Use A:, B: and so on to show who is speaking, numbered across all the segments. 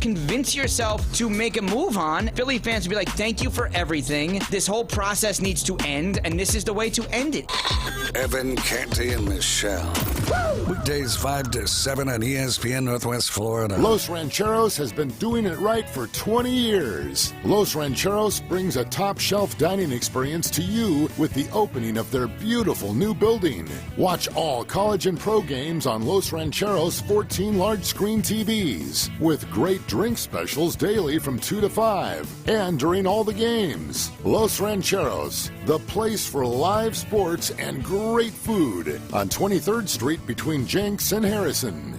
A: just convince yourself to make a move on, Philly fans will be like, thank you for everything. This whole process needs to end, and this is the way to end it.
B: Evan, Canty, and Michelle. Weekdays 5 to 7 on ESPN Northwest Florida.
C: Los Rancheros has been doing it right for 20 years. Los Rancheros brings a top-shelf dining experience to you with the opening of their beautiful new building. Watch all college and pro games on Los Rancheros' 14 large-screen TVs with great drink specials daily from 2 to 5 and during all the games. Los Rancheros, the place for live sports and great food on 23rd Street between Jenks and Harrison.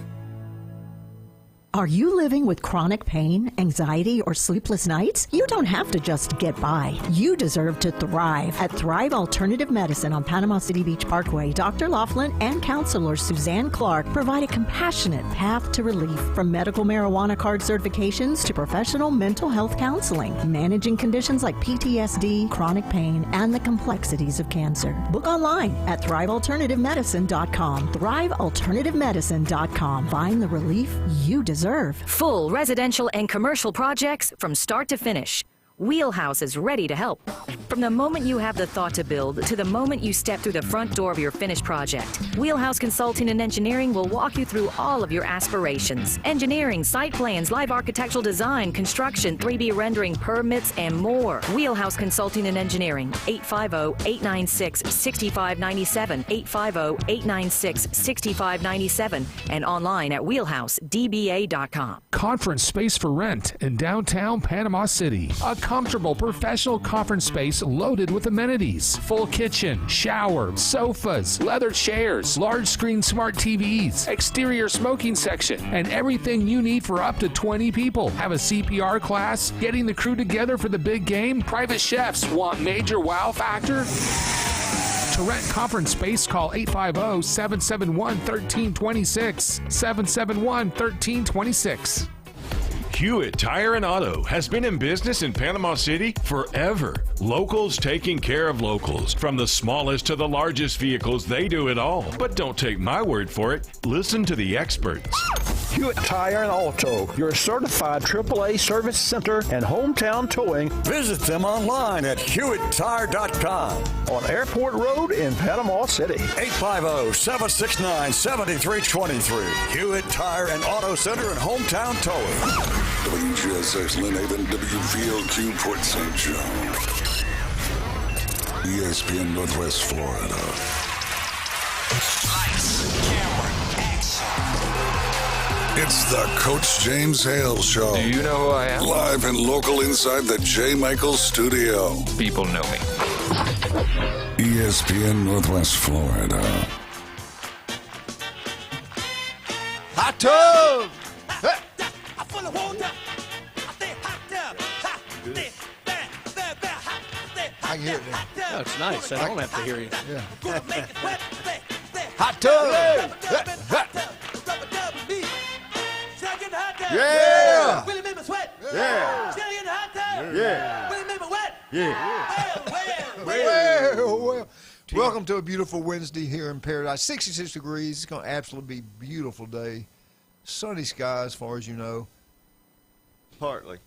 D: Are you living with chronic pain, anxiety, or sleepless nights? You don't have to just get by. You deserve to thrive. At Thrive Alternative Medicine on Panama City Beach Parkway, Dr. Laughlin and counselor Suzanne Clark provide a compassionate path to relief, from medical marijuana card certifications to professional mental health counseling, managing conditions like PTSD, chronic pain, and the complexities of cancer. Book online at thrivealternativemedicine.com. thrivealternativemedicine.com. Find the relief you deserve.
E: Full residential and commercial projects from start to finish. Wheelhouse is ready to help. From the moment you have the thought to build to the moment you step through the front door of your finished project, Wheelhouse Consulting and Engineering will walk you through all of your aspirations. Engineering, site plans, live architectural design, construction, 3D rendering, permits, and more. Wheelhouse Consulting and Engineering, 850-896-6597, 850-896-6597, and online at wheelhousedba.com.
F: Conference space for rent in downtown Panama City. A comfortable professional conference space loaded with amenities. Full kitchen, shower, sofas, leather chairs, large screen smart TVs, exterior smoking section, and everything you need for up to 20 people. Have a CPR class, getting the crew together for the big game, private chefs. Want major wow factor? To rent conference space, call 850-771-1326. 771-1326.
G: Hewitt Tire and Auto has been in business in Panama City forever. Locals taking care of locals. From the smallest to the largest vehicles, they do it all. But don't take my word for it. Listen to the experts.
H: Hewitt Tire and Auto, your certified AAA service center and hometown towing.
B: Visit them online at HewittTire.com.
H: On Airport Road in Panama City.
B: 850-769-7323. Hewitt Tire and Auto Center and hometown towing. WGSX Lynn Haven, WVLQ Port St. John. ESPN Northwest Florida.
I: Lights, camera, action.
B: It's the Coach James Hale Show.
J: Do you know who I am?
B: Live and local inside the J. Michael Studio.
J: People know me.
B: ESPN Northwest Florida.
K: Hot tub! I can hear it now.
L: Oh, it's nice. I don't have to hear you.
K: Yeah. Hot tub! Yeah! Yeah! Yeah! Well. Welcome to a beautiful Wednesday here in Paradise. 66 degrees. It's going to absolutely be a beautiful day. Sunny sky as far as you know.
M: Partly.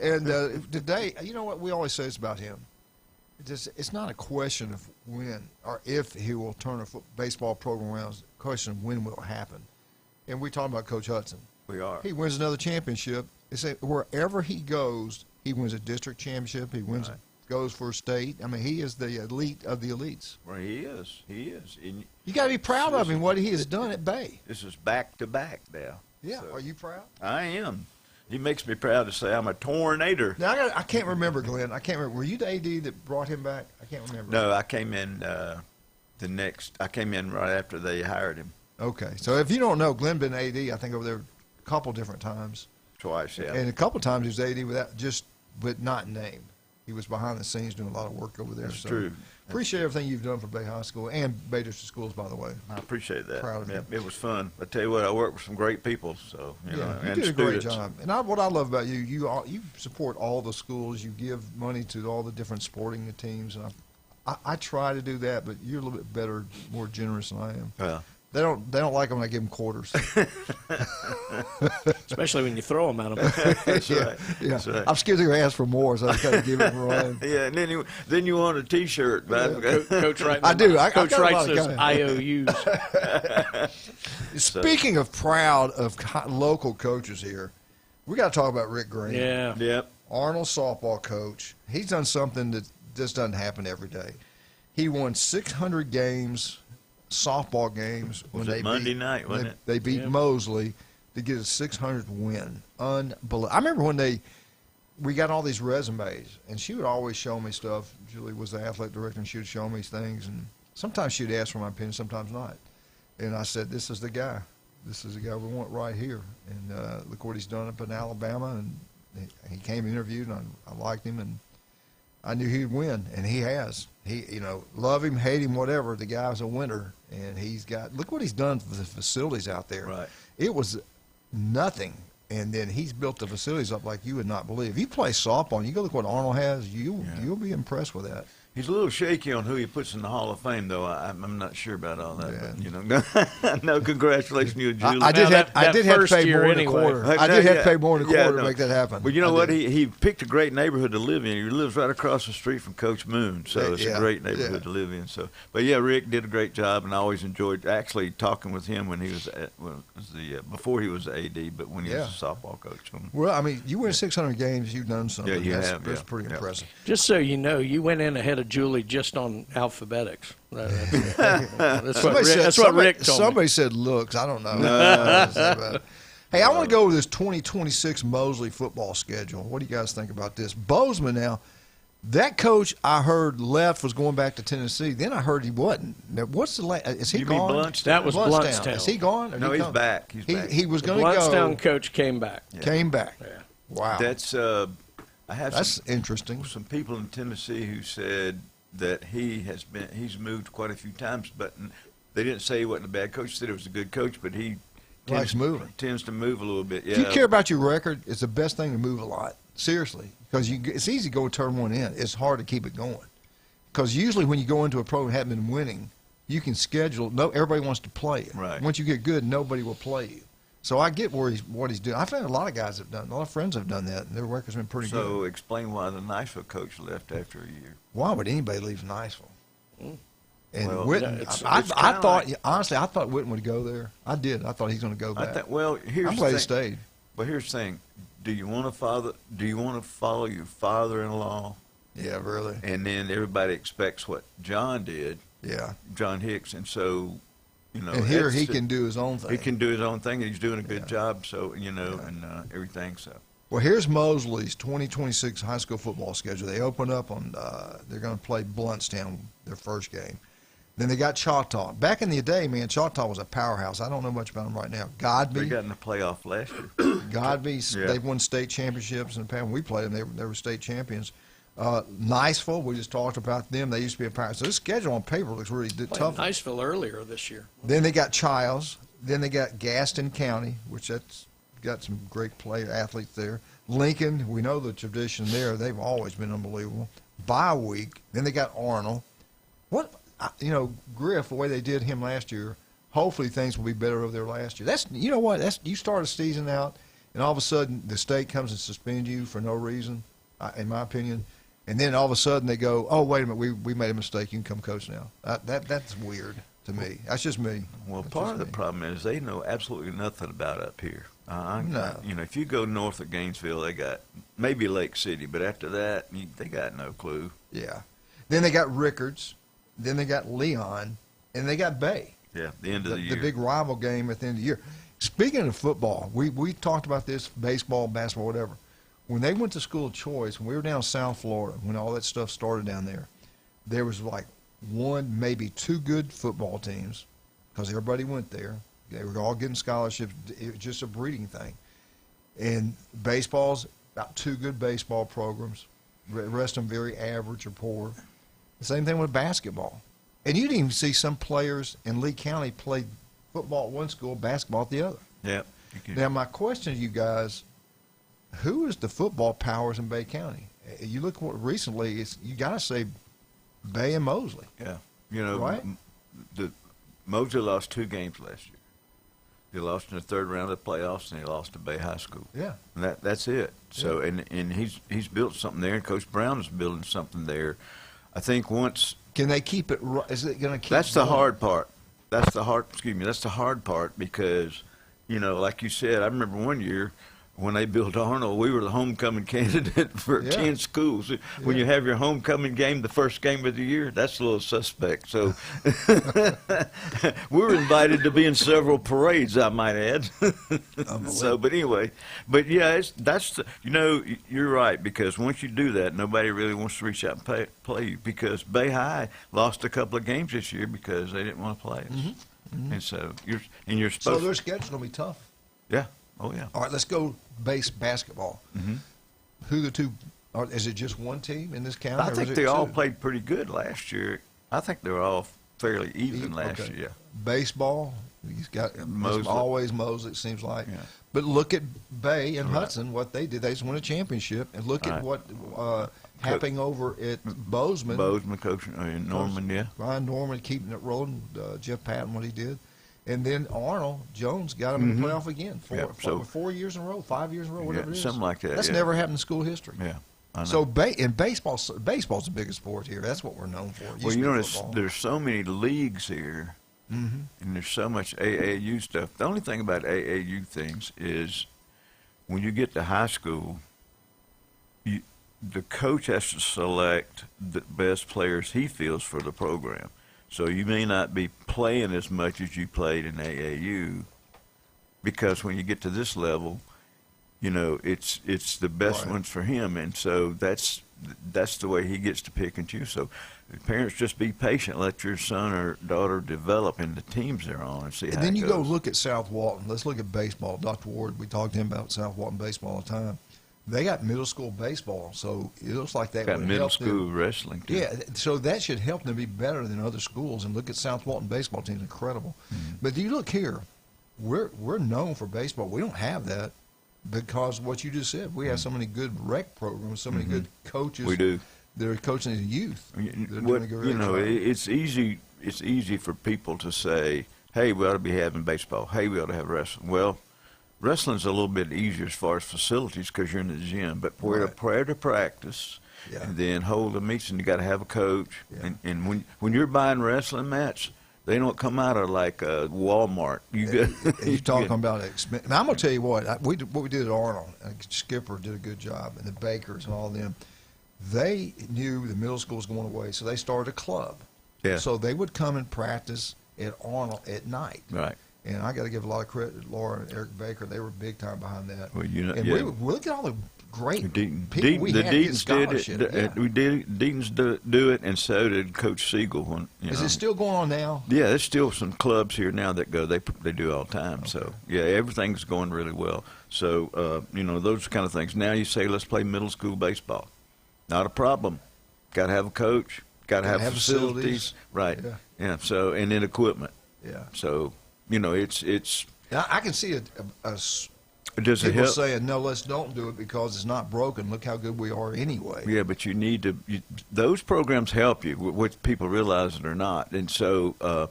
K: And today, you know what we always say is about him? It's not a question of when or if he will turn a baseball program around. It's a question of when will it happen. And we're talking about Coach Hudson.
M: We are.
K: He wins another championship. It's wherever he goes, he wins a district championship. He wins, goes for a state. I mean, he is the elite of the elites.
M: Well, he is. And
K: you got to be proud of him, what he has done at Bay.
M: This is back-to-back now.
K: Yeah.
M: So
K: Are you proud?
M: I am. He makes me proud to say I'm a tornado.
K: Now, I can't remember, Glenn. I can't remember. Were you the AD that brought him back? I can't remember.
M: No, I came in I came in right after they hired him.
K: Okay. So if you don't know, Glenn been AD, I think, over there a couple different times.
M: Twice, yeah.
K: And a couple times he was AD but not named. He was behind the scenes doing a lot of work over there.
M: That's true.
K: Appreciate everything you've done for Bay High School and Bay District Schools, by the way.
M: I appreciate that.
K: Proud of you.
M: It was fun. I tell you what, I worked with some great people. So you
K: did a great job. And what I love about you, you support all the schools. You give money to all the different sporting teams, and I try to do that, but you're a little bit better, more generous than I am.
M: Well,
K: They don't like them when I give them quarters.
L: Especially when you throw them at them.
M: That's
K: yeah,
M: right.
K: yeah.
M: That's right.
K: I'm scared they're going to ask for more, so I got to give it away.
M: Yeah, and then you want a T-shirt, man.
L: Coach writes.
K: I do.
L: Coach
K: got a
L: writes
K: lot of
L: those
K: guys.
L: IOUs.
K: Speaking of proud of local coaches here, we got to talk about Rick Green.
L: Yeah.
M: Yep.
K: Arnold softball coach. He's done something that just doesn't happen every day. He won 600 games, softball games.
M: Was it Monday night, wasn't it?
K: They beat Mosley to get a 600th win. Unbelievable. I remember when we got all these resumes, and she would always show me stuff. Julie was the athletic director, and she would show me things. And sometimes she'd ask for my opinion, sometimes not. And I said, this is the guy. This is the guy we want right here. And look what he's done up in Alabama. And he came and interviewed, and I liked him, and I knew he'd win, and he has. Love him, hate him, whatever. The guy's a winner, and look what he's done for the facilities out there.
M: Right.
K: It was nothing, and then he's built the facilities up like you would not believe. If you play softball and you go look what Arnold has, you'll be impressed with that.
M: He's a little shaky on who he puts in the Hall of Fame, though. I'm not sure about all that. But, no, congratulations, you, Julie.
K: I did have to pay more than a
L: anyway.
K: quarter. I did have to pay more than a quarter to make that happen.
M: Well, you know what? He picked a great neighborhood to live in. He lives right across the street from Coach Moon, so it's a great neighborhood to live in. So, but yeah, Rick did a great job, and I always enjoyed actually talking with him when he was before he was AD, but when he was a softball coach.
K: Well, I mean, you win 600 games, you've done something.
M: Yeah, you have.
K: That's pretty impressive.
L: Just so you know, you went in ahead of Julie just on alphabetics. That's what Rick told me.
K: Somebody said looks. I don't know. Hey, I want to go with this 2026 Mosley football schedule. What do you guys think about this? Bozeman now, that coach I heard left was going back to Tennessee. Then I heard he wasn't. Now, what's the is he
M: You
K: gone?
M: mean Bluntstown?
L: That was Bluntstown.
K: Is he gone?
M: No, he's back.
K: He was going to go.
L: Bluntstown coach came back.
K: Came back.
L: Yeah.
K: Wow.
M: That's
K: interesting.
M: Some people in Tennessee who said that he's moved quite a few times, but they didn't say he wasn't a bad coach. They said he was a good coach, but he tends to move a little bit. Yeah.
K: If you care about your record, it's the best thing to move a lot. Seriously, because it's easy to go turn one in. It's hard to keep it going. Because usually when you go into a program and haven't been winning, you can schedule. Everybody wants to play you.
M: Right.
K: Once you get good, nobody will play you. So I get what he's doing. I've found a lot of guys have done. A lot of friends have done that, and their record's been pretty good.
M: So explain why the Niceville coach left after a year.
K: Why would anybody leave Niceville? And
M: Well,
K: Whitten, I thought honestly, I thought Whitten would go there. I did. I thought he's going to go back. I'm glad he stayed.
M: But here's the thing: do you want to follow your father-in-law?
K: Yeah, really.
M: And then everybody expects what John did.
K: Yeah,
M: John Hicks, and so.
K: And here he can do his own thing.
M: He can do his own thing, and he's doing a good job. So and everything. So.
K: Well, here's Mosley's 2026 high school football schedule. They open up on. They're going to play Bluntstown their first game. Then they got Choctaw. Back in the day, man, Choctaw was a powerhouse. I don't know much about them right now. Godby.
M: They got in the playoff last year.
K: Godby.
M: Yeah.
K: They've won state championships in the past. When we played them, they were state champions. Niceville, we just talked about them. They used to be a power. So this schedule on paper looks really tough.
L: Niceville earlier this year.
K: Then they got Childs. Then they got Gaston County, which that's got some great athletes there. Lincoln, we know the tradition there. They've always been unbelievable. Bye week. Then they got Arnold. Griff, the way they did him last year, hopefully things will be better over there last year. You start a season out, and all of a sudden the state comes and suspends you for no reason, in my opinion. And then all of a sudden they go, oh, wait a minute, we made a mistake. You can come coach now. That's weird to me. That's just me.
M: Well, part of the problem is they know absolutely nothing about up here.
K: No.
M: If you go north of Gainesville, they got maybe Lake City, but after that, they got no clue.
K: Yeah. Then they got Rickards. Then they got Leon. And they got Bay.
M: Yeah, the end of the year.
K: The big rival game at the end of the year. Speaking of football, we talked about this, baseball, basketball, whatever. When they went to school of choice, when we were down in South Florida, when all that stuff started down there was like one, maybe two good football teams because everybody went there. They were all getting scholarships. It was just a breeding thing. And baseball's about two good baseball programs. The rest of them very average or poor. The same thing with basketball. And you didn't even see some players in Lee County play football at one school, basketball at the other.
M: Yeah.
K: Now, my question to you guys, who is the football powers in Bay County? You look recently, you got to say Bay and Mosley.
M: Yeah.
K: Right?
M: Mosley lost 2 games last year. They lost in the 3rd round of the playoffs, and they lost to Bay High School.
K: Yeah.
M: And that's it. So,
K: Yeah.
M: and he's built something there, and Coach Brown is building something there. I think once.
K: Can they keep it? Is it going to keep?
M: That's the
K: going?
M: hard part. That's the hard part because, like you said, I remember one year when they built Arnold, we were the homecoming candidate for 10 schools. When you have your homecoming game, the first game of the year, that's a little suspect. So we were invited to be in several parades, I might add. So, but anyway, yeah, you're right, because once you do that, nobody really wants to reach out and play you, because Bay High lost a couple of games this year because they didn't want to play us.
K: Mm-hmm.
M: And so you're supposed.
K: So their schedule's going to be tough.
M: Yeah. Oh yeah.
K: All right, let's go basketball.
M: Mm-hmm.
K: Who the two? Is it just one team in this county?
M: I think they
K: 2?
M: all played pretty good last year. I think they were all fairly even last year. Yeah.
K: Baseball, he's got always Mosley, it seems like.
M: Yeah.
K: But look at Bay and Hudson, what they did. They just won a championship. And look at what happening over at Bozeman.
M: Bozeman, Coach Norman, yeah.
K: Ryan Norman keeping it rolling. Jeff Patton, what he did. And then Arnold Jones got him in the playoff again. 4 years in a row, 5 years in a row, whatever it is.
M: Something like that.
K: That's never happened in school history.
M: Yeah. I know.
K: So in baseball's the biggest sport here. That's what we're known for.
M: Well, there's so many leagues here, and there's so much AAU stuff. The only thing about AAU things is when you get to high school, the coach has to select the best players he feels for the program. So you may not be playing as much as you played in AAU, because when you get to this level, it's the best ones for him, and so that's the way he gets to pick and choose. So parents, just be patient, let your son or daughter develop in the teams they're on, and see how it goes.
K: And then you go look at South Walton. Let's look at baseball. Dr. Ward, we talked to him about South Walton baseball all the time. They got middle school baseball, so it looks like that
M: got
K: would
M: middle
K: help
M: school
K: them.
M: wrestling too.
K: Yeah, so that should help them be better than other schools. And look at South Walton baseball team's incredible. But you look here, we're known for baseball. We don't have that because what you just said. We have so many good rec programs, so many good coaches.
M: We do.
K: They're coaching the youth.
M: It's easy. It's easy for people to say, "Hey, we ought to be having baseball. Hey, we ought to have wrestling." Well, wrestling's a little bit easier as far as facilities because you're in the gym, but prior to practice, and then hold the meets, and you got to have a coach. And when you're buying wrestling mats, they don't come out of like Walmart. You're
K: talking about expense. Now I'm gonna tell you what we did at Arnold. Skipper did a good job, and the Bakers and all of them. They knew the middle school was going away, so they started a club.
M: Yeah.
K: So they would come and practice at Arnold at night.
M: Right.
K: And I got to give a lot of credit to Laura and Eric Baker. They were big time behind that.
M: Well,
K: and we look at all the great people we
M: the
K: had
M: Deatons
K: scholarship.
M: did it. We did. Deatons do it, and so did Coach Siegel.
K: Is it still going on now?
M: Yeah, there's still some clubs here now that go. They do all the time. Okay. So yeah, everything's going really well. So those kind of things. Now you say let's play middle school baseball. Not a problem. Got to have a coach. Got to have facilities. Right. Yeah. So and then equipment.
K: Yeah.
M: So. It's.
K: I can see
M: does
K: people saying, no, let's don't do it because it's not broken. Look how good we are anyway.
M: Yeah, but you need to. Those programs help you, whether people realize it or not. And so,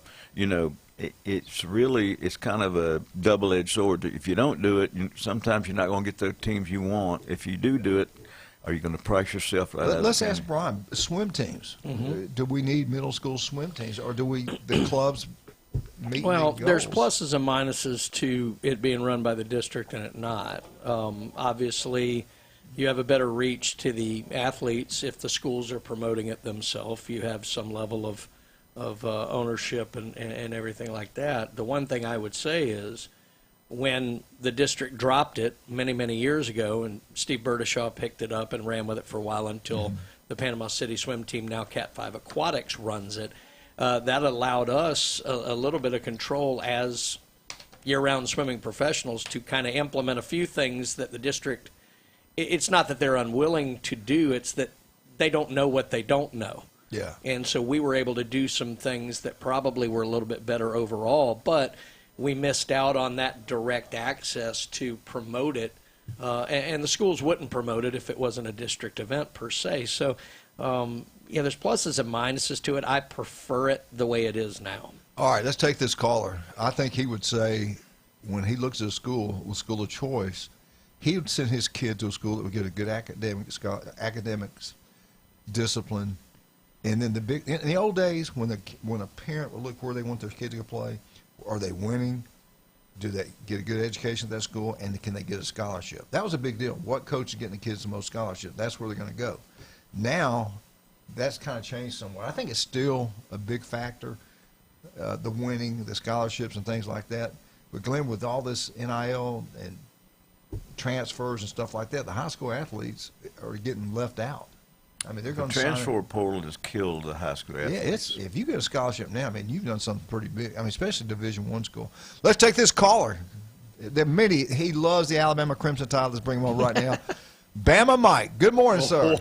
M: it's kind of a double-edged sword. If you don't do it, sometimes you're not going to get the teams you want. If you do it, are you going to price yourself right out?
K: Let's ask Brian. Swim teams. Do we need middle school swim teams, or do the clubs?
L: Well, there's pluses and minuses to it being run by the district and it not. Obviously, you have a better reach to the athletes if the schools are promoting it themselves. You have some level of ownership and everything like that. The one thing I would say is when the district dropped it many, many years ago, and Steve Burdishaw picked it up and ran with it for a while until the Panama City swim team, now Cat 5 Aquatics, runs it. That allowed us a little bit of control as year-round swimming professionals to kind of implement a few things that the district, it's not that they're unwilling to do, it's that they don't know what they don't know.
K: Yeah.
L: And so we were able to do some things that probably were a little bit better overall, but we missed out on that direct access to promote it. And the schools wouldn't promote it if it wasn't a district event per se. So, there's pluses and minuses to it. I prefer it the way it is now.
K: All right, let's take this caller. I think he would say when he looks at a school with school of choice, he would send his kid to a school that would get a good academics, discipline, and then in the old days when a parent would look where they want their kid to play, are they winning? Do they get a good education at that school, and can they get a scholarship? That was a big deal. What coach is getting the kids the most scholarship? That's where they're going to go. Now, that's kind of changed somewhat. I think it's still a big factor, the winning, the scholarships, and things like that. But Glenn, with all this NIL and transfers and stuff like that, the high school athletes are getting left out. I mean, they're going to
M: transfer portal has killed the high school athletes.
K: Yeah, if you get a scholarship now, I mean, you've done something pretty big. I mean, especially Division I school. Let's take this caller. He loves the Alabama Crimson Tide. Let's bring him on right now. Bama Mike. Good morning, sir.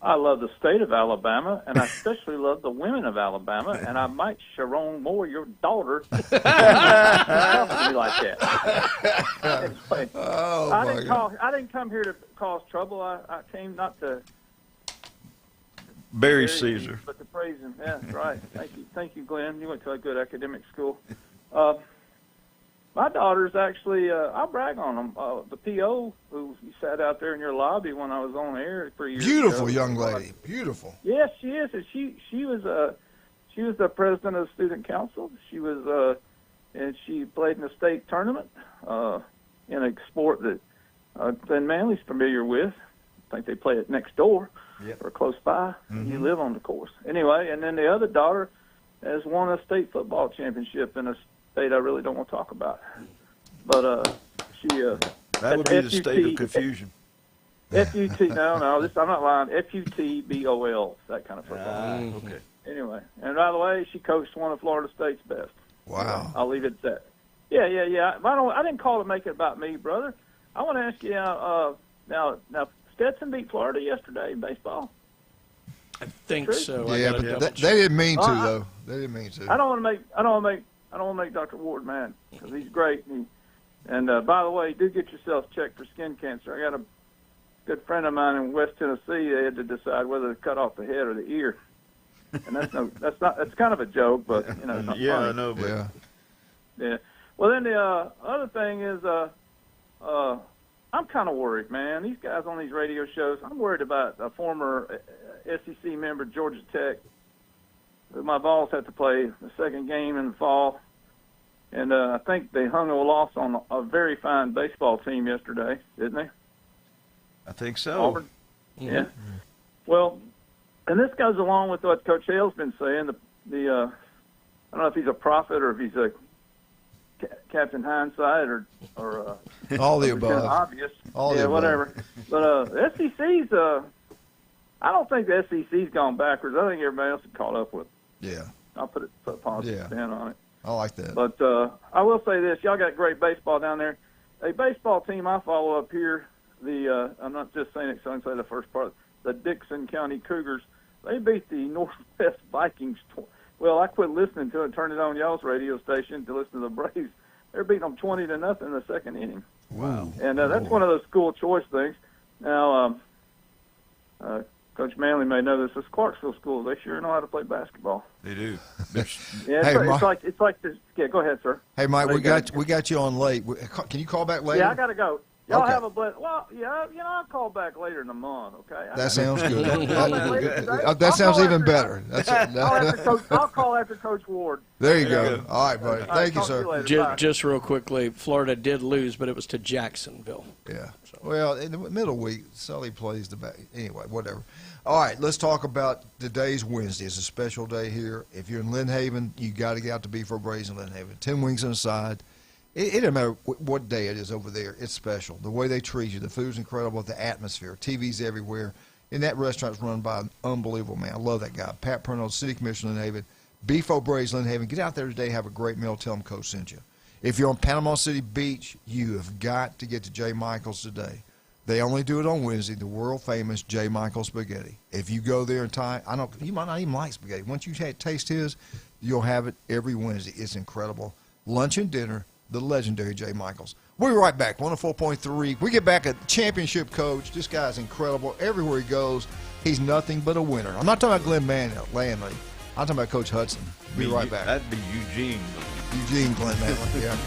N: I love the state of Alabama, and I especially love the women of Alabama, and I might Sharon Moore, your daughter, talk to me like that. Anyway, I didn't come here to cause trouble. I came not to
M: bury Caesar,
N: but to praise him. Yeah, right. Thank you, Glenn. You went to a good academic school. My daughter's actually, I'll brag on them. The PO who sat out there in your lobby when I was on air 3 years ago.
K: Beautiful young lady. Beautiful.
N: Yes, she is. And she was the president of the student council. She was, and she played in the state tournament in a sport that Glenn Manley's familiar with. I think they play it next door or close by. Mm-hmm. You live on the course. Anyway, and then the other daughter has won a state football championship in a state I really don't want to talk about. But she
M: that would be the state of confusion.
N: FUT, no, I'm not lying. FUTBOL, that kind of football.
M: Okay.
N: Anyway, and by the way, she coached one of Florida State's best.
K: Wow.
N: I'll leave it at that. Yeah. I didn't call to make it about me, brother. I want to ask you now. Stetson beat Florida yesterday in baseball.
L: I think so.
K: Yeah, but they didn't mean to, though. They didn't mean to.
N: I don't want to make Dr. Ward mad because he's great. And by the way, do get yourself checked for skin cancer. I got a good friend of mine in West Tennessee. They had to decide whether to cut off the head or the ear. And that's kind of a joke, but it's not funny.
M: I know. But
N: yeah. Well, then the other thing is, I'm kind of worried, man. These guys on these radio shows, I'm worried about a former SEC member, Georgia Tech. My Vols had to play the second game in the fall, and I think they hung a loss on a very fine baseball team yesterday, didn't they?
M: I think so.
N: Auburn? Mm-hmm. Yeah. Well, and this goes along with what Coach Hale's been saying. I don't know if he's a prophet or if he's a Captain Hindsight or
K: all the above.
N: Obvious.
K: All the above.
N: Whatever. But the SEC's, I don't think the SEC's gone backwards. I think everybody else has caught up with.
K: Yeah.
N: I'll put a positive spin on it.
K: I like that.
N: But I will say this: y'all got great baseball down there. A baseball team I follow up here. I'm not just saying it, so I can say the first part. The Dixon County Cougars. They beat the Northwest Vikings. Well, I quit listening to it, turned it on y'all's radio station to listen to the Braves. They're beating them 20-0 in the second inning.
K: Wow.
N: And that's one of those school choice things. Now, Coach Manley may know this. This Clarksville schools, they sure know how to play basketball.
M: They do.
N: It's like this. Yeah, go ahead, sir.
K: Hey, Mike, we got you on late. Can you call back later?
N: Yeah, I got to go. Y'all have a blessed. Well, yeah, I'll call back later in the month. Okay.
K: That sounds good. That sounds even better.
N: I'll call after Coach Ward.
K: There you go. All right, buddy. Thank you, sir.
L: Just real quickly, Florida did lose, but it was to Jacksonville.
K: Yeah. Well, in the middle week, Sully plays the back. Anyway, whatever. All right, let's talk about today's Wednesday. It's a special day here. If you're in Lynn Haven, you got to get out to Beef Braised in Lynn Haven. 10 wings on the side. It doesn't matter what day it is over there. It's special. The way they treat you, the food's incredible, the atmosphere, TV's everywhere. And that restaurant's run by an unbelievable man. I love that guy. Pat Perno, City Commissioner, Lynn Haven. Beef Braised, Lynn Haven. Get out there today, have a great meal. Tell them Coach sent you. If you're on Panama City Beach, you have got to get to J. Michael's today. They only do it on Wednesday, the world-famous J. Michael's spaghetti. If you go there and you might not even like spaghetti. Once you taste his, you'll have it every Wednesday. It's incredible. Lunch and dinner, the legendary J. Michael's. We'll be right back, 104.3. We get back a championship coach. This guy's incredible. Everywhere he goes, he's nothing but a winner. I'm not talking about Glenn Landry. I'm talking about Coach Hudson. Be right back.
M: That'd be Eugene.
K: Eugene Glenn Manley, yeah.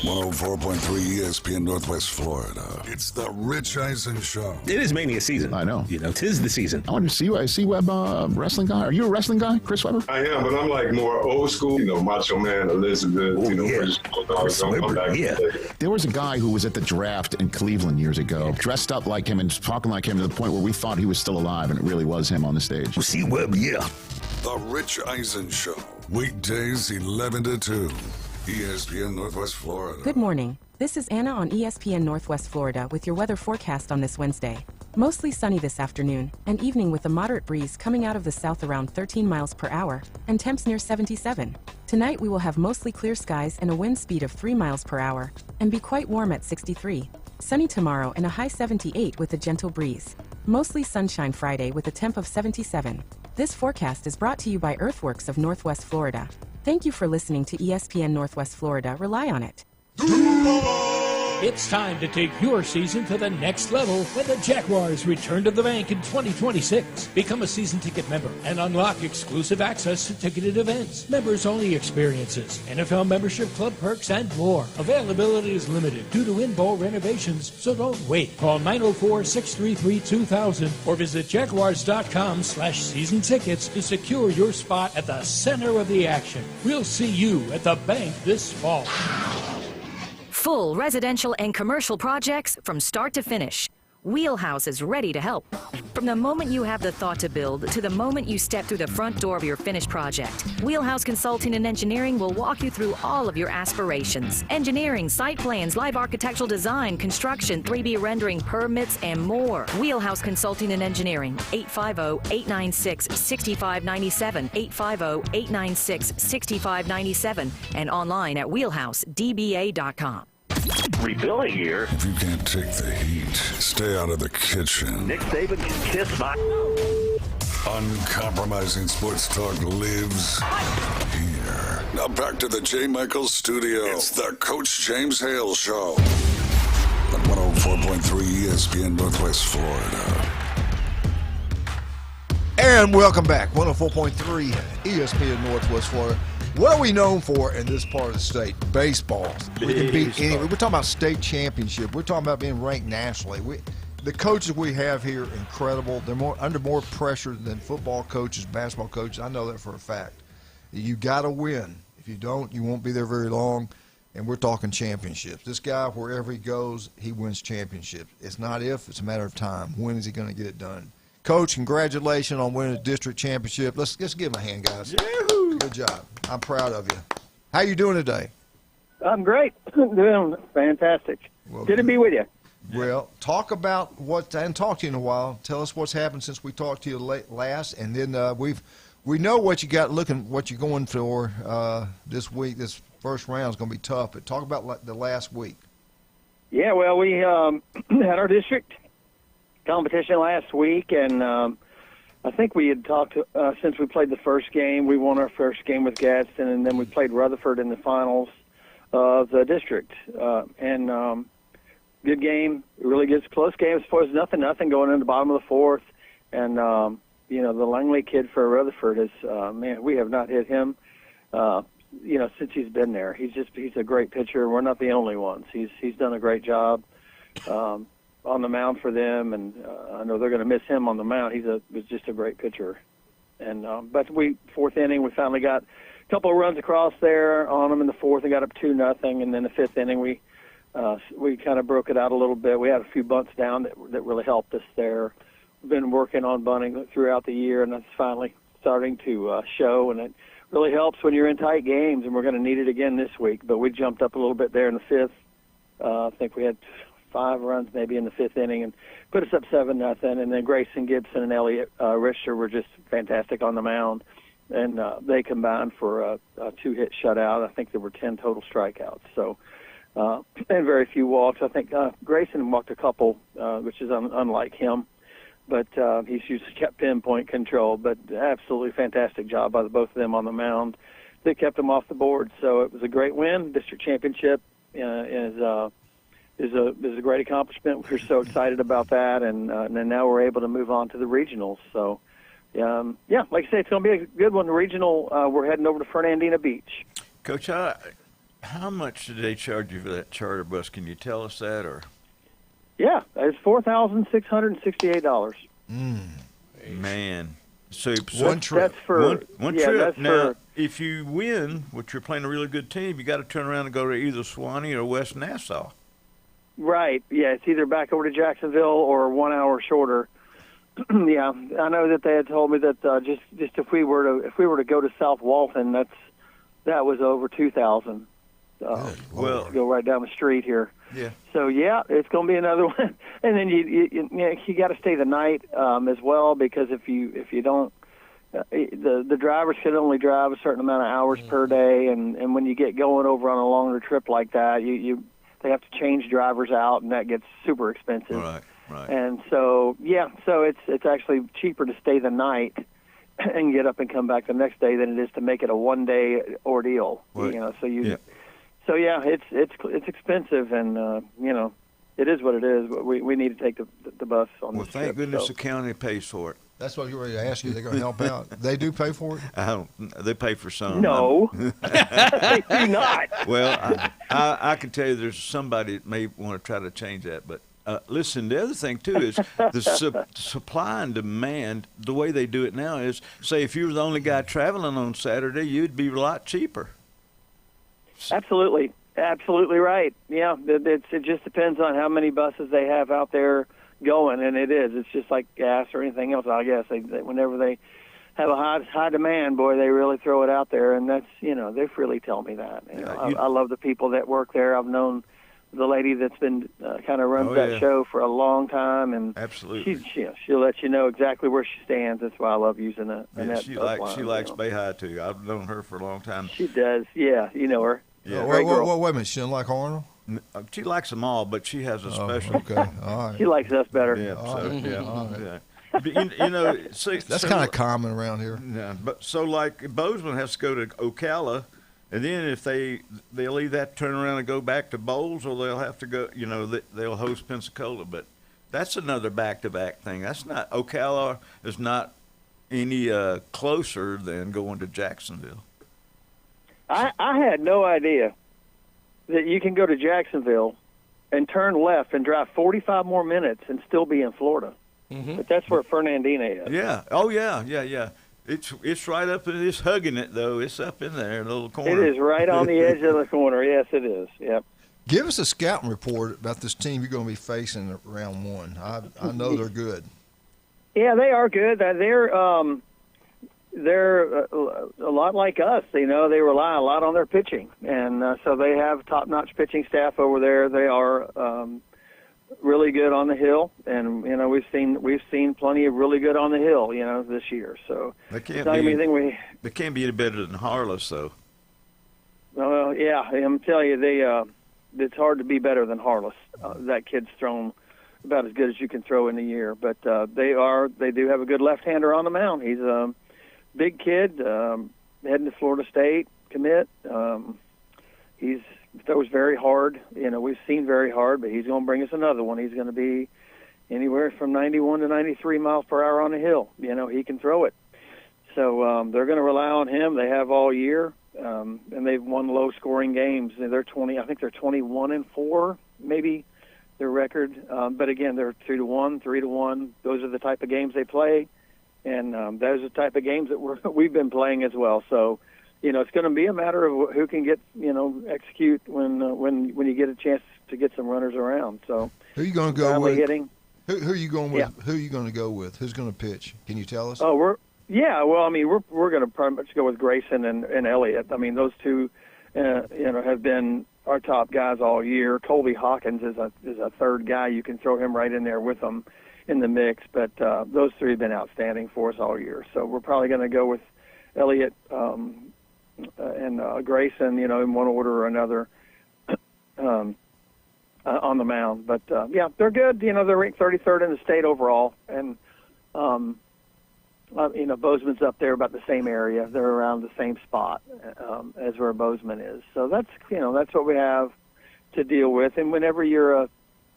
B: .104.3 ESPN Northwest Florida. It's the Rich Eisen Show.
O: It is Mania season.
P: I know.
O: You know, 'tis the season.
P: I want to see you. I see Webb, wrestling guy. Are you a wrestling guy, Chris Webber?
Q: I am, but I'm like more old school. You know, Macho Man, Elizabeth.
O: Oh,
Q: you know,
O: yeah. Chris Webber, yeah.
P: There was a guy who was at the draft in Cleveland years ago, dressed up like him and talking like him to the point where we thought he was still alive, and it really was him on the stage.
O: See Webb, yeah.
B: The Rich Eisen Show. Weekdays 11 to 2. ESPN Northwest Florida.
R: Good morning. This is Anna on ESPN Northwest Florida with your weather forecast on this Wednesday. Mostly sunny this afternoon, and evening with a moderate breeze coming out of the south around 13 miles per hour, and temps near 77. Tonight we will have mostly clear skies and a wind speed of 3 miles per hour, and be quite warm at 63. Sunny tomorrow and a high 78 with a gentle breeze. Mostly sunshine Friday with a temp of 77. This forecast is brought to you by Earthworks of Northwest Florida. Thank you for listening to ESPN Northwest Florida. Rely on it.
S: It's time to take your season to the next level when the Jaguars return to the bank in 2026. Become a season ticket member and unlock exclusive access to ticketed events, members-only experiences, NFL membership club perks, and more. Availability is limited due to in-bowl renovations, so don't wait. Call 904-633-2000 or visit jaguars.com/season tickets to secure your spot at the center of the action. We'll see you at the bank this fall.
E: Full residential and commercial projects from start to finish. Wheelhouse is ready to help. From the moment you have the thought to build to the moment you step through the front door of your finished project, Wheelhouse Consulting and Engineering will walk you through all of your aspirations. Engineering, site plans, live architectural design, construction, 3D rendering, permits, and more. Wheelhouse Consulting and Engineering, 850-896-6597, 850-896-6597, and online at wheelhousedba.com.
B: Rebuilding year. If you can't take the heat, stay out of the kitchen.
O: Nick Saban can kiss my...
B: Uncompromising sports talk lives here. Now back to the J. Michaels studio. It's the Coach James Hale Show on 104.3 ESPN Northwest Florida.
K: And welcome back. 104.3 ESPN Northwest Florida. What are we known for in this part of the state? Baseball. We can beat any. We're talking about state championship. We're talking about being ranked nationally. The coaches we have here, incredible. They're under more pressure than football coaches, basketball coaches. I know that for a fact. You got to win. If you don't, you won't be there very long. And we're talking championships. This guy, wherever he goes, he wins championships. It's not if, it's a matter of time. When is he going to get it done? Coach, congratulations on winning the district championship. Let's give him a hand, guys. Yahoo! Good job. I'm proud of you. How you doing today?
T: I'm great. Doing fantastic.
K: Well,
T: good to be with you.
K: Well, talk about I haven't talked to you in a while. Tell us what's happened since we talked to you last, and then we know what you got what you're going for this week. This first round is going to be tough. But talk about the last week.
T: Yeah, well, we had our district competition last week, and I think we had talked since we played the first game. We won our first game with Gadsden, and then we played Rutherford in the finals of the district. Good game, really good, close game. As far as 0-0 going into the bottom of the fourth, and the Langley kid for Rutherford is we have not hit him. Since he's been there, he's a great pitcher. We're not the only ones. He's done a great job on the mound for them, and I know they're going to miss him on the mound. Was just a great pitcher. And but fourth inning, we finally got a couple of runs across there on them in the fourth and got up 2-0. And then the fifth inning, we kind of broke it out a little bit. We had a few bunts down that really helped us there. We've been working on bunting throughout the year, and that's finally starting to show. And it really helps when you're in tight games, and we're going to need it again this week. But we jumped up a little bit there in the fifth. I think we had 5 runs maybe in the fifth inning and put us up 7-0. And then Grayson Gibson and Elliot Richter were just fantastic on the mound. And they combined for a 2-hit shutout. I think there were 10 total strikeouts. So, and very few walks. I think Grayson walked a couple, which is unlike him. But he's usually kept pinpoint control. But absolutely fantastic job by both of them on the mound. They kept them off the board. So it was a great win. District championship is is a great accomplishment. We're so excited about that, and now we're able to move on to the regionals. So, like I say, it's going to be a good one. The regional, we're heading over to Fernandina Beach.
M: Coach, how much did they charge you for that charter bus? Can you tell us that, or?
T: Yeah, it's $4,668.
M: Man, so
K: one trip.
T: That's for
M: one
T: yeah,
M: trip.
T: That's
M: Now,
T: for,
M: if you win, which you're playing a really good team, you got to turn around and go to either Suwanee or West Nassau.
T: right. Yeah, it's either back over to Jacksonville or 1 hour shorter. Yeah, I know that they had told me that just if we were to go to South Walton, that was over 2,000.
M: Well,
T: go right down the street here.
M: Yeah.
T: So yeah, it's going to be another one, and then you got to stay the night as well, because if you don't, the drivers can only drive a certain amount of hours per day, and when you get going over on a longer trip like that, they have to change drivers out, and that gets super expensive.
M: Right.
T: And so it's actually cheaper to stay the night and get up and come back the next day than it is to make it a 1 day ordeal. So it's expensive, and it is what it is. But we need to take the bus on this trip.
M: Well, thank goodness the county pays for it.
K: That's what you were ready to ask you. They're going to help out. They do pay for it?
M: They pay for some.
T: No, they do not.
M: Well, I can tell you there's somebody that may want to try to change that. But listen, the other thing, too, is the supply and demand, the way they do it now is, say, if you were the only guy traveling on Saturday, you'd be a lot cheaper.
T: Absolutely right. Yeah, it just depends on how many buses they have out there going, and it's just like gas or anything else. I guess whenever they have a high demand, boy, they really throw it out there, and that's they freely tell me that. I love the people that work there. I've known the lady that's been kind of runs that show for a long time, and
M: absolutely,
T: she'll let you know exactly where she stands. That's why I love using it.
M: Yeah, she likes Bayhigh too. I've known her for a long time.
T: She does. Yeah, you know her.
K: Yeah. Wait a minute. She doesn't like Arnold?
M: She likes them all, but she has a special.
K: Okay, all right.
T: She likes us better.
M: Yeah,
K: Right.
M: But, see,
K: that's kind of common around here.
M: Yeah, but so like Bozeman has to go to Ocala, and then if they'll either have to turn around and go back to Bowles, or they'll have to go. They'll host Pensacola, but that's another back-to-back thing. That's not Ocala is not any closer than going to Jacksonville.
T: I had no idea that you can go to Jacksonville and turn left and drive 45 more minutes and still be in Florida. Mm-hmm. But that's where Fernandina is.
M: Yeah. Oh, yeah. It's right up. It's hugging it though. It's up in there, in a little corner.
T: It is right on the edge of the corner. Yes, it is. Yep.
K: Give us a scouting report about this team you're going to be facing in round one. I know they're good.
T: Yeah, they are good. They're a lot like us. They rely a lot on their pitching, and so they have top-notch pitching staff over there. They are really good on the hill, and we've seen plenty of really good on the hill, this year. So
M: they can't be any better than Harless, though.
T: Yeah, I'm telling you, it's hard to be better than Harless. That kid's thrown about as good as you can throw in a year, but they do have a good left-hander on the mound. He's big kid, heading to Florida State commit. He throws very hard. We've seen very hard, but he's going to bring us another one. He's going to be anywhere from 91 to 93 miles per hour on the hill. He can throw it. So they're going to rely on him. They have all year, and they've won low-scoring games. I think they're 21-4, maybe their record. But again, they're 2-1, 3-1. Those are the type of games they play. And those are the type of games that we've been playing as well. So, it's going to be a matter of who can get, execute when you get a chance to get some runners around. So,
K: who are you going to go with?
T: Hitting.
K: Who are you going with?
T: Yeah.
K: Who are you going to go with? Who's going to pitch? Can you tell us?
T: Oh, we're going to pretty much go with Grayson and Elliott. I mean, those two, have been our top guys all year. Colby Hawkins is a third guy. You can throw him right in there with them in the mix, but those three have been outstanding for us all year. So we're probably going to go with Elliott and Grayson, in one order or another on the mound. But they're good. They're ranked 33rd in the state overall, and Bozeman's up there about the same area. They're around the same spot as where Bozeman is. So that's what we have to deal with. And whenever you're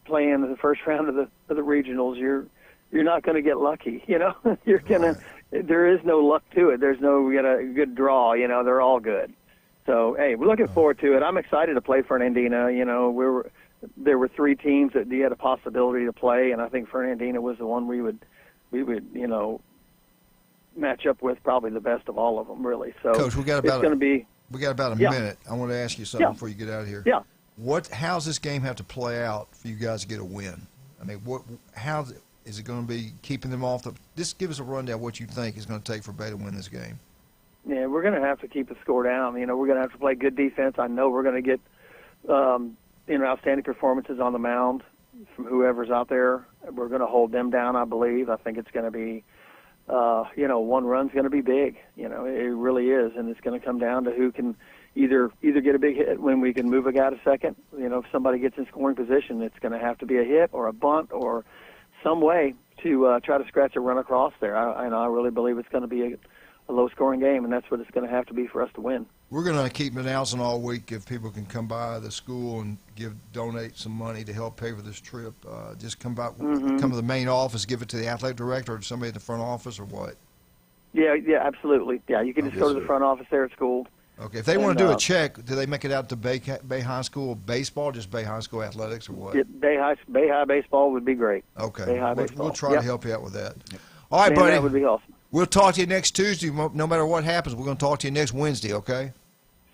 T: playing the first round of the regionals, you're not going to get lucky. You know, you're gonna. There is no luck to it. There's no we got a good draw. You know, they're all good. So hey, we're looking forward to it. I'm excited to play Fernandina. You know, there were 3 teams that you had a possibility to play, and I think Fernandina was the one we would match up with probably the best of all of them, really. So
K: Coach, we got about a
T: Yeah.
K: minute. I want to ask you something
T: Yeah.
K: before you get out of here.
T: Yeah.
K: How's this game have to play out for you guys to get a win? I mean, how is it going to be keeping them off just give us a rundown of what you think is going to take for Bay to win this game.
T: Yeah, we're going to have to keep the score down. You know, we're going to have to play good defense. I know we're going to get, outstanding performances on the mound from whoever's out there. We're going to hold them down, I believe. I think it's going to be, one run's going to be big. You know, it really is, and it's going to come down to who can either get a big hit when we can move a guy to second. You know, if somebody gets in scoring position, it's going to have to be a hit or a bunt or some way to try to scratch a run across there. I really believe it's going to be a low-scoring game, and that's what it's going to have to be for us to win.
K: We're going to keep announcing all week if people can come by the school and donate some money to help pay for this trip. Just come to the main office, give it to the athletic director or somebody at the front office, or what?
T: Yeah, absolutely. Yeah, you can just go to the front office there at school.
K: Okay. If they want to do a check, do they make it out to Bay High School baseball, just Bay High School athletics, or what?
T: Yeah, Bay High baseball would be great.
K: Okay.
T: Bay High baseball.
K: We'll try to help you out with that. All right, buddy.
T: That would be awesome.
K: We'll talk to you next Tuesday. No matter what happens, we're going to talk to you next Wednesday, okay?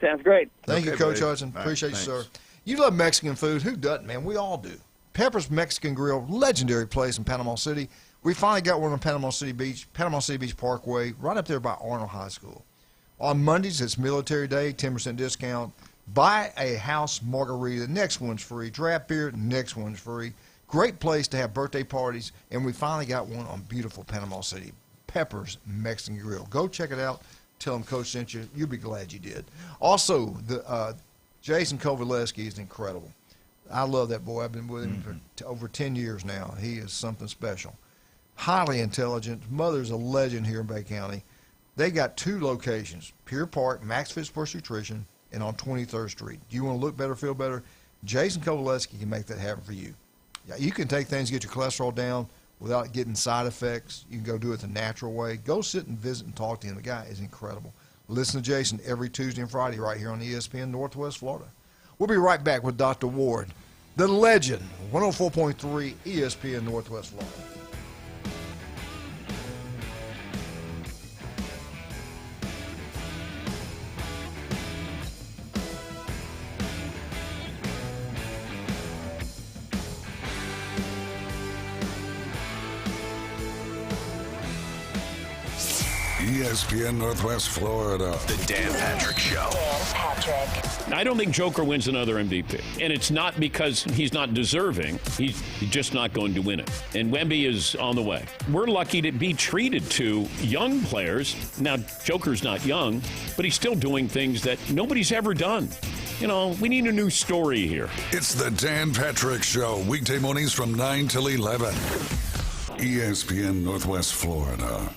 T: Sounds great.
K: Thank you, Coach
M: buddy.
K: Hudson.
M: Right,
K: Appreciate
M: thanks.
K: you, sir. You love Mexican food. Who doesn't, man? We all do. Pepper's Mexican Grill, legendary place in Panama City. We finally got one on Panama City Beach Parkway, right up there by Arnold High School. On Mondays, it's Military Day, 10% discount. Buy a house margarita. Next one's free. Draft beer. Next one's free. Great place to have birthday parties. And we finally got one on beautiful Panama City. Pepper's Mexican Grill. Go check it out. Tell them Coach sent you. You'll be glad you did. Also, Jason Kovaleski is incredible. I love that boy. I've been with him for over 10 years now. He is something special. Highly intelligent. Mother's a legend here in Bay County. They got 2 locations, Pier Park, Max Fitz Sports Nutrition, and on 23rd Street. Do you want to look better, feel better? Jason Kovaleski can make that happen for you. Yeah, you can take things, get your cholesterol down without getting side effects. You can go do it the natural way. Go sit and visit and talk to him. The guy is incredible. Listen to Jason every Tuesday and Friday right here on ESPN Northwest Florida. We'll be right back with Dr. Ward, the legend, 104.3 ESPN Northwest Florida.
B: ESPN Northwest Florida.
I: The Dan Patrick Show.
U: Dan Patrick. I don't think Joker wins another MVP. And it's not because he's not deserving. He's just not going to win it. And Wemby is on the way. We're lucky to be treated to young players. Now, Joker's not young, but he's still doing things that nobody's ever done. You know, we need a new story here.
B: It's the Dan Patrick Show. Weekday mornings from 9 till 11. ESPN Northwest Florida.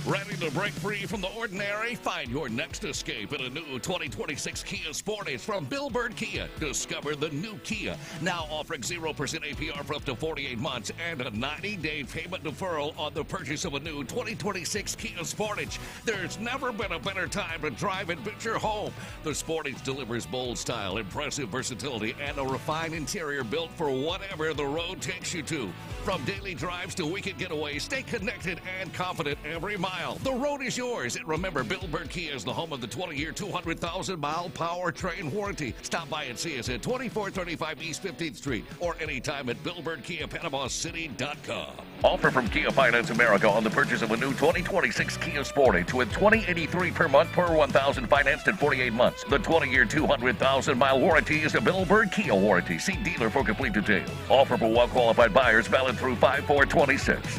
V: Ready to break free from the ordinary? Find your next escape in a new 2026 Kia Sportage from Bill Bird Kia. Discover the new Kia, now offering 0% APR for up to 48 months and a 90-day payment deferral on the purchase of a new 2026 Kia Sportage. There's never been a better time to drive and build your home. The Sportage delivers bold style, impressive versatility, and a refined interior built for whatever the road takes you to. From daily drives to weekend getaways, stay connected and confident every mile. The road is yours. And remember, Bill Bird Kia is the home of the 20-year, 200,000-mile powertrain warranty. Stop by and see us at 2435 East 15th Street or anytime at BillBirdKiaPanamaCity.com.
W: Offer from Kia Finance America on the purchase of a new 2026 Kia Sportage with $20.83 per month per $1,000 financed in 48 months. The 20-year, 200,000-mile warranty is a Bill Bird Kia warranty. See dealer for complete details. Offer for well-qualified buyers valid through 5/4/26.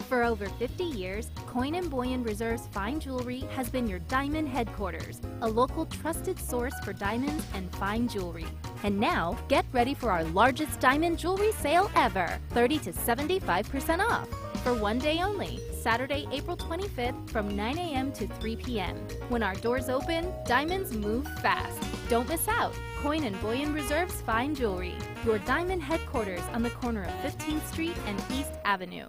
X: For over 50 years, Coin & Boyan Reserve's Fine Jewelry has been your diamond headquarters, a local trusted source for diamonds and fine jewelry. And now, get ready for our largest diamond jewelry sale ever, 30 to 75% off. For one day only, Saturday, April 25th from 9 a.m. to 3 p.m. When our doors open, diamonds move fast. Don't miss out. Coin and Bullion Reserve's Fine Jewelry, your diamond headquarters on the corner of 15th Street and East Avenue.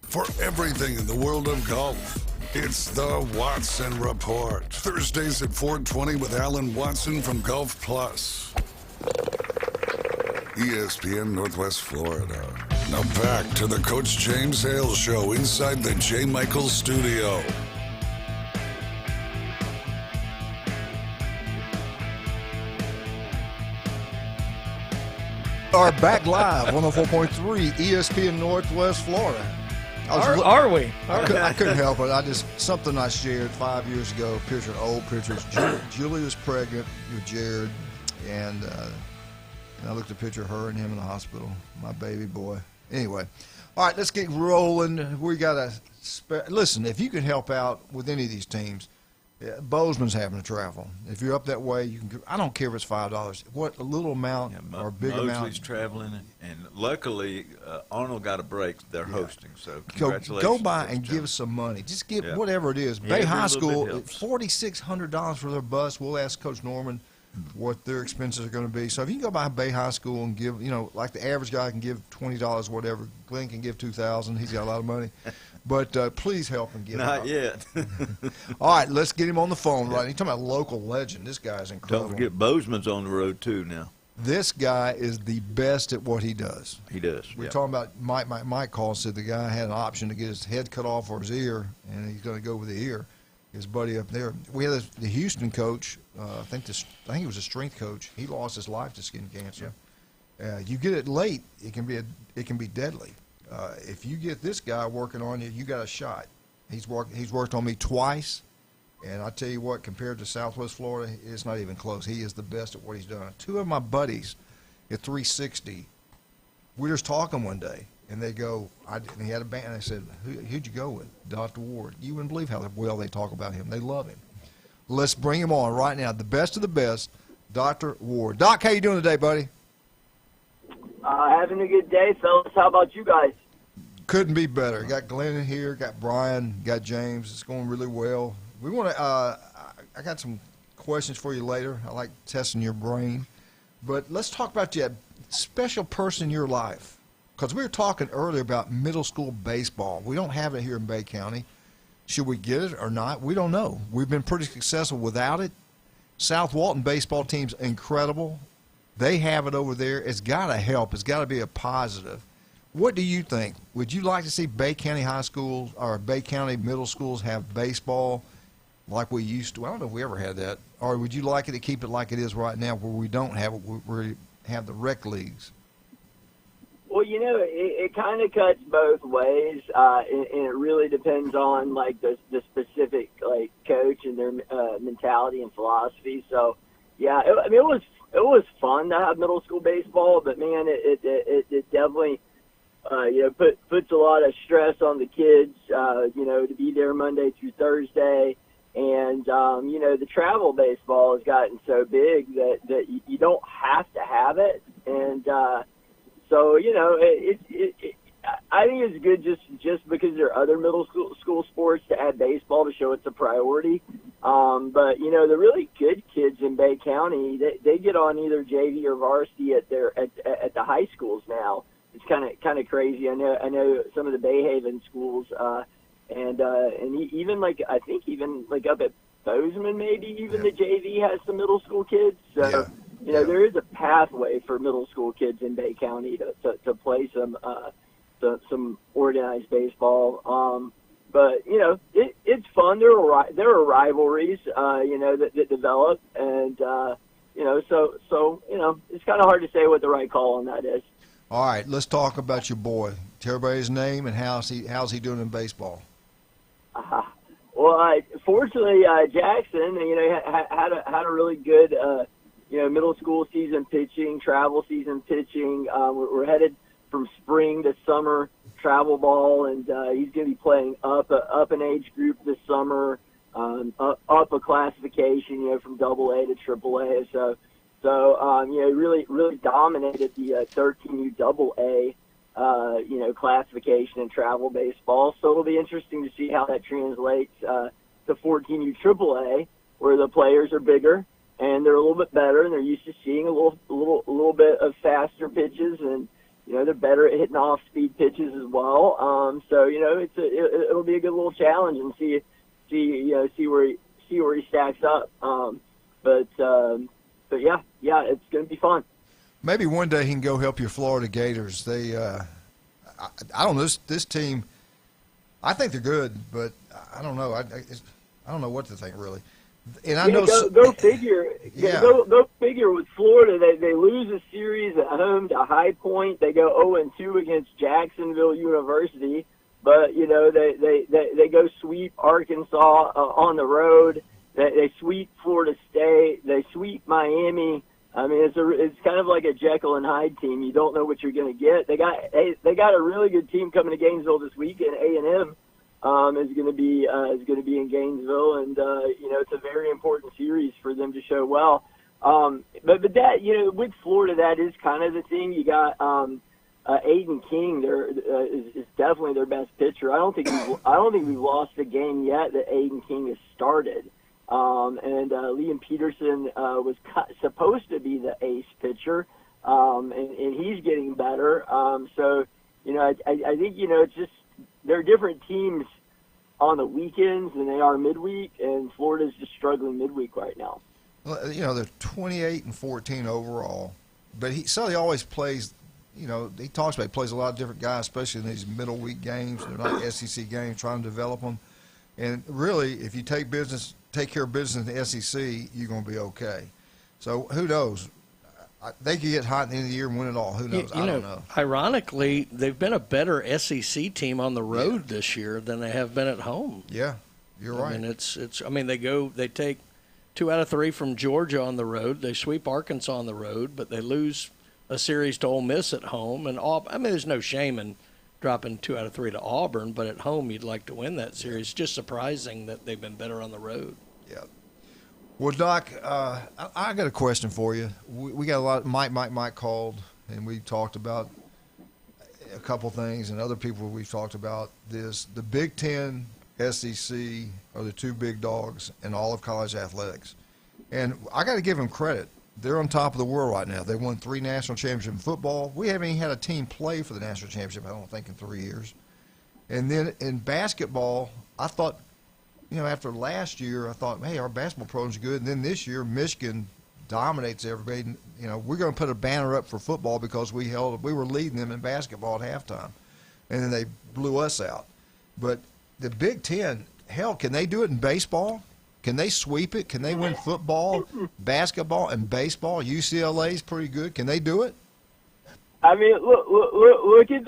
B: For everything in the world of golf, it's the Watson Report. Thursdays at 4:20 with Alan Watson from Golf Plus. ESPN Northwest Florida. Now back to the Coach James Hale Show inside the J. Michaels studio.
K: Are back live, 104.3 ESPN Northwest Florida.
L: Are we?
K: I couldn't help it. Something I shared 5 years ago, old pictures. Julie was pregnant with Jared, and I looked at a picture of her and him in the hospital, my baby boy. Anyway, all right, let's get rolling. We got listen, if you can help out with any of these teams, Bozeman's having to travel. If you're up that way, you can. I don't care if it's $5. What a little amount or big amount.
M: Mosley's traveling, and luckily Arnold got a break. They're hosting, so congratulations.
K: Go by and give us some money. Just give whatever it is. Bay High School, $4,600 for their bus. We'll ask Coach Norman what their expenses are going to be. So if you can go by Bay High School and give, like the average guy can give $20, whatever. Glenn can give $2,000. He's got a lot of money. But please help him get
M: Not yet.
K: All right, let's get him on the phone. Right, you're talking about local legend. This guy's incredible.
M: Don't forget Bozeman's on the road too now.
K: This guy is the best at what he does.
M: He does.
K: We're talking about Mike called and said the guy had an option to get his head cut off or his ear, and he's going to go with the ear. His buddy up there. We had the Houston coach. I think he was a strength coach. He lost his life to skin cancer. You get it late, it can be deadly. If you get this guy working on you, you got a shot. He's worked on me twice, and I tell you what, compared to Southwest Florida, it's not even close. He is the best at what he's done. Two of my buddies at 360, we were just talking one day, and they go, and he had a band, and I said, who'd you go with? Dr. Ward. You wouldn't believe how well they talk about him. They love him. Let's bring him on right now. The best of the best, Dr. Ward. Doc, how you doing today, buddy?
A: Having a good day, fellas. How about you guys?
K: Couldn't be better. Got Glenn in here, got Brian, got James. It's going really well. We want to. I got some questions for you later. I like testing your brain, but let's talk about that special person in your life, because we were talking earlier about middle school baseball. We don't have it here in Bay County. Should we get it or not? We don't know. We've been pretty successful without it. South Walton baseball team's incredible. They have it over there. It's got to help. It's got to be a positive. What do you think? Would you like to see Bay County high schools or Bay County middle schools have baseball like we used to? I don't know if we ever had that. Or would you like it to keep it like it is right now where we don't have it, where we have the rec leagues?
A: Well, it kind of cuts both ways, and it really depends on, like, the specific, like, coach and their mentality and philosophy. So, yeah, it was fun to have middle school baseball, but, man, it definitely – puts a lot of stress on the kids, to be there Monday through Thursday. And, the travel baseball has gotten so big that you don't have to have it. And so, I think it's good just because there are other middle school sports to add baseball to show it's a priority. But, the really good kids in Bay County, they get on either JV or varsity at the high schools now. It's kind of crazy. I know some of the Bay Haven schools, and even I think up at Bozeman, maybe even the JV has some middle school kids. So there is a pathway for middle school kids in Bay County to play some organized baseball. But it's fun. There are rivalries that develop, and so it's kind of hard to say what the right call on that is.
K: All right, let's talk about your boy. Tell everybody his name and how's he doing in baseball.
A: Well, fortunately, Jackson, had a really good, middle school season pitching, travel season pitching. We're headed from spring to summer travel ball, and he's going to be playing up an age group this summer, up a classification, from AA to AAA. So, really dominated the 13U AA, classification in travel baseball. So it'll be interesting to see how that translates to 14U AAA, where the players are bigger and they're a little bit better, and they're used to seeing a little bit of faster pitches, and they're better at hitting off-speed pitches as well. So it'll be a good little challenge, and see where he stacks up. But yeah, it's going to be fun.
K: Maybe one day he can go help your Florida Gators. They, I don't know, this team, I think they're good, but I don't know. I don't know what to think, really. And I know
A: go figure. Yeah. Go figure. With Florida, they lose a series at home to High Point. They go 0-2 against Jacksonville University, but they go sweep Arkansas on the road. They sweep Florida State. They sweep Miami. I mean, it's kind of like a Jekyll and Hyde team. You don't know what you're going to get. They got a really good team coming to Gainesville this weekend. A&M is going to be in Gainesville, and it's a very important series for them to show well. But that with Florida, that is kind of the thing. You got Aiden King there is definitely their best pitcher. I don't think we've lost a game yet that Aiden King has started. And Liam Peterson was supposed to be the ace pitcher, and he's getting better. So I think it's just they're different teams on the weekends than they are midweek, and Florida's just struggling midweek right now.
K: Well, they're 28-14 overall, but he always plays. He talks about he plays a lot of different guys, especially in these middle week games. They're not SEC games, trying to develop them. And really, if you take care of business in the SEC, you're going to be okay. So who knows? They could get hot at the end of the year and win it all. Who knows? I don't know.
L: Ironically, they've been a better SEC team on the road this year than they have been at home.
K: Yeah, you're right.
L: I mean, they take 2 out of 3 from Georgia on the road. They sweep Arkansas on the road, but they lose a series to Ole Miss at home. And there's no shame in dropping 2 out of 3 to Auburn, but at home you'd like to win that series. It's just surprising that they've been better on the road.
K: Yeah. Well, Doc, I got a question for you. We got a lot. Mike called, and we talked about a couple things, and other people we've talked about this. The Big Ten, SEC are the two big dogs in all of college athletics, and I got to give them credit. They're on top of the world right now. They won 3 national championships in football. We haven't even had a team play for the national championship, I don't think, in 3 years. And then in basketball, I thought, after last year, I thought, hey, our basketball program's good. And then this year, Michigan dominates everybody. We're going to put a banner up for football because we were leading them in basketball at halftime. And then they blew us out. But the Big Ten, hell, can they do it in baseball? Can they sweep it? Can they win football, basketball, and baseball? UCLA's pretty good. Can they do it?
A: I mean, look at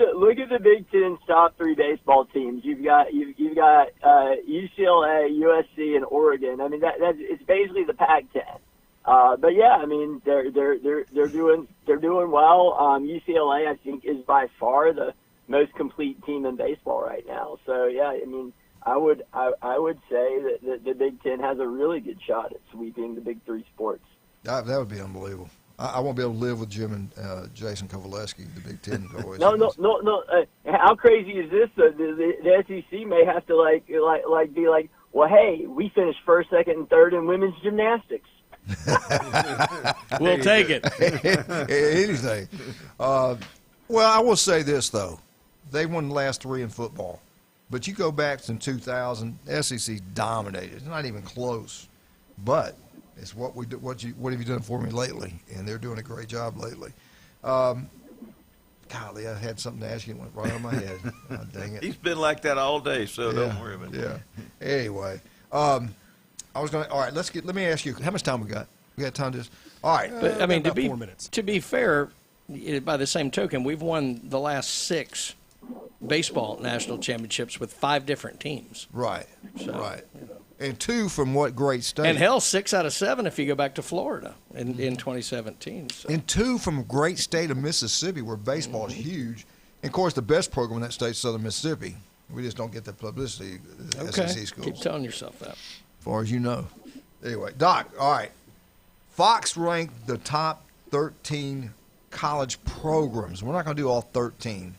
A: the Big Ten's top 3 baseball teams. You've got UCLA, USC, and Oregon. I mean, it's basically the Pac-10. But yeah, I mean, they're doing well. UCLA, I think, is by far the most complete team in baseball right now. So yeah, I mean, I would say that the Big Ten has a really good shot at sweeping the big 3 sports.
K: That would be unbelievable. I won't be able to live with Jim and Jason Kovaleski, the Big Ten always.
A: No. How crazy is this? The SEC may have to be like, well, hey, we finished 1st, 2nd, and 3rd in women's gymnastics.
L: We'll take it.
K: Anything. Well, I will say this though, they won the last 3 in football, but you go back to 2000, SEC dominated. It's not even close, but. It's what we do. What have you done for me lately? And they're doing a great job lately. Golly, I had something to ask you. It went right on my head. Oh, dang it.
M: He's been like that all day, so don't worry about it.
K: Yeah. Anyway, I was going to. All right, let me ask you. How much time we got? We got time to just. All right.
L: But I mean,
K: about 4 minutes.
L: To be fair, by the same token, we've won the last 6 baseball national championships with 5 different teams.
K: Right. Right. And 2 from what great state?
L: And hell, 6 out of 7 if you go back to Florida in 2017. So.
K: And 2 from a great state of Mississippi where baseball is huge. And, of course, the best program in that state is Southern Mississippi. We just don't get the publicity in SEC schools.
L: Keep telling yourself that.
K: As far as you know. Anyway, Doc, all right. Fox ranked the top 13 college programs. We're not going to do all 13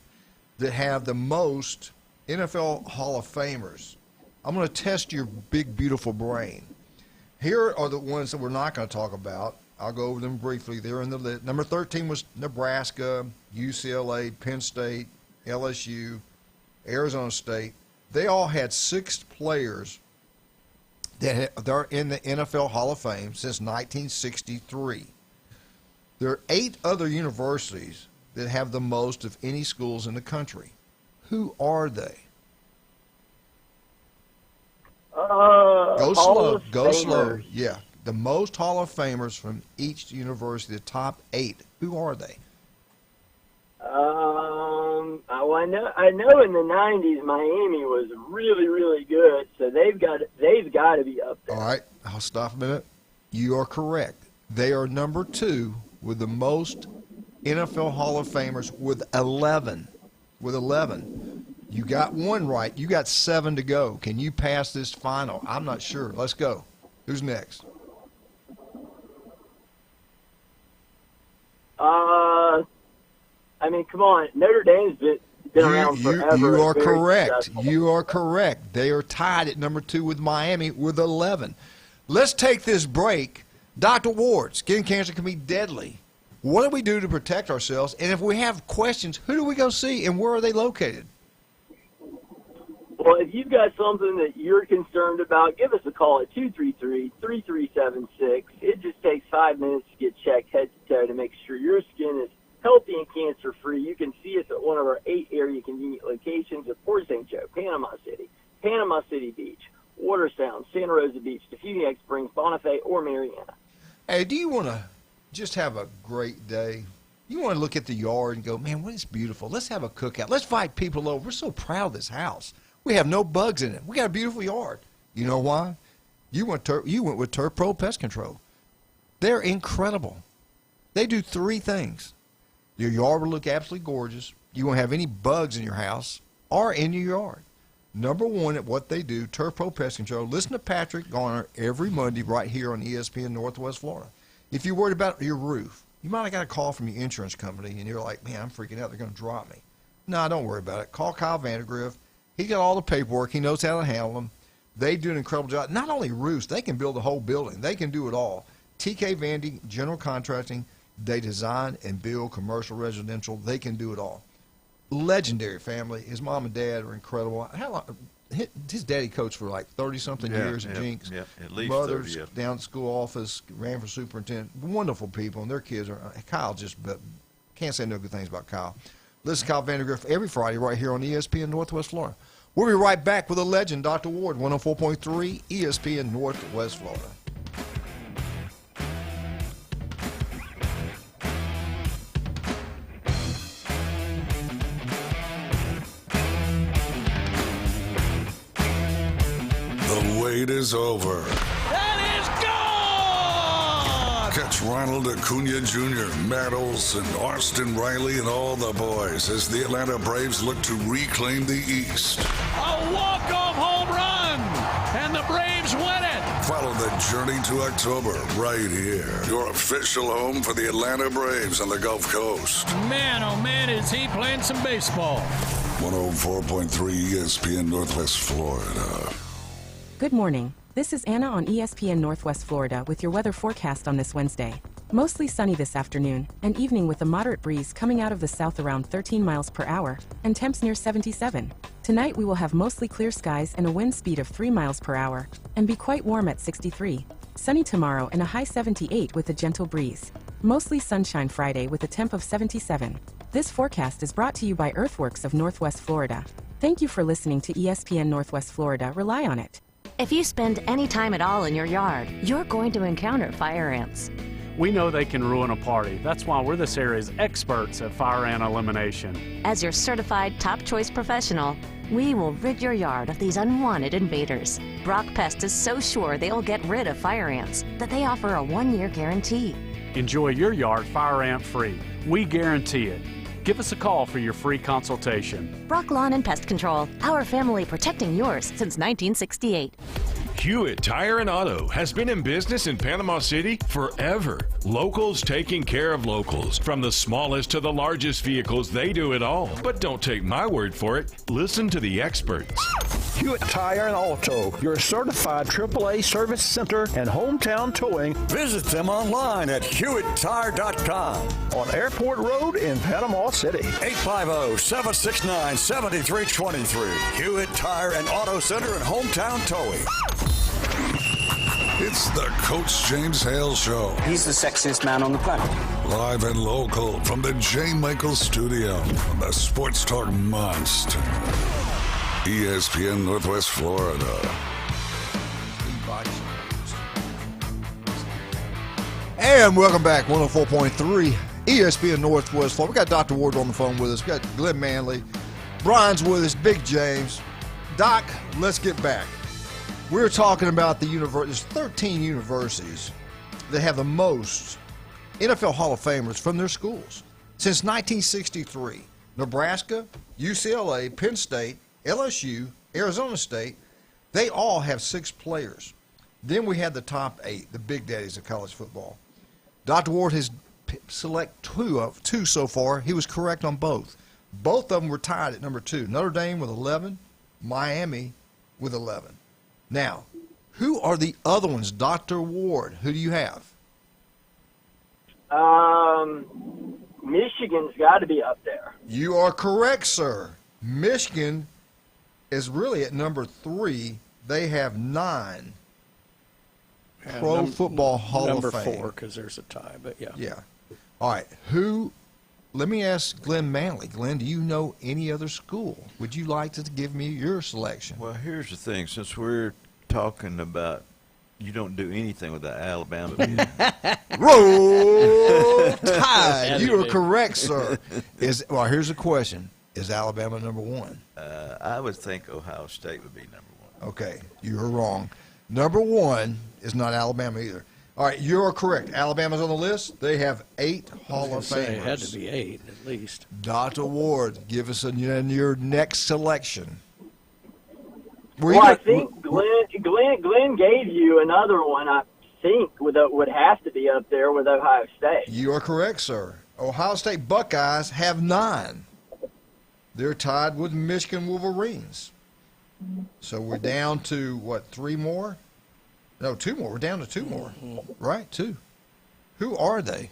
K: that have the most NFL Hall of Famers. I'm going to test your big, beautiful brain. Here are the ones that we're not going to talk about. I'll go over them briefly. They're in the list. Number 13 was Nebraska, UCLA, Penn State, LSU, Arizona State. They all had 6 players that they're in the NFL Hall of Fame since 1963. There are 8 other universities that have the most of any schools in the country. Who are they? Go slow. Go slow. Yeah. The most Hall of Famers from each university, the top 8. Who are they?
A: I know in the 90s Miami was really, really good, so they've got to be up there.
K: All right. I'll stop a minute. You are correct. They are number 2 with the most NFL Hall of Famers with 11. With 11. You got 1 right. You got 7 to go. Can you pass this final? I'm not sure. Let's go. Who's next?
A: I mean, come on. Notre Dame's been around forever.
K: You are correct. Successful. You are correct. They are tied at number 2 with Miami with 11. Let's take this break. Dr. Ward, skin cancer can be deadly. What do we do to protect ourselves? And if we have questions, who do we go see and where are they located?
A: Well, if you've got something that you're concerned about, give us a call at 233-3376. It just takes 5 minutes to get checked head to toe to make sure your skin is healthy and cancer-free. You can see us at one of our 8 area convenient locations at Port St. Joe, Panama City Beach, Watersound, Santa Rosa Beach, Defuniak Springs, Bonifay, or Mariana.
K: Hey, do you want to just have a great day? You want to look at the yard and go, man, what is beautiful? Let's have a cookout. Let's invite people over. We're so proud of this house. We have no bugs in it. We got a beautiful yard. You know why? You went with Turf Pro Pest Control. They're incredible. They do 3 things. Your yard will look absolutely gorgeous. You won't have any bugs in your house or in your yard. Number 1 at what they do, Turf Pro Pest Control. Listen to Patrick Garner every Monday right here on ESPN Northwest Florida. If you're worried about your roof, you might have got a call from your insurance company and you're like, man, I'm freaking out. They're going to drop me. No, don't worry about it. Call Kyle Vandergriff. He got all the paperwork. He knows how to handle them. They do an incredible job. Not only roofs, they can build the whole building. They can do it all. TK Vandy General Contracting, they design and build commercial, residential. They can do it all. Legendary family. His mom and dad are incredible. How long? His daddy coached for like 30-something years at Jinx.
M: Yeah, at least
K: Brothers
M: 30, yeah.
K: down at school office, ran for superintendent. Wonderful people, and their kids are. Kyle just can't say no good things about Kyle. Listen to Kyle Vandergriff every Friday right here on ESPN Northwest Florida. We'll be right back with a legend, Dr. Ward, 104.3 ESPN Northwest Florida.
B: The wait is over.
I: That is gone!
B: Catch Ronald Acuna Jr., Matt Olson, Austin Riley, and all the boys as the Atlanta Braves look to reclaim the East.
I: A walk-off home run, and the Braves win it.
B: Follow the journey to October right here. Your official home for the Atlanta Braves on the Gulf Coast.
S: Man, oh man, is he playing some baseball.
B: 104.3 ESPN Northwest Florida.
R: Good morning. This is Anna on ESPN Northwest Florida with your weather forecast on this Wednesday. Mostly sunny this afternoon, and evening with a moderate breeze coming out of the south around 13 miles per hour, and temps near 77. Tonight we will have mostly clear skies and a wind speed of 3 miles per hour, and be quite warm at 63. Sunny tomorrow and a high 78 with a gentle breeze. Mostly sunshine Friday with a temp of 77. This forecast is brought to you by Earthworks of Northwest Florida. Thank you for listening to ESPN Northwest Florida. Rely on it.
E: If you spend any time at all in your yard, you're going to encounter fire ants.
C: We know they can ruin a party. That's why we're this area's experts at fire ant elimination.
E: As your certified top choice professional, we will rid your yard of these unwanted invaders. Brock Pest is so sure they'll get rid of fire ants that they offer a 1-year guarantee.
C: Enjoy your yard fire ant free. We guarantee it. Give us a call for your free consultation.
E: Brock Lawn and Pest Control, our family protecting yours since 1968.
D: Hewitt Tire and Auto has been in business in Panama City forever. Locals taking care of locals. From the smallest to the largest vehicles, they do it all. But don't take my word for it. Listen to the experts.
F: Hewitt Tire and Auto, your certified AAA service center and hometown towing.
G: Visit them online at HewittTire.com.
F: On Airport Road in Panama City.
G: 850-769-7323. Hewitt Tire and Auto Center and hometown towing.
B: It's the Coach James Hale Show.
H: He's the sexiest man on the planet.
B: Live and local from the J. Michaels Studio on the Sports Talk Monster. ESPN Northwest Florida.
K: And welcome back, 104.3 ESPN Northwest Florida. We got Dr. Ward on the phone with us. We got Glenn Manley. Brian's with us, Big James. Doc, let's get back. We're talking about there's 13 universities that have the most NFL Hall of Famers from their schools. Since 1963, Nebraska, UCLA, Penn State, LSU, Arizona State, they all have 6 players. Then we had the top 8, the big daddies of college football. Dr. Ward has selected 2 so far. He was correct on both. Both of them were tied at number 2. Notre Dame with 11, Miami with 11. Now, who are the other ones? Dr. Ward, who do you have?
A: Michigan's got to be up there.
K: You are correct, sir. Michigan is really at number 3. They have 9 Pro Football Hall of Fame.
L: Number 4, because there's a tie, but yeah.
K: Yeah. All right. Let me ask Glenn Manley. Glenn, do you know any other school? Would you like to give me your selection?
M: Well, here's the thing. Since we're talking about you don't do anything without Alabama being
K: Roll Tide. You are correct, sir. Here's the question. Is Alabama number 1?
M: I would think Ohio State would be number 1.
K: Okay. You are wrong. Number 1 is not Alabama either. All right, you're correct. Alabama's on the list. They have 8 Hall of Famers.
L: It had to be 8 at least.
K: Dr. Ward, give us your next selection.
A: I think Glenn gave you another one. I think would have to be up there with Ohio State.
K: You are correct, sir. Ohio State Buckeyes have 9. They're tied with Michigan Wolverines. So we're down to 3 more? No, 2 more. We're down to 2 more. Right, 2. Who are they?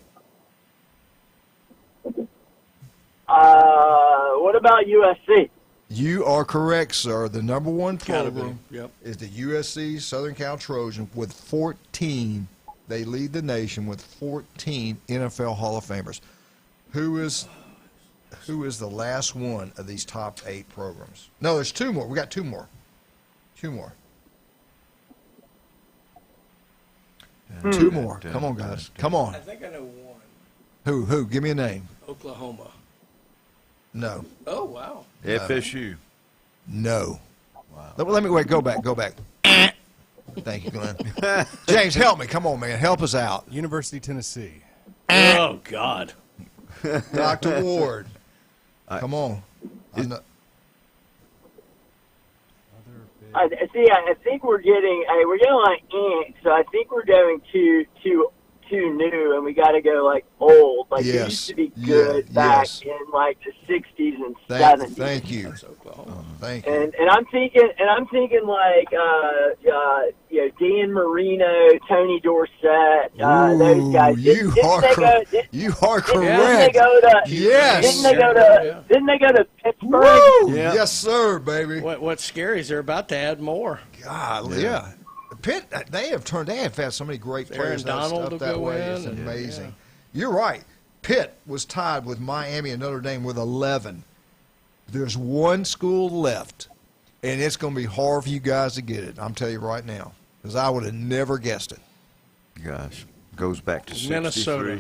A: What about USC?
K: You are correct, sir. The number 1 program is the USC Southern Cal Trojans with 14. They lead the nation with 14 NFL Hall of Famers. Who is the last one of these top 8 programs? No, there's 2 more. We got 2 more. 2 more. 2 more. Come on, guys. Come on.
L: I think I know one.
K: Who? Give me a name.
L: Oklahoma.
K: No.
L: Oh, wow.
M: FSU.
K: No. Wow. Let me wait. Go back. Thank you, Glenn. James, help me. Come on, man. Help us out.
Y: University of Tennessee.
L: Oh, God.
K: Dr. Ward. Come on.
A: I think we're getting like ink, so I think we're going too new, and we got to go old. It used to be good back in the 60s and 70s.
K: Thank you. Thank you.
A: And I'm thinking Dan Marino, Tony Dorsett, those guys.
K: You are correct.
A: Didn't they go to Pittsburgh?
K: Woo! Yeah. Yes, sir, baby.
L: What's scary is they're about to add more.
K: God, yeah. Pitt, they have had so many great players
L: up
K: that way. It's amazing. Yeah. You're right. Pitt was tied with Miami and Notre Dame with 11. There's 1 school left, and it's going to be hard for you guys to get it. I'm telling you right now, because I would have never guessed it.
M: Gosh, goes back to 63.
L: Minnesota.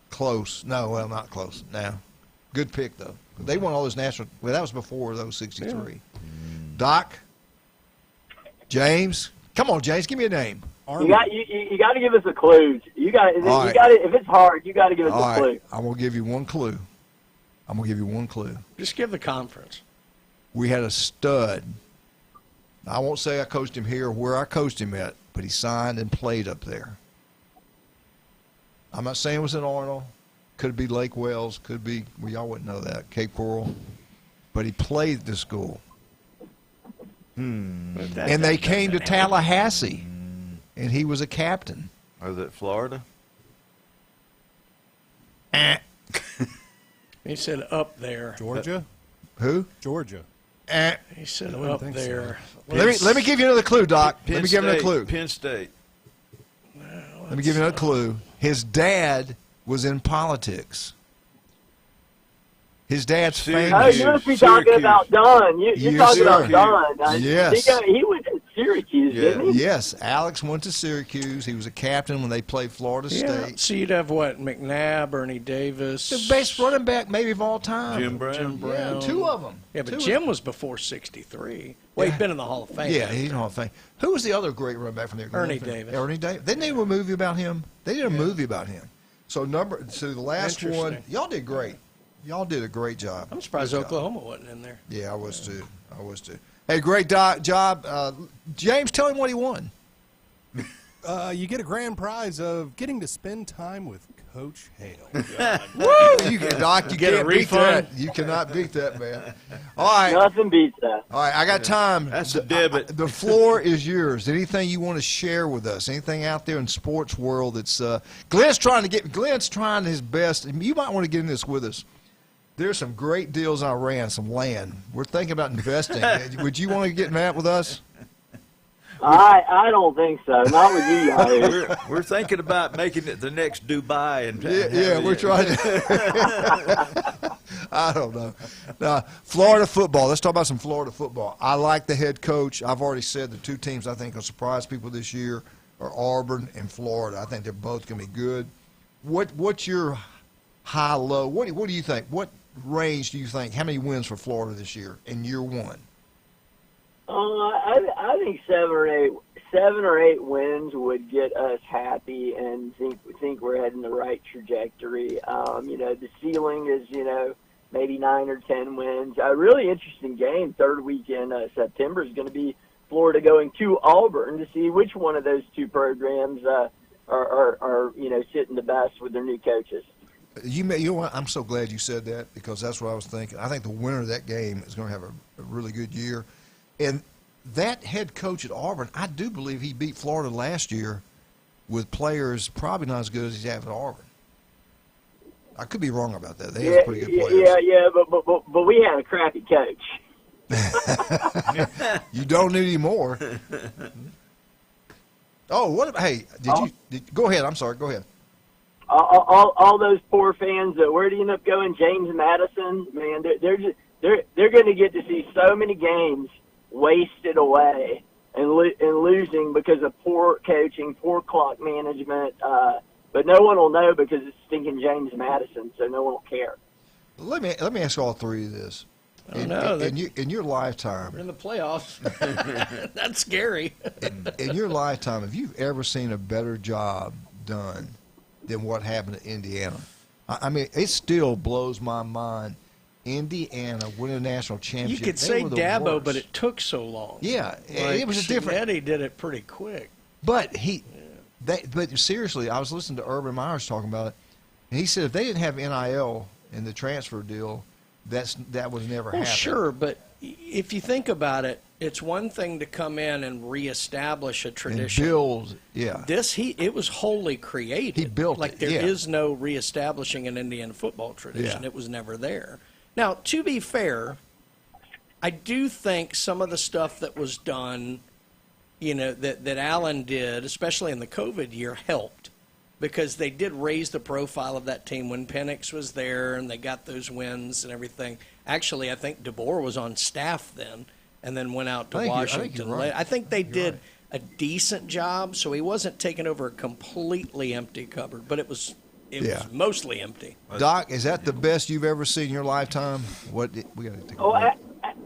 K: Close. No, well, not close. Now, good pick though. They won all those national. Well, that was before those 63. Yeah. Doc. James, come on, James, give me a name.
A: You got to give us a clue. If it's hard, you got to give us a clue.
K: I'm gonna give you 1 clue.
L: Just give the conference.
K: We had a stud I won't say I coached him here or where I coached him at, but he signed and played up there. I'm not saying it was in Arnold. Could be Lake Wells. Could be, well, y'all wouldn't know that, Cape Coral. But he played at the school. And they came to Tallahassee, and he was a captain.
M: Was it Florida?
L: He said up there.
J: Georgia?
K: Who?
J: Georgia.
L: He said up there.
K: So. Let me give you another clue, Doc.
M: Penn
K: Let me give you another clue.
M: Penn State.
K: Let me give you another clue. His dad was in politics. His dad's famous.
A: Oh, you must be talking about Don. You're talking about Don.
K: Yes.
A: He went to Syracuse, didn't he?
K: Yes. Alex went to Syracuse. He was a captain when they played Florida State.
L: So you'd have what? McNabb, Ernie Davis.
K: The best running back maybe of all time.
M: Jim Brown.
K: Yeah, two of them.
L: Yeah, but Jim was before 63. Well, he'd been in the Hall of Fame.
K: Yeah, he's in the Hall of Fame. Who was the other great running back from there?
L: Ernie Davis.
K: Ernie Davis. Didn't they do a movie about him? They did a movie about him. So the last one, y'all did great. Y'all did a great job.
L: I'm surprised Oklahoma wasn't in there.
K: Yeah, I was too. Hey, great job. James, tell him what he won.
J: You get a grand prize of getting to spend time with Coach Hale.
K: Woo! You get a refund. You cannot beat that, man. All right.
A: Nothing beats that.
K: All right, I got time.
M: That's a debit.
K: The floor is yours. Anything you want to share with us? Anything out there in sports world that's Glenn's trying his best. You might want to get in this with us. There's some great deals in Iran, some land. We're thinking about investing. Would you want to get in that with us?
A: I don't think so. Not with you guys.
M: We're thinking about making it the next Dubai. And
K: we're trying to. I don't know. Now, Florida football. Let's talk about some Florida football. I like the head coach. I've already said the two teams I think will surprise people this year are Auburn and Florida. I think they're both going to be good. What's your high-low? What do you think? What range do you think? How many wins for Florida this year in year one?
A: I think 7 or 8 wins would get us happy and think we're heading the right trajectory. The ceiling is maybe 9 or 10 wins. A really interesting game third weekend September is going to be Florida going to Auburn to see which one of those two programs are sitting the best with their new coaches.
K: You know what? I'm so glad you said that because that's what I was thinking. I think the winner of that game is going to have a really good year. And that head coach at Auburn, I do believe he beat Florida last year with players probably not as good as he's had at Auburn. I could be wrong about that. They have pretty good players.
A: Yeah, but we had a crappy coach.
K: You don't need any more. Oh, go ahead. I'm sorry. Go ahead.
A: All those poor fans. Where do you end up going? James Madison, man, they're going to get to see so many games wasted away and losing because of poor coaching, poor clock management. But no one will know because it's stinking James Madison, so no one will care.
K: Let me ask all three of this. In your lifetime,
L: we're in the playoffs. That's scary.
K: In your lifetime, have you ever seen a better job done than what happened at Indiana? I mean, it still blows my mind. Indiana winning a national championship.
L: You could say Dabo, but it took so long.
K: Yeah, it was a different.
L: Eddie did it pretty quick.
K: But but seriously, I was listening to Urban Meyers talking about it, and he said if they didn't have NIL in the transfer deal, that would never happen.
L: Sure, but if you think about it, it's one thing to come in and reestablish a tradition.
K: And build, yeah.
L: It was wholly created.
K: He built
L: like
K: it,
L: there is no reestablishing an Indiana football tradition.
K: Yeah.
L: It was never there. Now, to be fair, I do think some of the stuff that was done, that Allen did, especially in the COVID year, helped because they did raise the profile of that team when Penix was there and they got those wins and everything. Actually, I think DeBoer was on staff then and then went out to Washington. I think they did a decent job, so he wasn't taking over a completely empty cupboard, but it was mostly empty.
K: Doc, is that the best you've ever seen in your lifetime? We got to take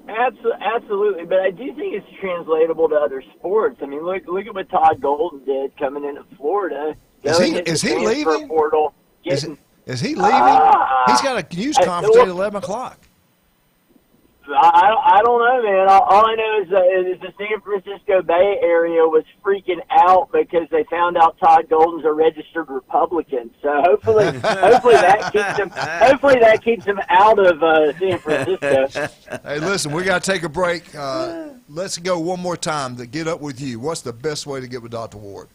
A: absolutely. But I do think it's translatable to other sports. I mean, look at what Todd Golden did coming into Florida.
K: Is he leaving?
A: Portal,
K: is he leaving? He's got a news conference at 11 o'clock.
A: I don't know, man. All I know is the San Francisco Bay Area was freaking out because they found out Todd Golden's a registered Republican. So hopefully that keeps him out of San Francisco.
K: Hey, listen, we got to take a break. Let's go one more time to get up with you. What's the best way to get with Dr. Ward?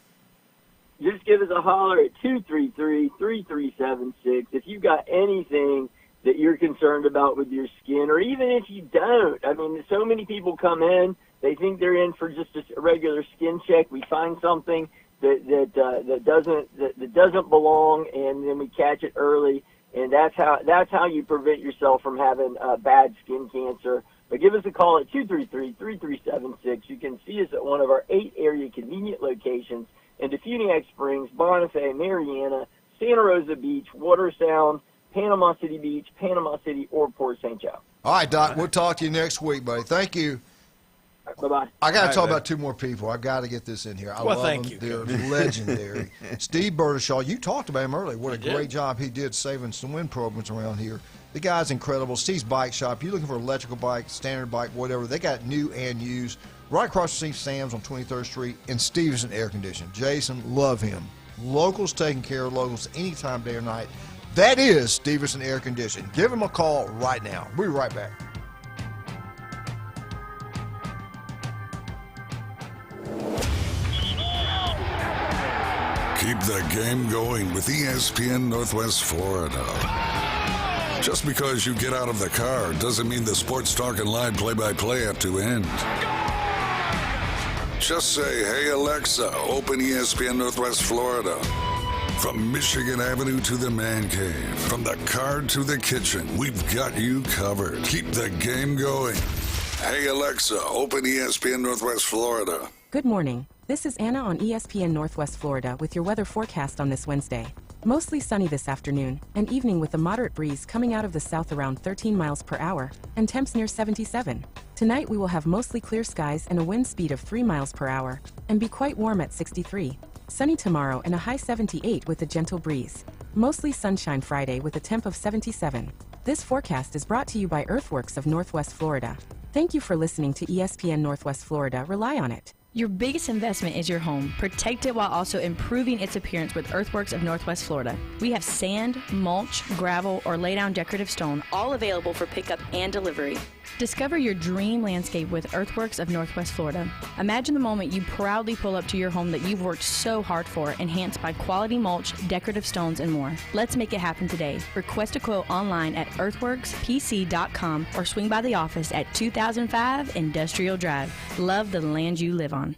A: Just give us a holler at 233-3376 if you've got anything that you're concerned about with your skin, or even if you don't. I mean, so many people come in, they think they're in for just a regular skin check. We find something that doesn't belong, and then we catch it early, and that's how you prevent yourself from having bad skin cancer. But give us a call at 233-3376. You can see us at one of our 8 area convenient locations in Defuniak Springs, Bonifay, Mariana, Santa Rosa Beach, Watersound, Panama City Beach, Panama City, or Port St. Joe.
K: All right, Doc, we'll talk to you next week, buddy. Thank you.
A: Right, bye-bye.
K: I got to talk about 2 more people. I got to get this in here. I love them. They're legendary. Steve Burdishaw, you talked about him earlier. What a great job he did saving some wind programs around here. The guy's incredible. Steve's Bike Shop. You're looking for an electrical bike, standard bike, whatever. They got new and used right across from Sam's on 23rd Street and Stevenson Air Conditioning. Jason, love him. Locals taking care of locals anytime, day or night. That is Stevenson Air Conditioning. Give him a call right now. We'll be right back.
B: Keep the game going with ESPN Northwest Florida. Just because you get out of the car doesn't mean the Sports Talk and Live play-by-play have to end. Just say, hey, Alexa, open ESPN Northwest Florida. From Michigan Avenue to the man cave, from the car to the kitchen, we've got you covered. Keep the game going. Hey, Alexa, open ESPN Northwest Florida.
R: Good morning. This is Anna on ESPN Northwest Florida with your weather forecast on this Wednesday. Mostly sunny this afternoon, and evening with a moderate breeze coming out of the south around 13 miles per hour, and temps near 77. Tonight we will have mostly clear skies and a wind speed of 3 miles per hour, and be quite warm at 63. Sunny tomorrow and a high 78 with a gentle breeze. Mostly sunshine Friday with a temp of 77. This forecast is brought to you by Earthworks of Northwest Florida. Thank you for listening to ESPN Northwest Florida. Rely on it.
N: Your biggest investment is your home. Protect it while also improving its appearance with Earthworks of Northwest Florida. We have sand, mulch, gravel, or lay-down decorative stone, all available for pickup and delivery. Discover your dream landscape with Earthworks of Northwest Florida. Imagine the moment you proudly pull up to your home that you've worked so hard for, enhanced by quality mulch, decorative stones, and more. Let's make it happen today. Request a quote online at earthworkspc.com or swing by the office at 2005 Industrial Drive. Love the land you live on.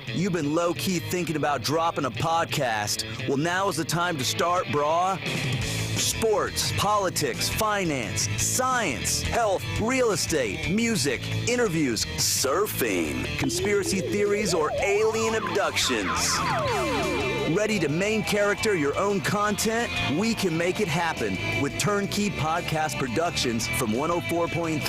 O: You've been low-key thinking about dropping a podcast. Well, now is the time to start, brah. Sports, politics, finance, science, health, real estate, music, interviews, surfing, conspiracy theories, or alien abductions. Ready to main character your own content? We can make it happen with Turnkey Podcast Productions from 104.3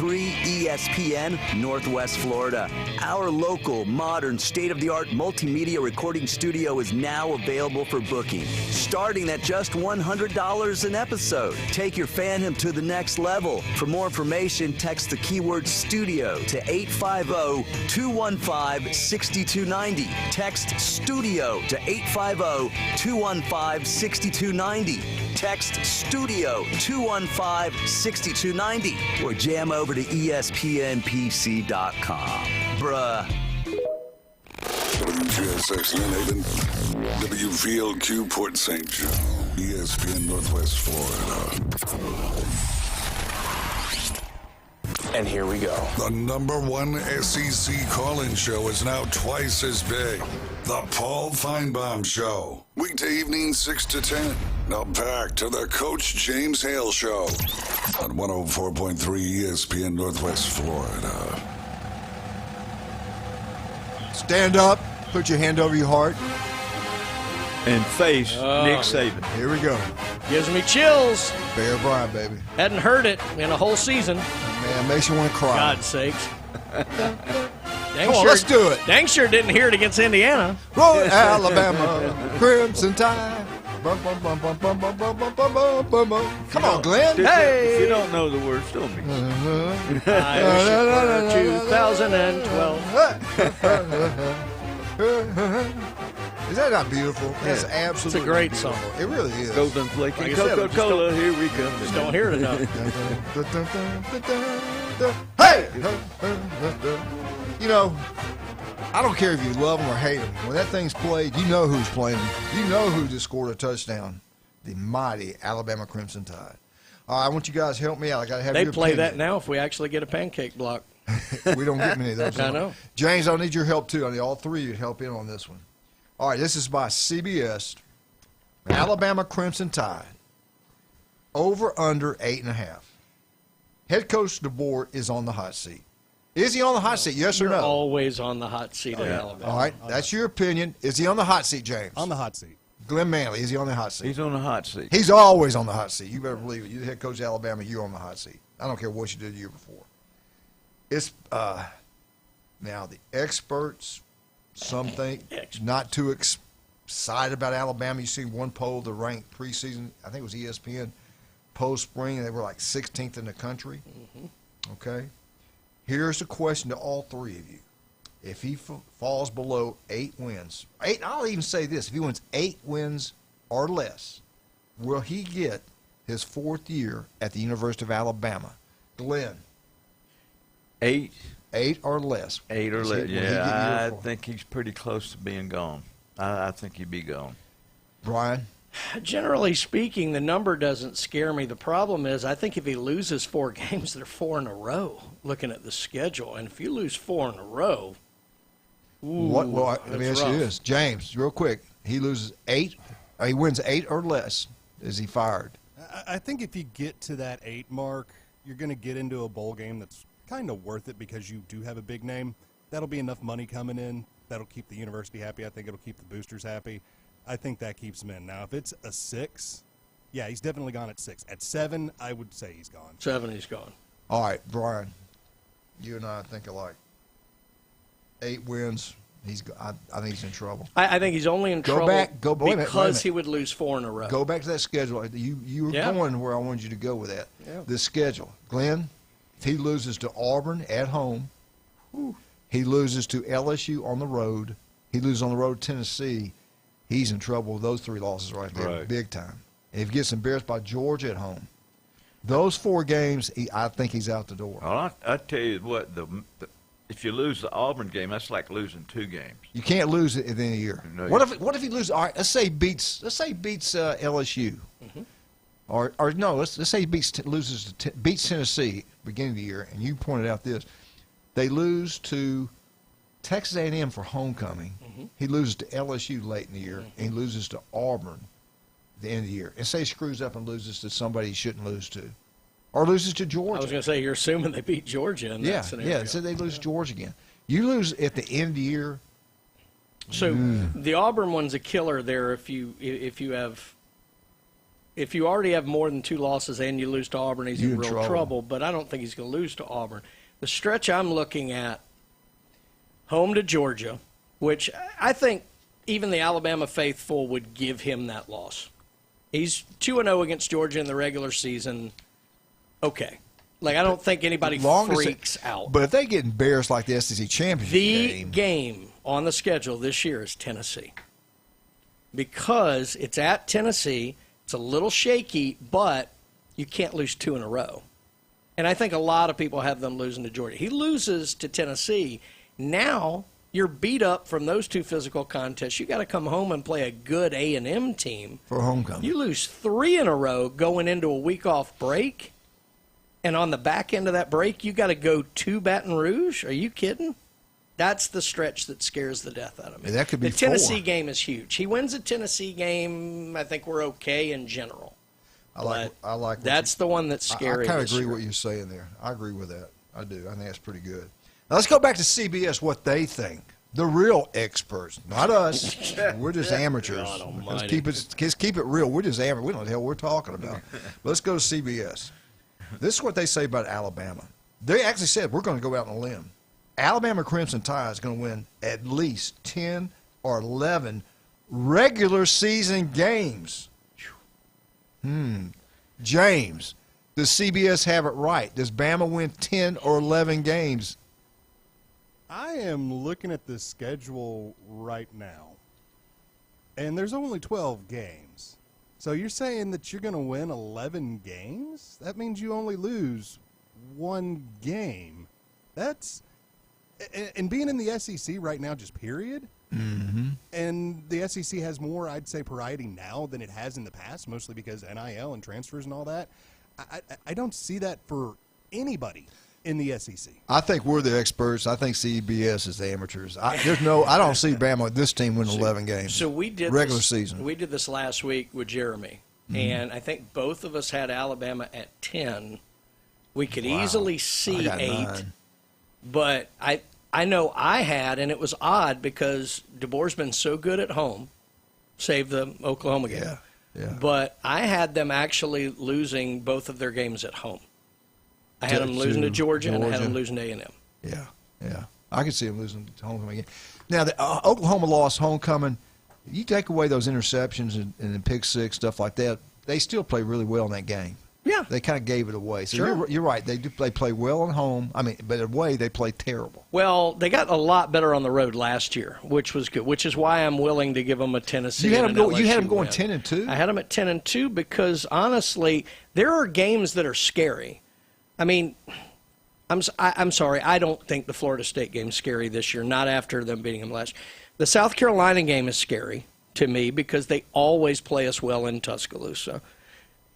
O: ESPN Northwest Florida. Our local, modern, state-of-the-art multimedia recording studio is now available for booking, starting at just $100 an episode. Take your fandom to the next level. For more information, text the keyword studio to 850-215-6290. Text studio to 850-215-6290. Text studio 215-6290 or jam over to ESPNPC.com. Bruh.
B: WGSX Nathan, WVLQ Port St. Joe, ESPN Northwest Florida.
P: And here we go.
B: The #1 SEC call-in show is now twice as big. The Paul Feinbaum Show. Weekday evening 6 to 10. Now back to the Coach James Hale Show on 104.3 ESPN Northwest Florida.
K: Stand up. Put your hand over your heart.
M: And face Nick Saban.
K: Here we go.
L: Gives me chills.
K: Bear Bryant, baby.
L: Hadn't heard it in a whole season.
K: Man, makes you want to cry.
L: God's sakes.
K: Come on, let's do it.
L: Dang sure didn't hear it against Indiana.
K: Roll Alabama, Crimson Tide. Come on, Glenn.
M: Hey! If you don't know the words, tell me.
L: I wish it were 2012.
K: Is that not beautiful? That's absolutely
L: It's a great
K: beautiful.
L: song.
K: It really is.
M: Golden Flake
L: Like
M: and
L: I said,
M: Coca-Cola, here we come.
L: Just don't hear it enough.
K: Hey! You know, I don't care if you love them or hate them. When that thing's played, you know who's playing them. You know who just scored a touchdown. The mighty Alabama Crimson Tide. I want you guys to help me out. I got to have
L: They
K: your
L: play
K: opinion.
L: that now if we actually get a pancake block.
K: We don't get many of those.
L: I know.
K: James, I need your help, too. I need all three of you to help in on this one. All right, this is by CBS. Alabama Crimson Tide. Over under 8.5. Head coach DeBoer is on the hot seat. Is he on the hot seat, yes or
L: You're
K: no?
L: always on the hot seat at Alabama.
K: All right, that's your opinion. Is he on the hot seat, James?
J: On the hot seat.
K: Glenn Manley, is he on the hot seat?
M: He's on the hot seat.
K: He's always on the hot seat. You better believe it. You're the head coach of Alabama, you're on the hot seat. I don't care what you did the year before. It's now the experts, some think not too excited about Alabama. You see one poll, the ranked preseason, I think it was ESPN, post-spring, and they were like 16th in the country. Okay? Here's the question to all three of you. If he falls below 8 wins, I'll even say this, if he wins 8 wins or less, will he get his 4th year at the University of Alabama? Glenn.
M: 8.
K: 8 or less.
M: 8 or less. Yeah, I think he's pretty close to being gone. I think he'd be gone.
K: Brian?
L: Generally speaking, the number doesn't scare me. The problem is I think if he loses 4 games, they're 4 in a row, looking at the schedule. And if you lose 4 in a row,
K: Let me ask you this. James, real quick. He loses 8, or he wins 8 or less. Is he fired?
J: I think if you get to that 8 mark, you're going to get into a bowl game that's kind of worth it because you do have a big name. That'll be enough money coming in. That'll keep the university happy. I think it'll keep the boosters happy. I think that keeps him in. Now, if it's a 6, yeah, he's definitely gone at 6. At 7, I would say he's gone.
L: 7, he's gone.
K: All right, Brian, you and I think alike. 8 wins. I think he's in trouble.
L: I think he's only in trouble because he would lose 4 in a row.
K: Go back to that schedule. You were going where I wanted you to go with that.
L: Yeah.
K: The schedule. Glenn, if he loses to Auburn at home, he loses to LSU on the road, he loses on the road to Tennessee, he's in trouble with those 3 losses right there, big time. And if he gets embarrassed by Georgia at home, those 4 games, I think he's out the door.
M: Well, I tell you what, if you lose the Auburn game, that's like losing 2 games.
K: You can't lose it at the end of the year.
M: No,
K: what if he loses? All right, let's say he beats LSU, or no, let's say he beats Tennessee beginning of the year, and you pointed out this, they lose to Texas A&M for homecoming. He loses to LSU late in the year, and he loses to Auburn at the end of the year. And say he screws up and loses to somebody he shouldn't lose to. Or loses to Georgia.
L: I was going to say, you're assuming they beat Georgia in that scenario.
K: Yeah, so they lose to Georgia again. You lose at the end of the year.
L: So the Auburn one's a killer there if you already have more than 2 losses and you lose to Auburn, he's in real trouble. But I don't think he's going to lose to Auburn. The stretch I'm looking at, home to Georgia, which I think even the Alabama faithful would give him that loss. He's 2-0 against Georgia in the regular season. Okay. Like, I don't think anybody freaks out.
K: But if they get embarrassed like the SEC championship
L: The game on the schedule this year is Tennessee. Because it's at Tennessee, it's a little shaky, but you can't lose 2 in a row. And I think a lot of people have them losing to Georgia. He loses to Tennessee. Now you're beat up from those 2 physical contests. You got to come home and play a good A&M team.
K: For homecoming.
L: You lose 3 in a row going into a week off break. And on the back end of that break, you got to go to Baton Rouge? Are you kidding? That's the stretch that scares the death out of me.
K: That could be
L: the Tennessee game is huge. He wins a Tennessee game, I think we're okay in general.
K: I like
L: that's the one that's scary.
K: I kind of agree with what you're saying there. I agree with that. I do. I think that's pretty good. Now let's go back to CBS, what they think. The real experts, not us. We're just amateurs. Let's keep it real. We're just amateurs. We don't know the hell we're talking about. Let's go to CBS. This is what they say about Alabama. They actually said, we're going to go out on a limb. Alabama Crimson Tide is going to win at least 10 or 11 regular season games. James, does CBS have it right? Does Bama win 10 or 11 games?
J: I am looking at the schedule right now, and there's only 12 games. So you're saying that you're going to win 11 games? That means you only lose one game. That's – and being in the SEC right now, just period, and the SEC has more, I'd say, variety now than it has in the past, mostly because NIL and transfers and all that. I don't see that for anybody in the SEC.
K: I think we're the experts. I think CBS is the amateurs. I don't see Bama, this team, win 11 games.
L: So we did
K: regular season.
L: We did this last week with Jeremy, and I think both of us had Alabama at 10. We could easily see 8,
K: 9.
L: but I know I had, and it was odd because DeBoer's been so good at home, save the Oklahoma game.
K: Yeah.
L: But I had them actually losing both of their games at home. I had them losing to Georgia, and I had them losing to A&M.
K: Yeah. I could see them losing to homecoming again. Now, the Oklahoma lost homecoming. You take away those interceptions and the pick six, stuff like that, they still play really well in that game.
L: Yeah.
K: They kind of gave it away. So
L: Sure.
K: you're right. They play well at home. I mean, but away they play terrible.
L: Well, they got a lot better on the road last year, which was good, which is why I'm willing to give them a Tennessee.
K: You had them
L: LSU
K: going
L: win.
K: 10-2?
L: I had them at 10-2 because, honestly, there are games that are scary. I mean, I'm sorry. I don't think the Florida State game is scary this year, not after them beating them last year. The South Carolina game is scary to me because they always play us well in Tuscaloosa.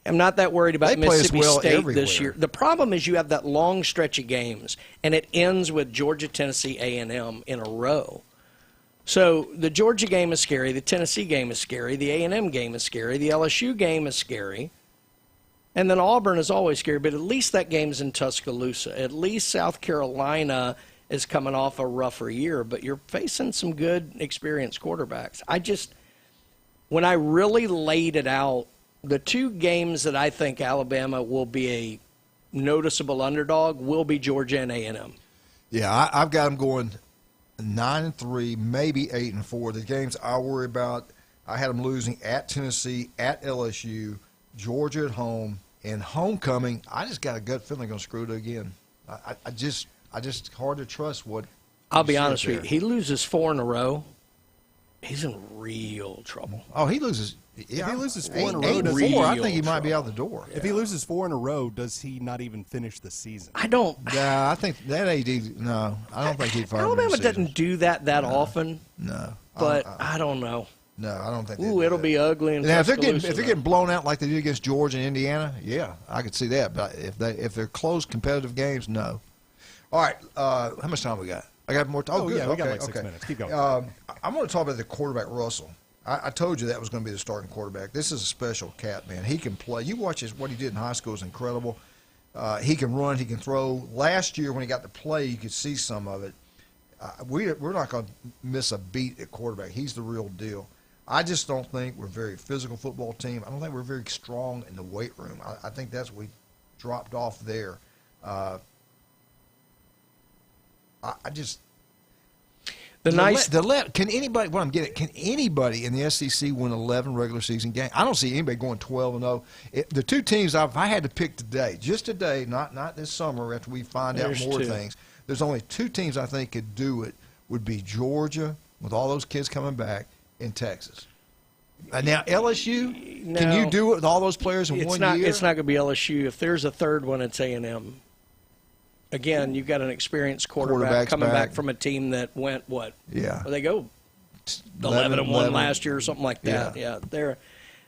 L: I'm not that worried about Mississippi State this year. The problem is you have that long stretch of games, and it ends with Georgia, Tennessee, A&M in a row. So the Georgia game is scary. The Tennessee game is scary. The A&M game is scary. The LSU game is scary. And then Auburn is always scary, but at least that game's in Tuscaloosa. At least South Carolina is coming off a rougher year, but you're facing some good, experienced quarterbacks. When I really laid it out, the two games that I think Alabama will be a noticeable underdog will be Georgia and A&M.
K: Yeah, I've got them going 9-3, maybe 8-4. The games I worry about, I had them losing at Tennessee, at LSU, Georgia at home, and homecoming. I just got a gut feeling they're going to screw it again. I just hard to trust what.
L: I'll be honest with you. He loses 4 in a row. He's in real trouble.
K: Oh, he loses.
J: Yeah, if he loses 4 in a row,
K: I think he might be out the door.
J: If he loses 4 in a row, does he not even finish the season?
L: I don't.
K: Yeah, I think that AD. No, I don't think he'd fire him.
L: Alabama doesn't do that often.
K: No,
L: but I don't know.
K: No, I don't think.
L: Ooh, it'll be ugly.
K: Now, if they're getting blown out like they did against Georgia and Indiana, yeah, I could see that. But if they're close competitive games, no. All right, how much time we got? I got more time.
J: Oh, good. Yeah, we got like 6 minutes. Keep going.
K: I'm going to talk about the quarterback, Russell. I told you that was going to be the starting quarterback. This is a special cat, man. He can play. You watch what he did in high school is incredible. He can run. He can throw. Last year when he got to play, you could see some of it. We're not going to miss a beat at quarterback. He's the real deal. I just don't think we're a very physical football team. I don't think we're very strong in the weight room. I think that's what we dropped off there. Can anybody? What I'm getting, can anybody in the SEC win 11 regular season games? I don't see anybody going 12-0. The two teams if I had to pick today, just today, not this summer after we find out more things. There's only two teams I think could do it. Would be Georgia with all those kids coming back, in Texas. Now LSU, can you do it with all those players in 1 year?
L: It's not going to be LSU. If there's a third one, it's A&M. Again, you've got an experienced quarterback coming back from a team that went what?
K: Yeah,
L: well, they go 11-1 last year or something like that. Yeah,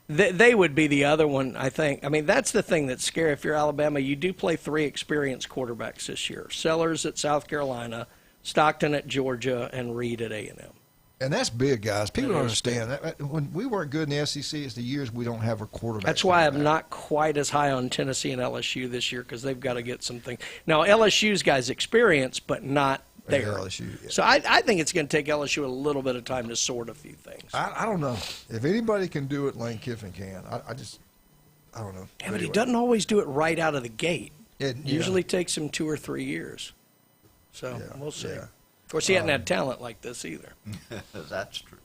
L: they would be the other one, I think. I mean, that's the thing that's scary. If you're Alabama, you do play 3 experienced quarterbacks this year: Sellers at South Carolina, Stockton at Georgia, and Reed at A&M.
K: And that's big, guys. People don't understand that. When we weren't good in the SEC, it's the years we don't have a quarterback.
L: That's why I'm not quite as high on Tennessee and LSU this year because they've got to get something. Now, LSU's guys experience, but not there.
K: LSU, yeah.
L: So I think it's going to take LSU a little bit of time to sort a few things.
K: I don't know. If anybody can do it, Lane Kiffin can. I don't know.
L: Yeah, but he doesn't always do it right out of the gate. It usually takes him 2 or 3 years. So we'll see.
K: Yeah.
L: Of course, he hadn't had talent like this either.
M: That's true.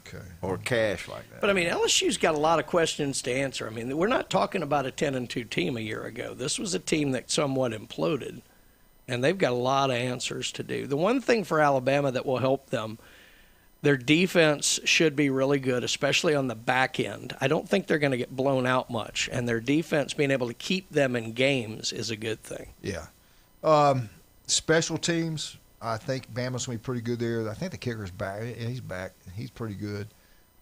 K: Okay.
M: Or cash like that.
L: But, I mean, LSU's got a lot of questions to answer. I mean, we're not talking about a 10-2 team a year ago. This was a team that somewhat imploded, and they've got a lot of answers to do. The one thing for Alabama that will help them, their defense should be really good, especially on the back end. I don't think they're going to get blown out much, and their defense being able to keep them in games is a good thing.
K: Yeah. Special teams, I think Bama's going to be pretty good there. I think the kicker's back. He's back. He's pretty good.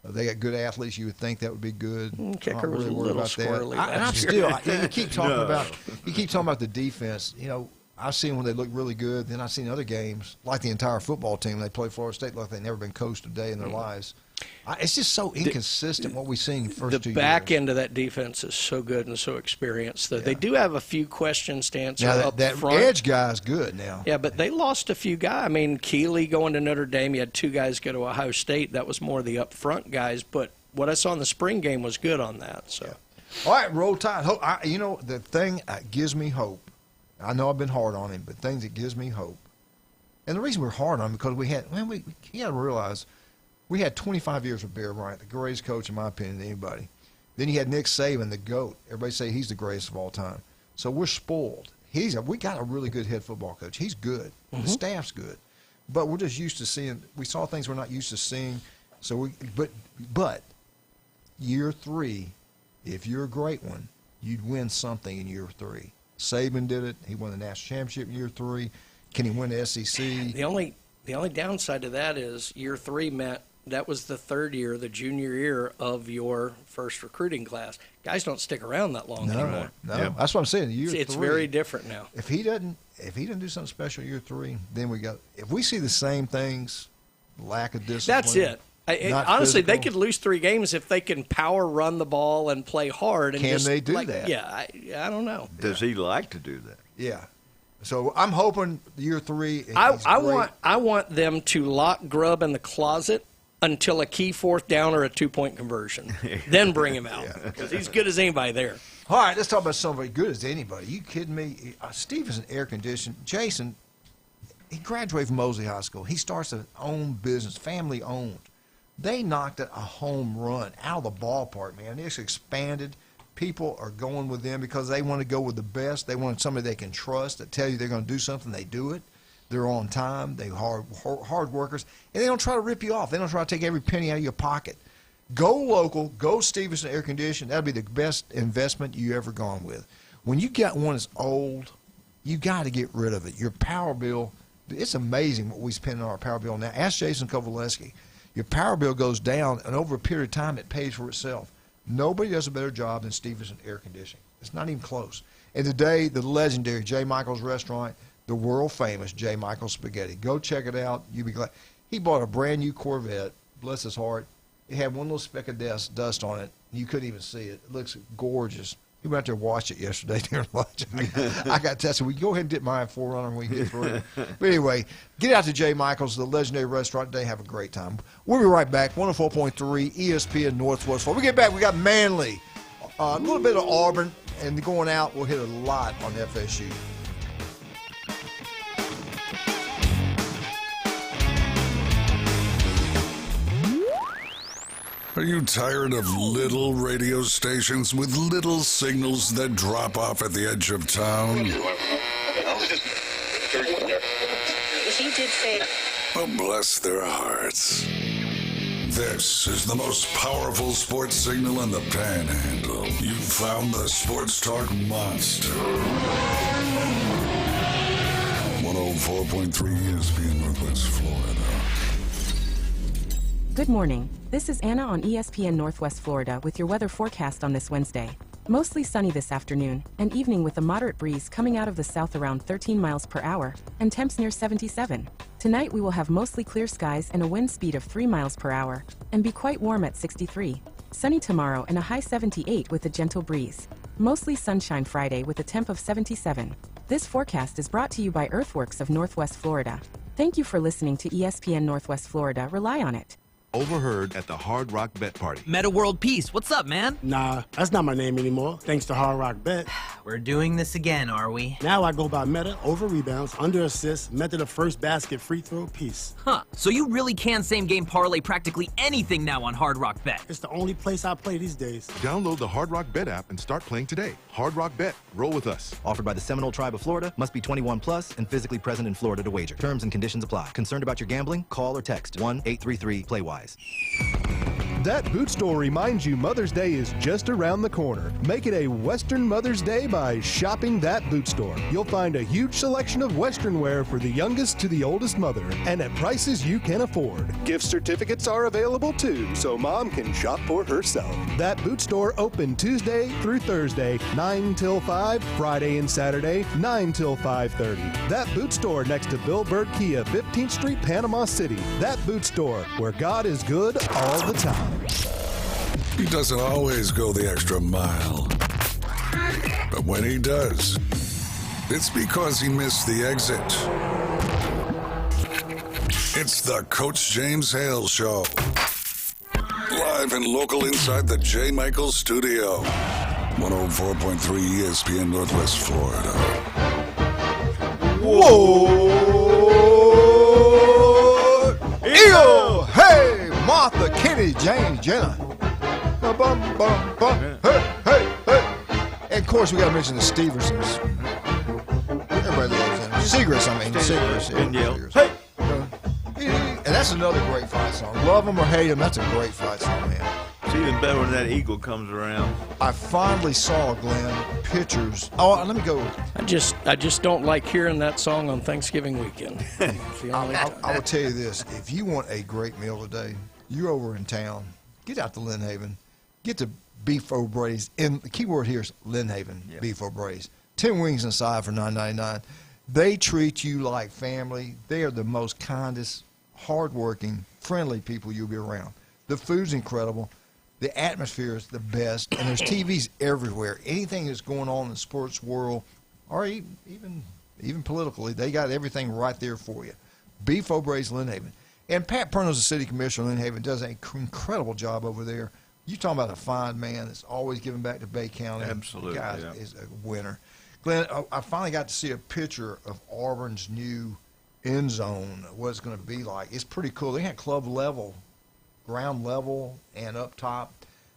K: They got good athletes. You would think that would be good.
L: Kicker was really a little squirrely.
K: I'm still. You keep talking about the defense. You know, I've seen when they look really good. Then I've seen other games, like the entire football team. They play Florida State like they've never been coached a day in their lives. It's just so inconsistent what we've seen the first 2 years.
L: The back end of that defense is so good and so experienced. Though They do have a few questions to answer
K: now
L: up
K: that
L: front.
K: edge guy's good now.
L: Yeah, but they lost a few guys. I mean, Keeley going to Notre Dame. You had 2 guys go to Ohio State. That was more the up front guys. But what I saw in the spring game was good on that. So,
K: yeah. All right, Roll Tide. You know, the thing that gives me hope, I know I've been hard on him, but things that gives me hope. And the reason we're hard on him because you got to realize – we had 25 years with Bear Bryant, the greatest coach, in my opinion, to anybody. Then you had Nick Saban, the GOAT. Everybody say he's the greatest of all time. So we're spoiled. We got a really good head football coach. He's good. The staff's good. But we're just used to seeing – we saw things we're not used to seeing. So but year 3, if you're a great one, you'd win something in year 3. Saban did it. He won the national championship in year 3. Can he win the SEC?
L: The only downside to that is year 3 meant – that was the third year, the junior year of your first recruiting class. Guys don't stick around that long anymore.
K: No, that's what I'm saying.
L: It's very different now.
K: If he doesn't do something special year 3, then we got. If we see the same things, lack of discipline.
L: That's it. Honestly, they could lose 3 games if they can power run the ball and play hard. And
K: can they do that?
L: Yeah, I don't know.
M: Does he like to do that?
K: Yeah. So I'm hoping year 3.
L: I want them to lock Grubb in the closet until a key 4th down or a 2-point conversion. Then bring him out because he's good as anybody there.
K: All right, let's talk about somebody good as anybody. You kidding me? Steve is an air conditioned. Jason, he graduated from Mosley High School. He starts his own business, family owned. They knocked it a home run out of the ballpark, man. It's expanded. People are going with them because they want to go with the best. They want somebody they can trust that tell you they're going to do something. They do it. They're on time. They're hard workers. And they don't try to rip you off. They don't try to take every penny out of your pocket. Go local. Go Stevenson Air Conditioning. That'll be the best investment you ever gone with. When you got one that's old, you got to get rid of it. Your power bill, it's amazing what we spend on our power bill now. Ask Jason Kovaleski. Your power bill goes down, and over a period of time, it pays for itself. Nobody does a better job than Stevenson Air Conditioning. It's not even close. And today, the legendary J. Michael's Restaurant, the world-famous J. Michael's Spaghetti. Go check it out. You'll be glad. He bought a brand-new Corvette, bless his heart. It had one little speck of dust on it. You couldn't even see it. It looks gorgeous. He went out there and watched it yesterday during lunch. I got tested. We go ahead and dip my 4Runner when we get through. But anyway, get out to J. Michael's, the legendary restaurant today. Have a great time. We'll be right back. 104.3 ESPN Northwest. When we get back, we got Manly, a little bit of Auburn, and going out, we'll hit a lot on FSU.
B: Are you tired of little radio stations with little signals that drop off at the edge of town?
N: He did say.
B: Oh, bless their hearts. This is the most powerful sports signal in the Panhandle. You found the Sports Talk Monster. 104.3 ESPN Northwest Florida.
R: Good morning. This is Anna on ESPN Northwest Florida with your weather forecast on this Wednesday. Mostly sunny this afternoon, and evening with a moderate breeze coming out of the south around 13 miles per hour, and temps near 77. Tonight we will have mostly clear skies and a wind speed of 3 miles per hour, and be quite warm at 63. Sunny tomorrow and a high 78 with a gentle breeze. Mostly sunshine Friday with a temp of 77. This forecast is brought to you by Earthworks of Northwest Florida. Thank you for listening to ESPN Northwest Florida. Rely on it.
Q: Overheard at the Hard Rock Bet Party.
T: Meta World Peace, what's up, man?
U: Nah, that's not my name anymore, thanks to Hard Rock Bet.
T: We're doing this again, are we?
U: Now I go by Meta, over rebounds, under assists, method of first basket, free throw, piece.
T: Huh, so you really can same-game parlay practically anything now on Hard Rock Bet.
U: It's the only place I play these days.
Q: Download the Hard Rock Bet app and start playing today. Hard Rock Bet. Roll with us.
V: Offered by the Seminole Tribe of Florida. Must be 21 plus and physically present in Florida to wager. Terms and conditions apply. Concerned about your gambling? Call or text 1-833-PLAY-WISE.
Y: That boot store reminds you Mother's Day is just around the corner. Make it a Western Mother's Day by shopping that boot store. You'll find a huge selection of Western wear for the youngest to the oldest mother, and at prices you can afford. Gift certificates are available too, so Mom can shop for herself. That boot store open Tuesday through Thursday, 9 till 5, Friday and Saturday, 9 till 5:30. That boot store next to Bill Bird Kia, 15th Street, Panama City. That boot store, where God is good all the time.
B: He doesn't always go the extra mile. But when he does, it's because he missed the exit. It's the Coach James Hale Show. Live and local inside the J. Michaels studio. 104.3 ESPN Northwest Florida.
K: Whoa! Eagle! Hey! Martha, Kenny, James, Jenna. Bum, bum, bum. Hey, hey, hey. And of course, we got to mention the Steversons. Everybody loves them. Segrist, Segrist. Hey! And that's another great fight song. Love them or hate them, that's a great fight song, man.
M: It's even better when that eagle comes around.
K: I finally saw, Glenn, pictures. Oh, let me go.
L: I just don't like hearing that song on Thanksgiving weekend.
K: I will tell you this. If you want a great meal today, you're over in town, get out to Lynn Haven. Get to Beef O'Brady's. And the key word here is Lynn Haven, yep. Beef O'Brady's. 10 wings inside for $9.99. They treat you like family. They are the most kindest, hardworking, friendly people you'll be around. The food's incredible. The atmosphere is the best. And there's TVs everywhere. Anything that's going on in the sports world, or even politically, they got everything right there for you. Beef O'Brady's, Lynn Haven. And Pat Perno's the city commissioner of Lynn Haven, does an incredible job over there. You talking about a fine man that's always giving back to Bay County.
M: Absolutely,
K: the guy is a winner. Glenn, I finally got to see a picture of Auburn's new end zone, what it's going to be like. It's pretty cool. They had club level, ground level, and up top.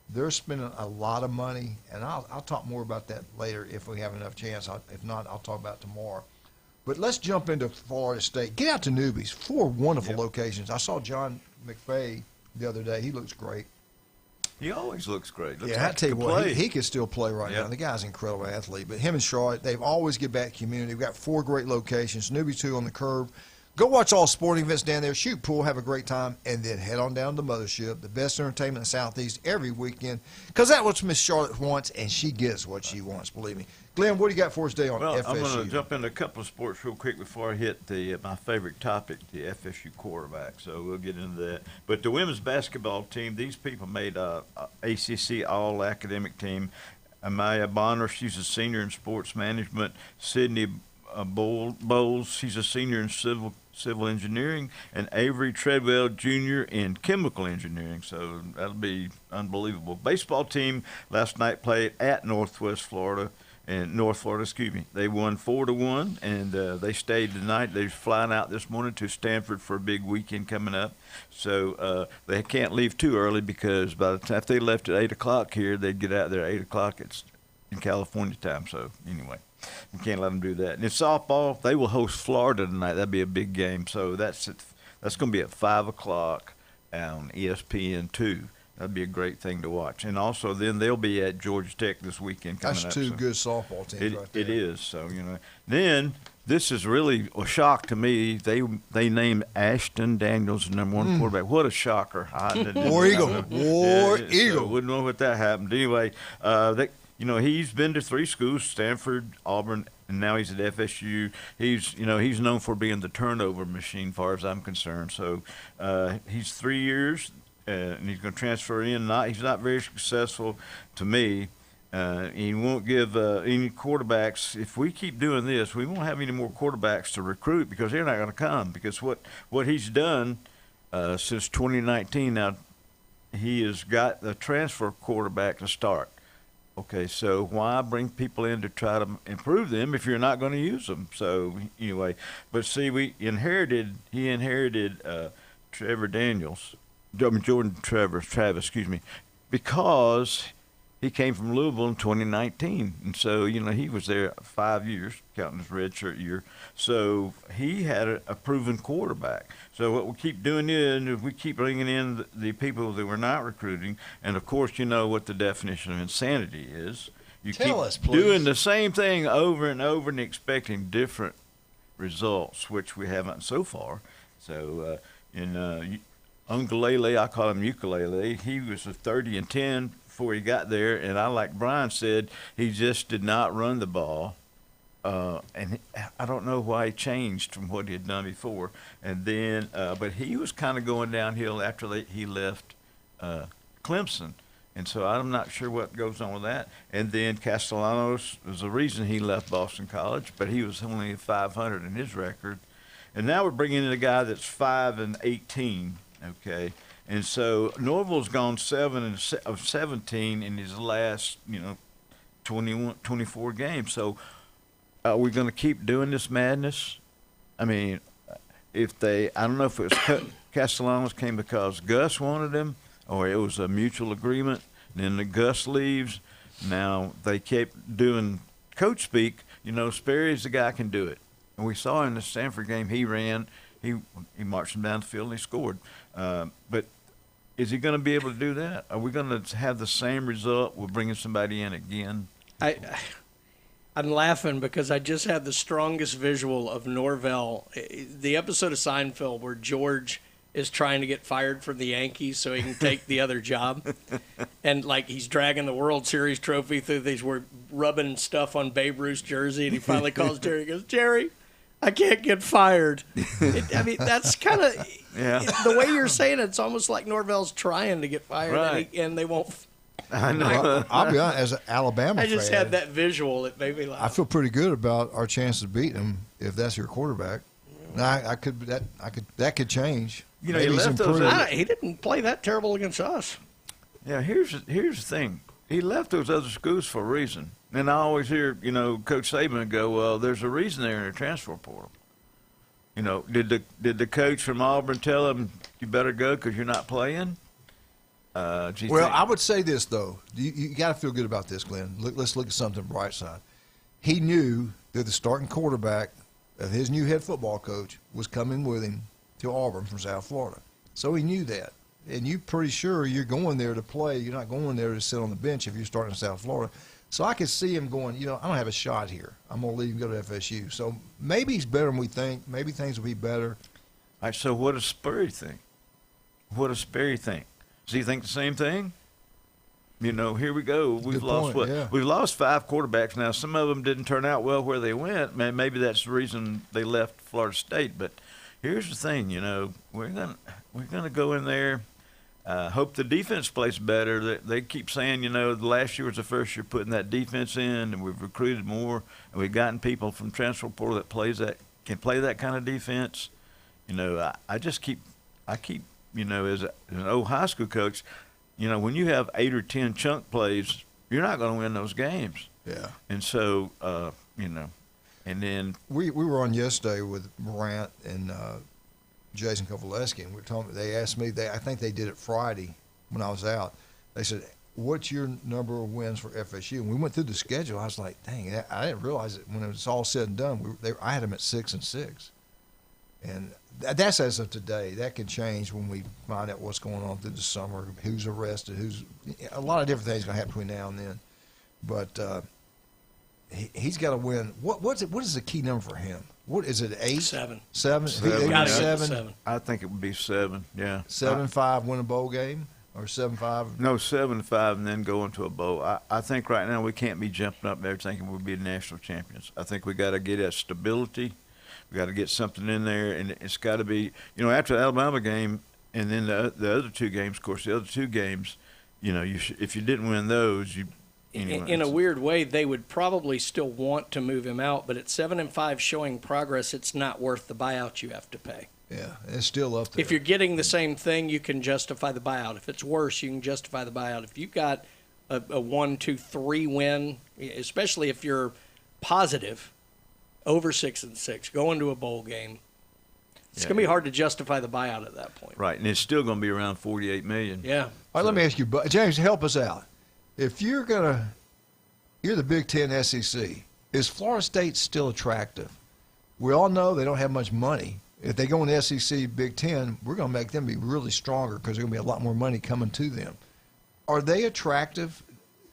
K: They're spending a lot of money, and I'll talk more about that later if we have enough chance. If not, I'll talk about it tomorrow. But let's jump into Florida State. Get out to Newbies. 4 wonderful locations. I saw John McVay the other day. He looks great.
M: He always looks great.
K: I tell you what, he can still play right now. The guy's an incredible athlete. But him and Charlotte, they've always give back to community. We've got 4 great locations. Newbie 2 on the curb. Go watch all sporting events down there. Shoot pool, have a great time, and then head on down to the Mothership, the best entertainment in the Southeast every weekend. Because that's what Miss Charlotte wants, and she gets what she wants, believe me. Glenn, what do you got for us today on FSU?
M: I'm going to jump into a couple of sports real quick before I hit my favorite topic, the FSU quarterback. So we'll get into that. But the women's basketball team, these people made a ACC All-Academic team. Amaya Bonner, she's a senior in sports management. Sydney Bowles, she's a senior in civil engineering, and Avery Treadwell Jr. in chemical engineering. So that'll be unbelievable. Baseball team last night played at North Florida. They won 4-1, and they stayed tonight. They're flying out this morning to Stanford for a big weekend coming up. So they can't leave too early because by the time if they left at 8 o'clock here, they'd get out there at 8 o'clock. It's in California time. So anyway, you can't let them do that. And in softball, they will host Florida tonight. That'll be a big game. So that's going to be at 5 o'clock on ESPN2. That'd be a great thing to watch. And also then they'll be at Georgia Tech this weekend coming up.
K: That's 2 good softball teams right there.
M: It is. So, Then this is really a shock to me. They named Ashton Daniels the number 1 quarterback. What a shocker.
K: War Eagle. Eagle.
M: So wouldn't know what that happened. Anyway, he's been to 3 schools, Stanford, Auburn, and now he's at FSU. He's known for being the turnover machine, as far as I'm concerned. So he's 3 years. And he's going to transfer in. He's not very successful to me. He won't give any quarterbacks. If we keep doing this, we won't have any more quarterbacks to recruit because they're not going to come. Because what he's done since 2019. Now, he has got the transfer quarterback to start. Okay, so why bring people in to try to improve them if you're not going to use them? So anyway, but see, he inherited Jordan Travis, excuse me, because he came from Louisville in 2019, and so he was there 5 years, counting his redshirt year. So he had a proven quarterback. So what we keep doing is we keep bringing in the people that we're not recruiting, and of course you know what the definition of insanity is. You
K: Tell
M: keep
K: us, please.
M: doing the same thing over and over and expecting different results, which we haven't so far. So Ungalele, I call him ukulele. He was a 30-10 before he got there, and like Brian said, he just did not run the ball. I don't know why he changed from what he had done before. And then, but he was kind of going downhill after he left Clemson. And so I'm not sure what goes on with that. And then Castellanos was the reason he left Boston College, but he was only 500 in his record. And now we're bringing in a guy that's 5-18, okay? And so Norville's gone 7 of 17 in his last, 24 games. So are we going to keep doing this madness? I mean, I don't know if it was Castellanos came because Gus wanted him or it was a mutual agreement. And then the Gus leaves. Now they kept doing coach speak. Sperry's the guy who can do it. And we saw in the Stanford game he ran. He marched him down the field and he scored. But is he going to be able to do that? Are we going to have the same result with bringing somebody in again?
L: I'm laughing because I just had the strongest visual of Norvell. The episode of Seinfeld where George is trying to get fired from the Yankees so he can take the other job. And, he's dragging the World Series trophy through these, we're rubbing stuff on Babe Ruth's jersey, and he finally calls Jerry and goes, Jerry, I can't get fired. That's kind of the way you're saying it. It's almost like Norvell's trying to get fired,
M: right.
L: And they won't.
M: I know.
K: I'll be honest, as an Alabama fan,
L: I just had that visual. It made me laugh.
K: I feel pretty good about our chances of beating him if that's your quarterback. Now, that could change.
M: He left
L: he didn't play that terrible against us.
M: Yeah, here's the thing. He left those other schools for a reason. And I always hear, Coach Saban go, well, there's a reason they're in a transfer portal. Did the coach from Auburn tell him you better go because you're not playing?
K: I would say this, though. You got to feel good about this, Glenn. Let's look at something bright side. He knew that the starting quarterback of his new head football coach was coming with him to Auburn from South Florida. So he knew that. And you're pretty sure you're going there to play. You're not going there to sit on the bench if you're starting in South Florida. So I could see him going, I don't have a shot here. I'm going to leave and go to FSU. So maybe he's better than we think. Maybe things will be better.
M: All right, so what does Sperry think? Does he think the same thing? Here we go. We've lost We've lost 5 quarterbacks now. Some of them didn't turn out well where they went. Maybe that's the reason they left Florida State. But here's the thing, we're gonna go in there. Hope the defense plays better. They keep saying, the last year was the first year putting that defense in, and we've recruited more, and we've gotten people from transfer portal that can play that kind of defense. I keep, as an old high school coach, when you have 8 or 10 chunk plays, you're not going to win those games.
K: Yeah.
M: And so, and then
K: we were on yesterday with Morant and Jason Kovaleski, and they asked me, I think they did it Friday when I was out. They said, what's your number of wins for FSU? And we went through the schedule. I was like, dang, I didn't realize it when it was all said and done. I had them at 6-6. And that's as of today. That can change when we find out what's going on through the summer, who's arrested, a lot of different things going to happen between now and then. But he's got to win. What is the key number for him? What is it? 8?
L: 7.
K: 7.
L: 7.
M: I think it would be 7. Yeah.
K: 7-5 win a bowl game, or 7-5.
M: No, 7-5 and then go into a bowl. I think right now we can't be jumping up there thinking we'll be national champions. I think we got to get that stability. We got to get something in there, and it's got to be, after the Alabama game, and then the other 2 games. Of course, the other 2 games, if you didn't win those, anyway.
L: In a weird way, they would probably still want to move him out, but at 7-5 showing progress, it's not worth the buyout you have to pay.
K: Yeah, it's still up there.
L: If you're getting the same thing, you can justify the buyout. If it's worse, you can justify the buyout. If you've got a 1, 2, 3 win, especially if you're positive, over 6-6, going to a bowl game, it's going to be hard to justify the buyout at that point.
M: Right, and it's still going to be around $48 million.
L: Yeah.
K: All right, let me ask you, James, help us out. If you're the Big Ten SEC, is Florida State still attractive? We all know they don't have much money. If they go in the SEC Big Ten, we're going to make them be really stronger because there's going to be a lot more money coming to them. Are they attractive?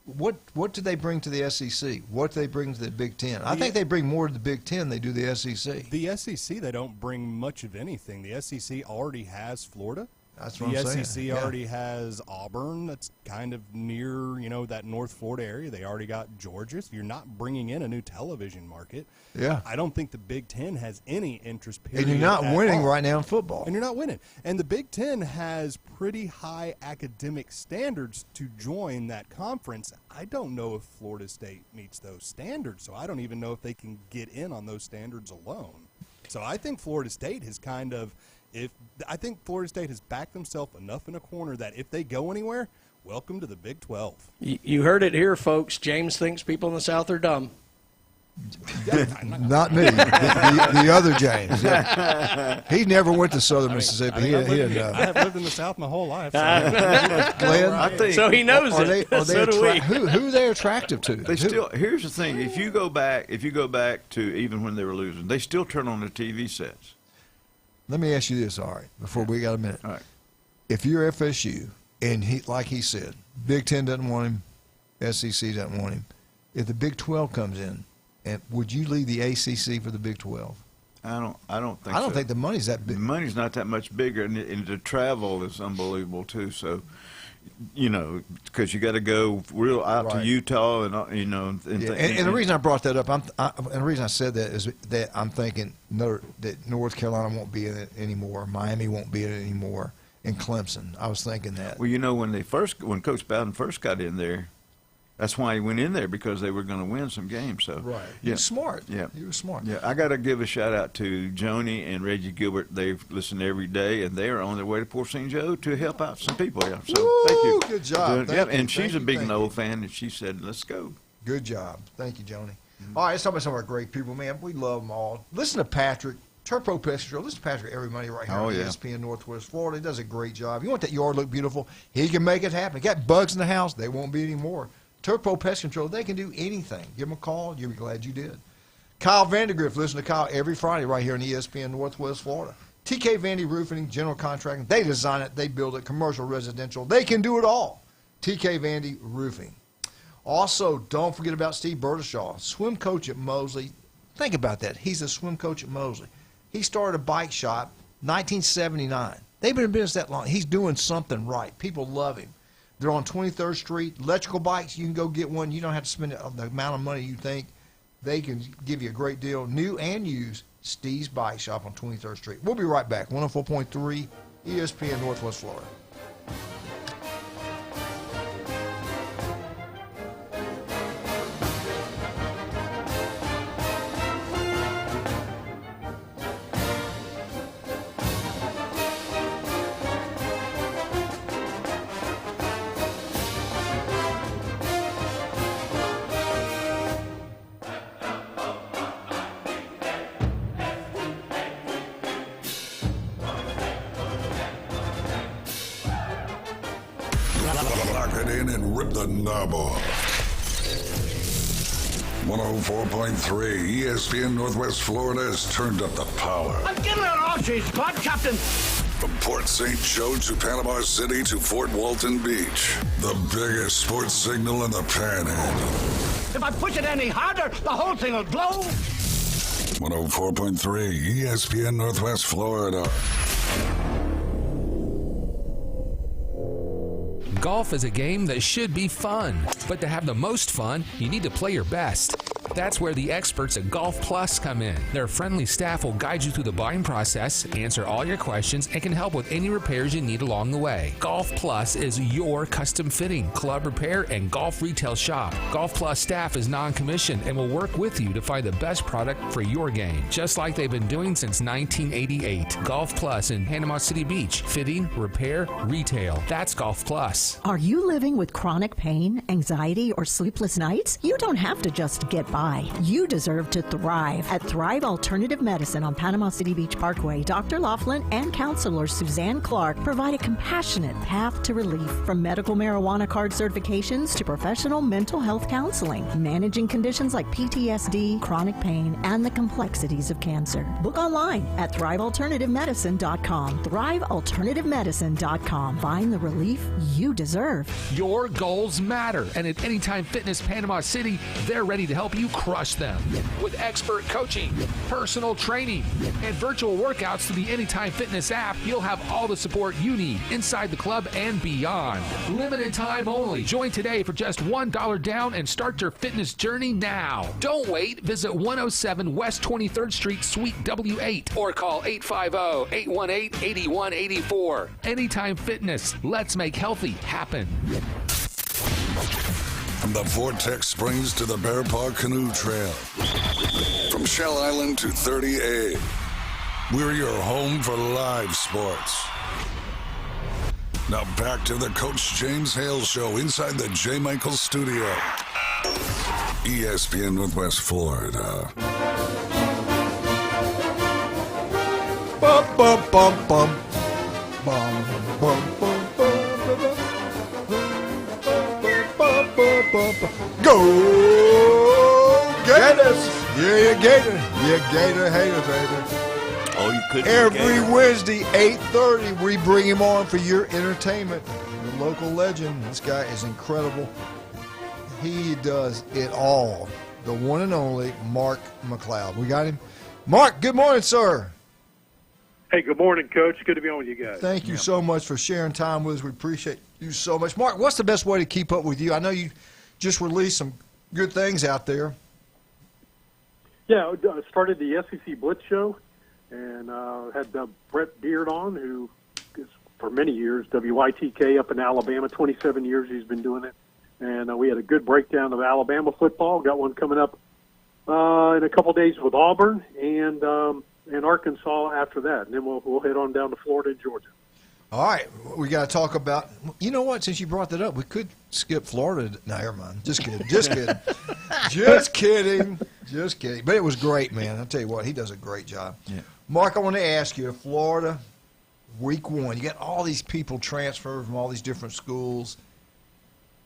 K: What do they bring to the SEC? What do they bring to the Big Ten? I think they bring more to the Big Ten than they do the SEC.
J: The SEC, they don't bring much of anything. The SEC already has Florida.
K: That's what I'm saying.
J: The SEC already has Auburn. That's kind of near, that North Florida area. They already got Georgia. So you're not bringing in a new television market.
K: Yeah.
J: I don't think the Big Ten has any interest, period.
K: And you're not winning right now in football.
J: And you're not winning. And the Big Ten has pretty high academic standards to join that conference. I don't know if Florida State meets those standards, so I don't even know if they can get in on those standards alone. So I think Florida State has I think Florida State has backed themselves enough in a corner that if they go anywhere, welcome to the Big 12.
L: You heard it here, folks. James thinks people in the South are dumb.
K: Not me. The other James. Yeah. He never went to Southern Mississippi.
J: I have lived in the South my whole life.
K: Glenn,
L: I think so. He knows it. So do we.
K: Who are they attractive to?
M: Here's the thing: if you go back to even when they were losing, they still turn on the TV sets.
K: Let me ask you this, all right, before we got a minute.
M: All right.
K: If you're FSU, and like he said, Big Ten doesn't want him, SEC doesn't want him, if the Big 12 comes in, and would you leave the ACC for the Big 12?
M: I don't think.
K: I don't think the money's that big.
M: The money's not that much bigger, and the travel is unbelievable too. So, because you got to go real out to Utah, and
K: And the reason I brought that up, and the reason I said that is that I'm thinking that North Carolina won't be in it anymore, Miami won't be in it anymore, and Clemson. I was thinking that.
M: Well, when Coach Bowden first got in there, that's why he went in there, because they were going to win some games. So
K: He was smart.
M: Yeah,
K: he was smart.
M: Yeah, I got to give a shout out to Joni and Reggie Gilbert. They listen every day, and they are on their way to Port St. Joe to help out some people. Yeah, so thank you.
K: Good job.
M: And she's a big Noel fan, and she said, "Let's go."
K: Good job. Thank you, Joni. All right, let's talk about some of our great people, man. We love them all. Listen to Patrick. Turbo Pest Control. Listen to Patrick every Monday right here on ESPN Northwest Florida. He does a great job. You want that yard to look beautiful? He can make it happen. You got bugs in the house? They won't be anymore. Turbo Pest Control, they can do anything. Give them a call. You'll be glad you did. Kyle Vandergriff, listen to Kyle every Friday right here on ESPN Northwest Florida. TK Vandy Roofing, general contracting. They design it. They build it. Commercial, residential. They can do it all. TK Vandy Roofing. Also, don't forget about Steve Bertishaw, swim coach at Mosley. Think about that. He's a swim coach at Mosley. He started a bike shop 1979. They've been in business that long. He's doing something right. People love him. They're on 23rd Street. Electrical bikes, you can go get one. You don't have to spend the amount of money you think. They can give you a great deal, new and used. Steve's Bike Shop on 23rd Street. We'll be right back. 104.3 ESPN Northwest Florida.
B: Lock it in and rip the knob off. 104.3 ESPN Northwest Florida has turned up the power.
C: I'm getting an ostrich, Spot Captain.
B: From Port St. Joe to Panama City to Fort Walton Beach, the biggest sports signal in the Panhandle.
C: If I push it any harder, the whole thing will blow.
B: 104.3 ESPN Northwest Florida.
I: Golf is a game that should be fun, but to have the most fun, you need to play your best.
E: That's where the experts at Golf Plus come in. Their friendly staff will guide you through the buying process, answer all your questions, and can help with any repairs you need along the way. Golf Plus is your custom fitting, club repair, and golf retail shop. Golf Plus staff is non-commissioned and will work with you to find the best product for your game, just like they've been doing since 1988. Golf Plus in Panama City Beach. Fitting, repair, retail. That's Golf Plus.
I: Are you living with chronic pain, anxiety, or sleepless nights? You don't have to just get by. You deserve to thrive. At Thrive Alternative Medicine on Panama City Beach Parkway, Dr. Laughlin and counselor Suzanne Clark provide a compassionate path to relief, from medical marijuana card certifications to professional mental health counseling, managing conditions like PTSD, chronic pain, and the complexities of cancer. Book online at thrivealternativemedicine.com. thrivealternativemedicine.com. Find the relief you deserve.
E: Your goals matter, and at Anytime Fitness Panama City, they're ready to help you crush them. With expert coaching, personal training, and virtual workouts through the Anytime Fitness app, you'll have all the support you need inside the club and beyond. Limited time only. Join today for just $1 down and start your fitness journey now. Don't wait. Visit 107 West 23rd Street, Suite W8, or call 850-818-8184. Anytime Fitness. Let's make healthy happen.
B: From the Vortex Springs to the Bear Paw Canoe Trail, from Shell Island to 30A, we're your home for live sports. Now back to the Coach James Hale Show inside the J. Michael Studio. ESPN Northwest Florida.
K: Bum, bum, bum, bum. Bum, bum, bum, bum, Go Gators! Yeah, you Gator. You Gator hater, baby.
M: Oh, you could.
K: Every Wednesday, 8:30, we bring him on for your entertainment. The local legend. This guy is incredible. He does it all. The one and only Mark McLeod. We got him. Mark, good morning, sir.
S: Hey, good morning, Coach. Good to be on with you guys.
K: Thank you so much for sharing time with us. We appreciate you so much. Mark, what's the best way to keep up with you? I know you just released some good things out there.
S: Yeah, I started the SEC Blitz show and had Brett Beard on, who is for many years, WYTK up in Alabama, 27 years he's been doing it. And we had a good breakdown of Alabama football. Got one coming up in a couple days with Auburn and Arkansas after that. And then we'll head on down to Florida and Georgia.
K: All right, we got to talk about, you know what, since you brought that up, we could skip Florida. No, never mind. Just kidding. Just kidding. Just kidding. Just kidding. But it was great, man. I'll tell you what, he does a great job.
M: Yeah.
K: Mark, I want to ask you, Florida, week one, you got all these people transferred from all these different schools.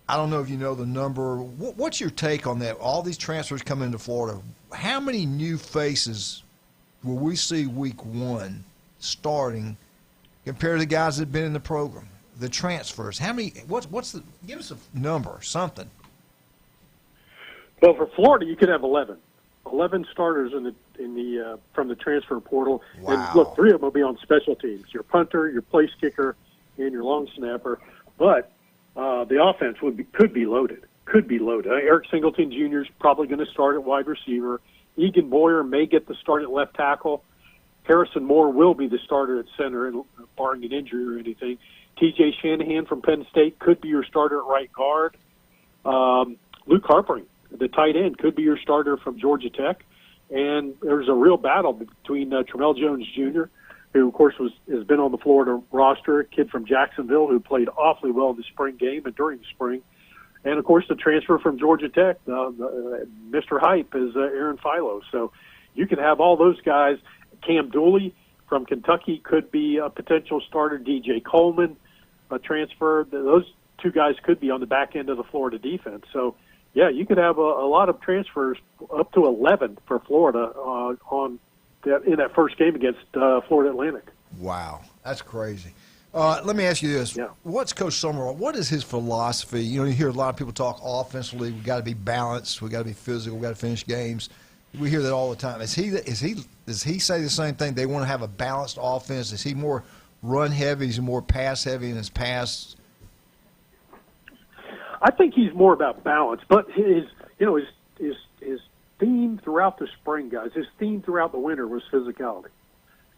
K: I don't know if you know the number. What's your take on that? All these transfers coming into Florida. How many new faces will we see week one starting compared to the guys that have been in the program? The transfers. How many? What's the? Give us a number, something.
S: Well, for Florida, you could have 11. 11 starters in the from the transfer portal.
K: Wow.
S: And look, 3 of them will be on special teams: your punter, your place kicker, and your long snapper. But the offense could be loaded. Could be loaded. Eric Singleton Jr. is probably going to start at wide receiver. Egan Boyer may get the start at left tackle. Harrison Moore will be the starter at center, barring an injury or anything. T.J. Shanahan from Penn State could be your starter at right guard. Luke Harpering, the tight end, could be your starter from Georgia Tech. And there's a real battle between Tramell Jones Jr., who, of course, has been on the Florida roster, a kid from Jacksonville who played awfully well in the spring game and during the spring. And, of course, the transfer from Georgia Tech, Mr. Hype, is Aaron Philo. So you could have all those guys. Cam Dooley from Kentucky could be a potential starter. DJ Coleman, a transfer. Those 2 guys could be on the back end of the Florida defense. So, yeah, you could have a lot of transfers, up to 11 for Florida in that first game against Florida Atlantic.
K: Wow, that's crazy. Let me ask you this.
S: Yeah.
K: What's Coach Summerall, what is his philosophy? You know, you hear a lot of people talk offensively. We've got to be balanced. We've got to be physical. We've got to finish games. We hear that all the time. Does he say the same thing? They want to have a balanced offense. Is he more run heavy? Is he more pass heavy in his pass?
S: I think he's more about balance, but his theme throughout the spring, guys, his theme throughout the winter was physicality.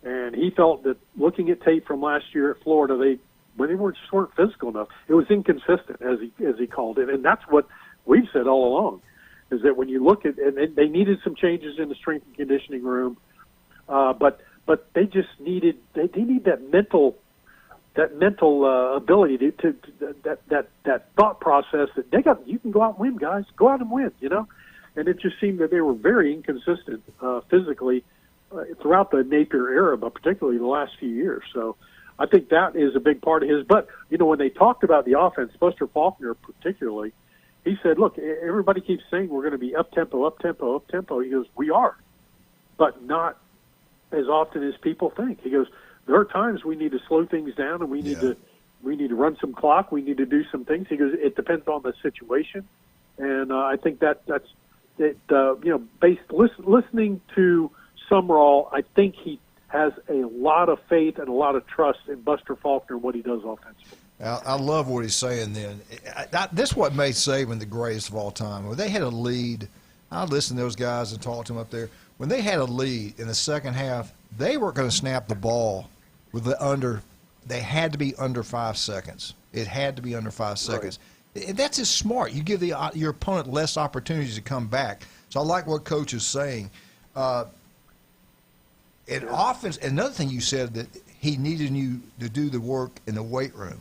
S: And he felt that looking at tape from last year at Florida, they just weren't physical enough. It was inconsistent, as he called it. And that's what we've said all along, is that when you look at, and they needed some changes in the strength and conditioning room, but they just need that mental ability to that thought process that you can go out and win, guys. Go out and win, And it just seemed that they were very inconsistent physically throughout the Napier era, but particularly the last few years. So I think that is a big part of his. But, when they talked about the offense, Buster Faulkner particularly, he said, look, everybody keeps saying we're going to be up-tempo, up-tempo, up-tempo. He goes, we are, but not as often as people think. He goes, there are times we need to slow things down and we need to run some clock. We need to do some things. He goes, it depends on the situation. And I think that's it. Listening to Summerall, I think he has a lot of faith and a lot of trust in Buster Faulkner and what he does offensively.
K: I love what he's saying then. This is what made Saban the greatest of all time. When they had a lead, I listened to those guys and talked to them up there. When they had a lead in the second half, they weren't going to snap the ball with they had to be under 5 seconds. It had to be under 5 seconds. Right. That's just smart. You give your opponent less opportunities to come back. So I like what Coach is saying. In offense, another thing you said that he needed you to do the work in the weight room.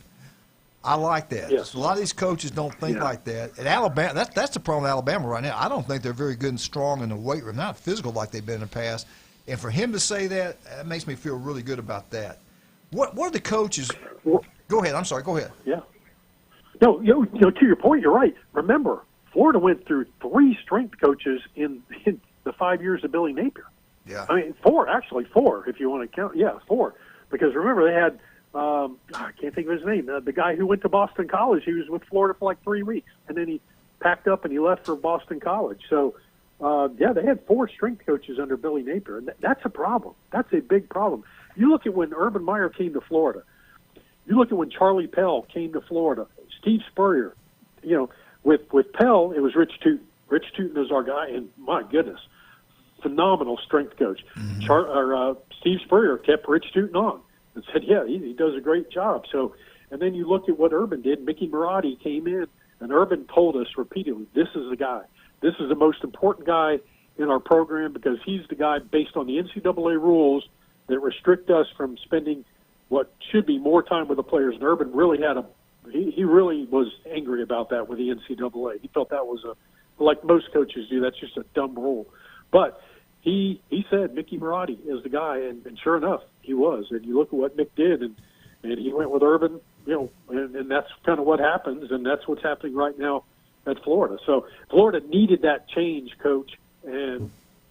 K: I like that.
S: Yes.
K: So a lot of these coaches don't think like that. At Alabama, that's the problem with Alabama right now. I don't think they're very good and strong in the weight room, not physical like they've been in the past. And for him to say that makes me feel really good about that. What are the coaches? Go ahead. I'm sorry. Go ahead.
S: Yeah. No, to your point, you're right. Remember, Florida went through 3 strength coaches in the 5 years of Billy Napier.
K: Yeah.
S: I mean, 4 if you want to count. Yeah, 4. Because remember, they had, I can't think of his name, the guy who went to Boston College. He was with Florida for like 3 weeks, and then he packed up and he left for Boston College. So, they had 4 strength coaches under Billy Napier, and that's a problem. That's a big problem. You look at when Urban Meyer came to Florida. You look at when Charlie Pell came to Florida. Steve Spurrier. With Pell, it was Rich Tootin. Rich Tootin is our guy, and my goodness, phenomenal strength coach. Mm-hmm. Steve Spurrier kept Rich Tootin on and said, he does a great job. So, and then you look at what Urban did. Mickey Marotti came in, and Urban told us repeatedly, this is the guy. This is the most important guy in our program because he's the guy based on the NCAA rules that restrict us from spending what should be more time with the players. And Urban really he really was angry about that with the NCAA. He felt that was like most coaches do, that's just a dumb rule. But he said Mickey Marotti is the guy, and sure enough, he was. And you look at what Mick did, and he went with Urban, and that's kind of what happens, and that's what's happening right now at Florida. So Florida needed that change, Coach, and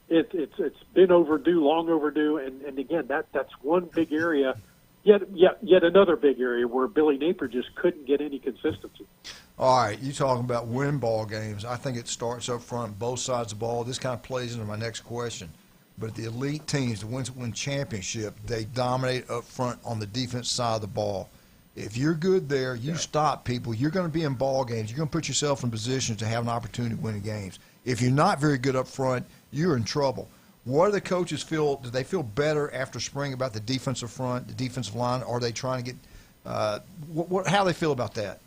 S: it's been overdue, long overdue, and again, that's one big area. Yet another big area where Billy Napier just couldn't get any consistency.
K: All right, you talking about win ball games. I think it starts up front, both sides of the ball. This kind of plays into my next question. But the elite teams, the ones that win championship, they dominate up front on the defense side of the ball. If you're good there, you stop people, you're going to be in ball games. You're going to put yourself in positions to have an opportunity to win games. If you're not very good up front, you're in trouble. What do the coaches feel? Do they feel better after spring about the defensive front, the defensive line? Or are they trying to get how do they feel about that?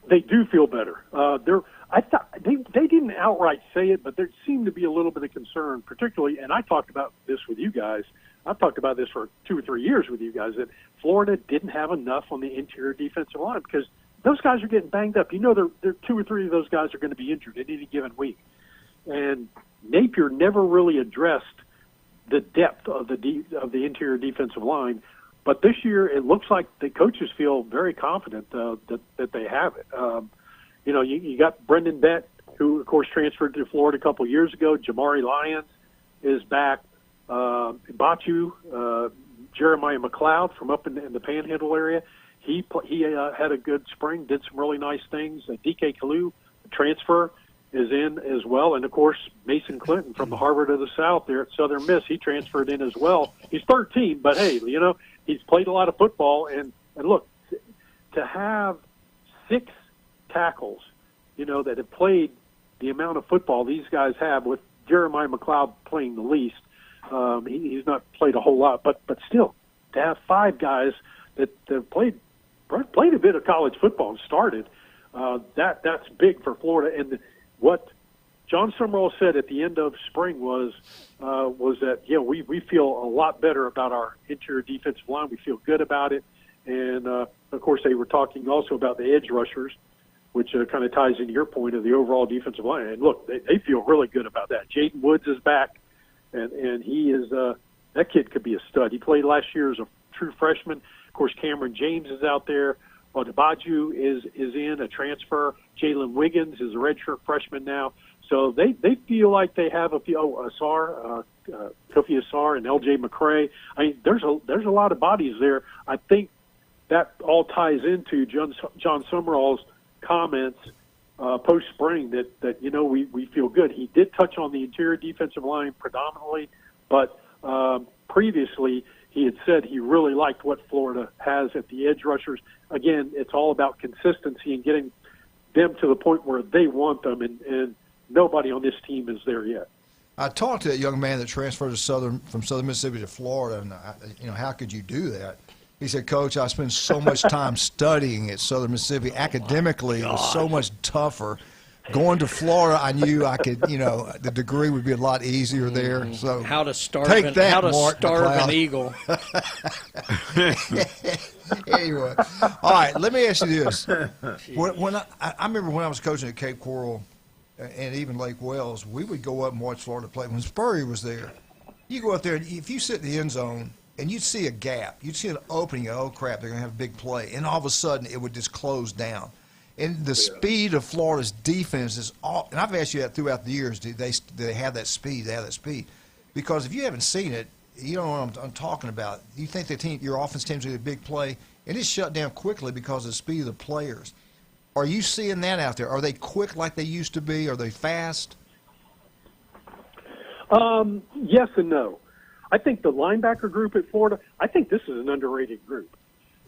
S: They do feel better. I thought they didn't outright say it, but there seemed to be a little bit of concern, particularly. And I talked about this with you guys. I've talked about this for 2 or 3 years with you guys, that Florida didn't have enough on the interior defensive line because those guys are getting banged up. There 2 or 3 of those guys are going to be injured at any given week, and Napier never really addressed the depth of the interior defensive line. But this year, it looks like the coaches feel very confident that they have it. You got Brendan Bett, who, of course, transferred to Florida a couple of years ago. Jamari Lyons is back. Batu, Jeremiah McLeod from up in the Panhandle area, he had a good spring, did some really nice things. DK Kalu, the transfer, is in as well. And, of course, Mason Clinton from the Harvard of the South there at Southern Miss, he transferred in as well. He's 13, but, hey, he's played a lot of football. And look, to have 6 tackles, that have played the amount of football these guys have, with Jeremiah McLeod playing the least. He's not played a whole lot, but still, to have 5 guys that played a bit of college football and started, that's big for Florida. And what John Summerall said at the end of spring was that, we feel a lot better about our interior defensive line. We feel good about it. And, of course, they were talking also about the edge rushers, which kind of ties into your point of the overall defensive line. And, look, they feel really good about that. Jaden Woods is back, and he is that kid could be a stud. He played last year as a true freshman. Of course, Cameron James is out there. Odebaju is in, a transfer. Jalen Wiggins is a redshirt freshman now. So they feel like they have a few, Kofi Asar and L.J. McCray. I mean, there's a lot of bodies there. I think that all ties into John Summerall's comments post-spring that we feel good. He did touch on the interior defensive line predominantly, but previously he had said he really liked what Florida has at the edge rushers. Again, it's all about consistency and getting them to the point where they want them, and nobody on this team is there yet.
K: I talked to that young man that transferred from Southern Mississippi to Florida, and how could you do that? He said, Coach, I spent so much time studying at Southern Mississippi. Academically, it was so much tougher. Going to Florida, I knew I could, the degree would be a lot easier there. So
L: how to starve
K: an
L: eagle.
K: Anyway, all right, let me ask you this. When I remember when I was coaching at Cape Coral and even Lake Wells, we would go up and watch Florida play. When Spurrier was there, you go up there, and if you sit in the end zone, and you'd see a gap. You'd see an opening. Oh, crap, they're going to have a big play. And all of a sudden, it would just close down. And the speed of Florida's defense is all – and I've asked you that throughout the years. Do they have that speed? They have that speed. Because if you haven't seen it, you don't know what I'm talking about. You think your offense team's going to get a big play, and it's shut down quickly because of the speed of the players. Are you seeing that out there? Are they quick like they used to be? Are they fast?
S: Yes and no. I think the linebacker group at Florida, I think this is an underrated group.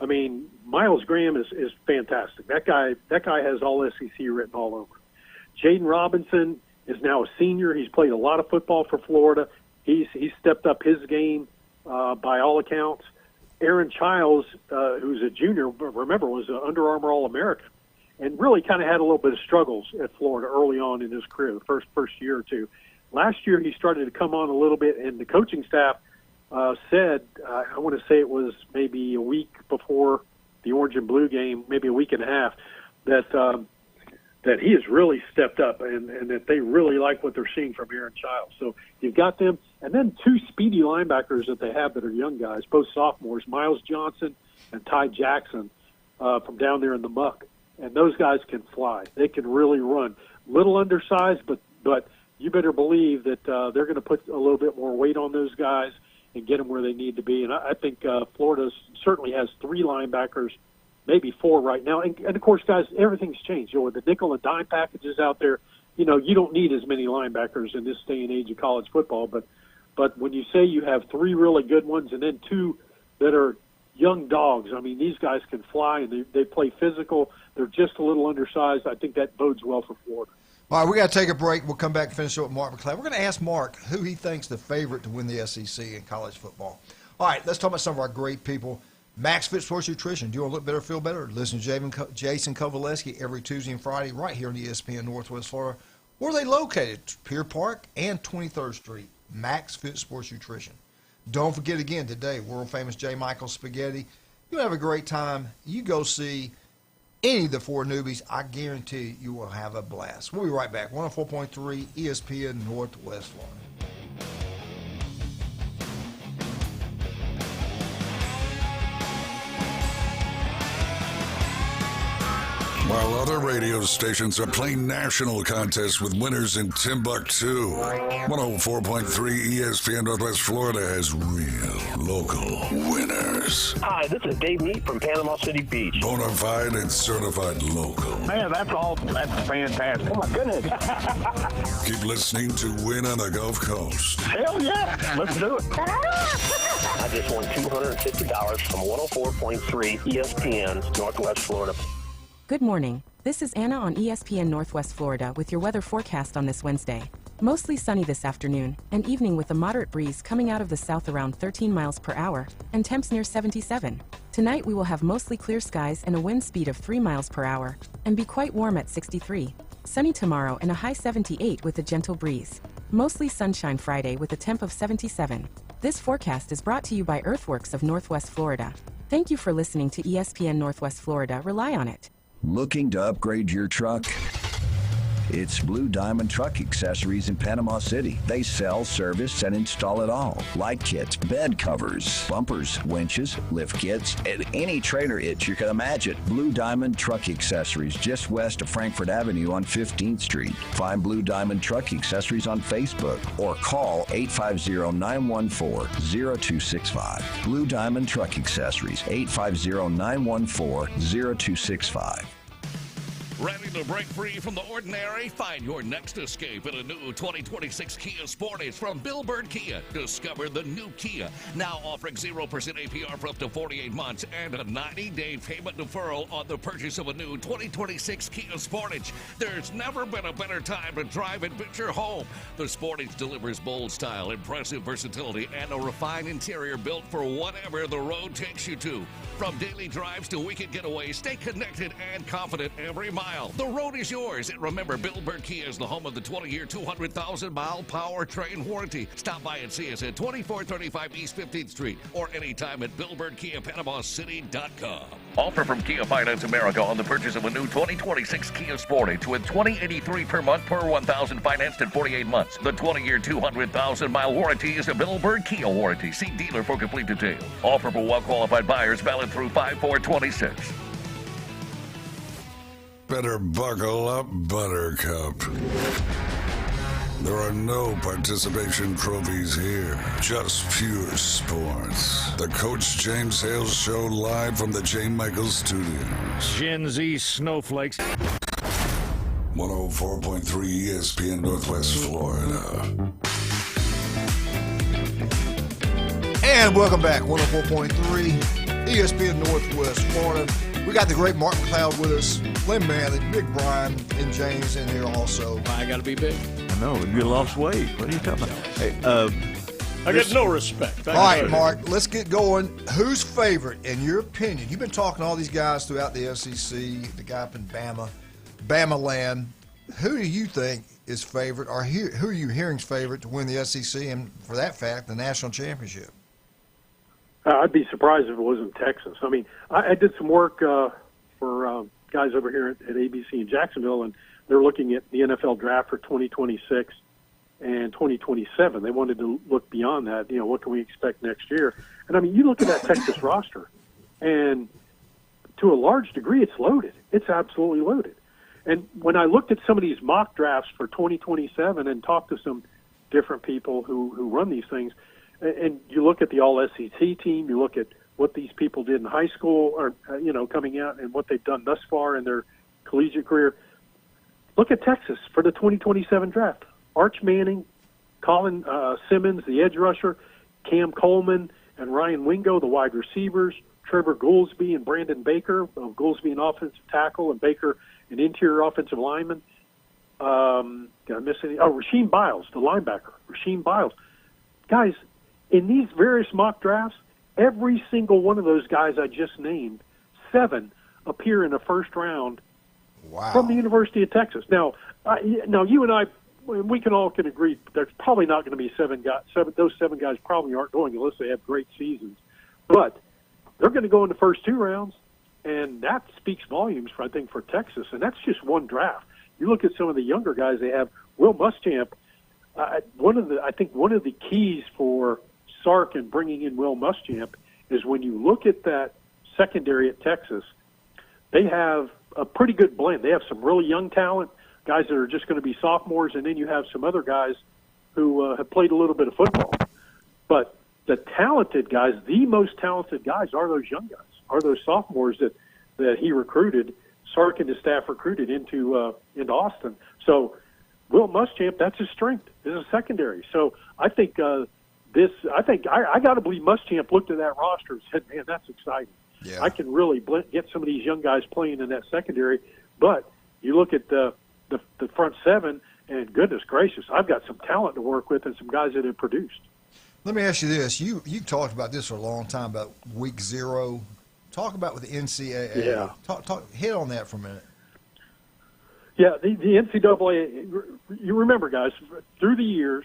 S: I mean, Miles Graham is fantastic. That guy has all SEC written all over him. Jaden Robinson is now a senior. He's played a lot of football for Florida. He's stepped up his game by all accounts. Aaron Childs, who's a junior, remember, was an Under Armour All-American and really kind of had a little bit of struggles at Florida early on in his career, the first year or two. Last year, he started to come on a little bit, and the coaching staff said, I want to say it was maybe a week before the Orange and Blue game, maybe a week and a half, that he has really stepped up and that they really like what they're seeing from Aaron Childs. So you've got them, and then 2 speedy linebackers that they have that are young guys, both sophomores, Miles Johnson and Ty Jackson from down there in the muck. And those guys can fly. They can really run. Little undersized, but you better believe that they're going to put a little bit more weight on those guys and get them where they need to be. And I think Florida certainly has 3 linebackers, maybe 4 right now. And of course, guys, everything's changed. With the nickel and dime packages out there, you don't need as many linebackers in this day and age of college football. But when you say you have 3 really good ones and then 2 that are young dogs, I mean, these guys can fly and they play physical. They're just a little undersized. I think that bodes well for Florida.
K: All right, we got to take a break. We'll come back and finish up with Mark McLeod. We're going to ask Mark who he thinks the favorite to win the SEC in college football. All right, let's talk about some of our great people. Max Fit Sports Nutrition. Do you want to look better, feel better? Listen to Jason Kovaleski every Tuesday and Friday right here on ESPN Northwest Florida. Where are they located? Pier Park and 23rd Street. Max Fit Sports Nutrition. Don't forget again today, world-famous J. Michael Spaghetti. You'll have a great time. You go see any of the 4 newbies. I guarantee you will have a blast. We'll be right back. 104.3 ESPN Northwest Florida.
B: While other radio stations are playing national contests with winners in Timbuktu, 104.3 ESPN Northwest Florida has real local winners.
C: Hi, this is Dave Neat from Panama City Beach.
B: Bona fide and certified local.
C: Man, that's fantastic. Oh, my goodness.
B: Keep listening to Win on the Gulf Coast.
C: Hell yeah, let's do it. I just won $250 from 104.3 ESPN Northwest Florida.
R: Good morning. This is Anna on ESPN Northwest Florida with your weather forecast on this Wednesday. Mostly sunny this afternoon, and evening with a moderate breeze coming out of the south around 13 miles per hour, and temps near 77. Tonight we will have mostly clear skies and a wind speed of 3 miles per hour, and be quite warm at 63. Sunny tomorrow and a high 78 with a gentle breeze. Mostly sunshine Friday with a temp of 77. This forecast is brought to you by Earthworks of Northwest Florida. Thank you for listening to ESPN Northwest Florida. Rely on it.
D: Looking to upgrade your truck? It's Blue Diamond Truck Accessories in Panama City. They sell, service, and install it all. Light kits, bed covers, bumpers, winches, lift kits, and any trailer hitch you can imagine. Blue Diamond Truck Accessories just west of Frankfort Avenue on 15th Street. Find Blue Diamond Truck Accessories on Facebook or call 850-914-0265. Blue Diamond Truck Accessories, 850-914-0265.
F: Ready to break free from the ordinary? Find your next escape in a new 2026 Kia Sportage from Bill Bird Kia. Discover the new Kia, now offering 0% APR for up to 48 months and a 90-day payment deferral on the purchase of a new 2026 Kia Sportage. There's never been a better time to drive and bid your home. The Sportage delivers bold style, impressive versatility, and a refined interior built for whatever the road takes you to. From daily drives to weekend getaways, stay connected and confident every mile. The road is yours. And remember, Bill Bird Kia is the home of the 20-year, 200,000-mile powertrain warranty. Stop by and see us at 2435 East 15th Street or anytime at BillBirdKiaPanamaCity.com. Offer from Kia Finance America on the purchase of a new 2026 Kia Sportage with $20.83 per month per $1,000 financed in 48 months. The 20-year, 200,000-mile warranty is a Bill Bird Kia warranty. See dealer for complete details. Offer for well-qualified buyers valid through 5/4/26.
B: Better buckle up, Buttercup. There are no participation trophies here, just pure sports. The Coach James Hale Show live from the J. Michaels Studios.
C: Gen Z snowflakes.
B: 104.3 ESPN Northwest Florida.
K: And welcome back, 104.3 ESPN Northwest Florida. We got the great Mark McLeod with us, Lynn Manley, Big Brian, and James in here also.
L: I got to be big.
M: I know. You lost weight. What are you talking about? Hey,
L: I get no respect.
K: All right, Mark, let's get going. Who's favorite, in your opinion? You've been talking to all these guys throughout the SEC, the guy up in Bama land. Who do you think is favorite, or who are you hearing's favorite to win the SEC and, for that fact, the national championship?
S: I'd be surprised if it wasn't Texas. I mean, I did some work for guys over here at ABC in Jacksonville, and they're looking at the NFL draft for 2026 and 2027. They wanted to look beyond that. You know, what can we expect next year? And, I mean, you look at that Texas roster, and to a large degree, it's loaded. It's absolutely loaded. And when I looked at some of these mock drafts for 2027 and talked to some different people who run these things, and you look at the All-SEC team, you look at what these people did in high school or, coming out and what they've done thus far in their collegiate career. Look at Texas for the 2027 draft. Arch Manning, Colin Simmons, the edge rusher, Cam Coleman and Ryan Wingo, the wide receivers, Trevor Goolsby and Brandon Baker, Goolsby an offensive tackle and Baker an interior offensive lineman. Did I miss any? Oh, Rasheem Biles, the linebacker. Rasheem Biles. Guys, in these various mock drafts, every single one of those guys I just named, 7 appear in the first round from the University of Texas. Now, you and I, we can agree there's probably not going to be 7 guys. Those 7 guys probably aren't going unless they have great seasons. But they're going to go in the first 2 rounds, and that speaks volumes, I think, for Texas. And that's just one draft. You look at some of the younger guys they have. Will Muschamp, one of the keys for Sark and bringing in Will Muschamp is when you look at that secondary at Texas, they have a pretty good blend. They have some really young talent, guys that are just going to be sophomores, and then you have some other guys who have played a little bit of football. But the talented guys, the most talented guys, are those young guys, are those sophomores that he recruited, Sark and his staff recruited into Austin. So Will Muschamp, that's his strength, is a secondary. So I think I got to believe Muschamp looked at that roster and said, man, that's exciting. Yeah. I can really get some of these young guys playing in that secondary. But you look at the front seven, and goodness gracious, I've got some talent to work with and some guys that have produced.
K: Let me ask you this. You talked about this for a long time, about week 0. Talk about with the NCAA.
S: Yeah.
K: Hit on that for a minute.
S: Yeah, the NCAA, you remember, guys, through the years,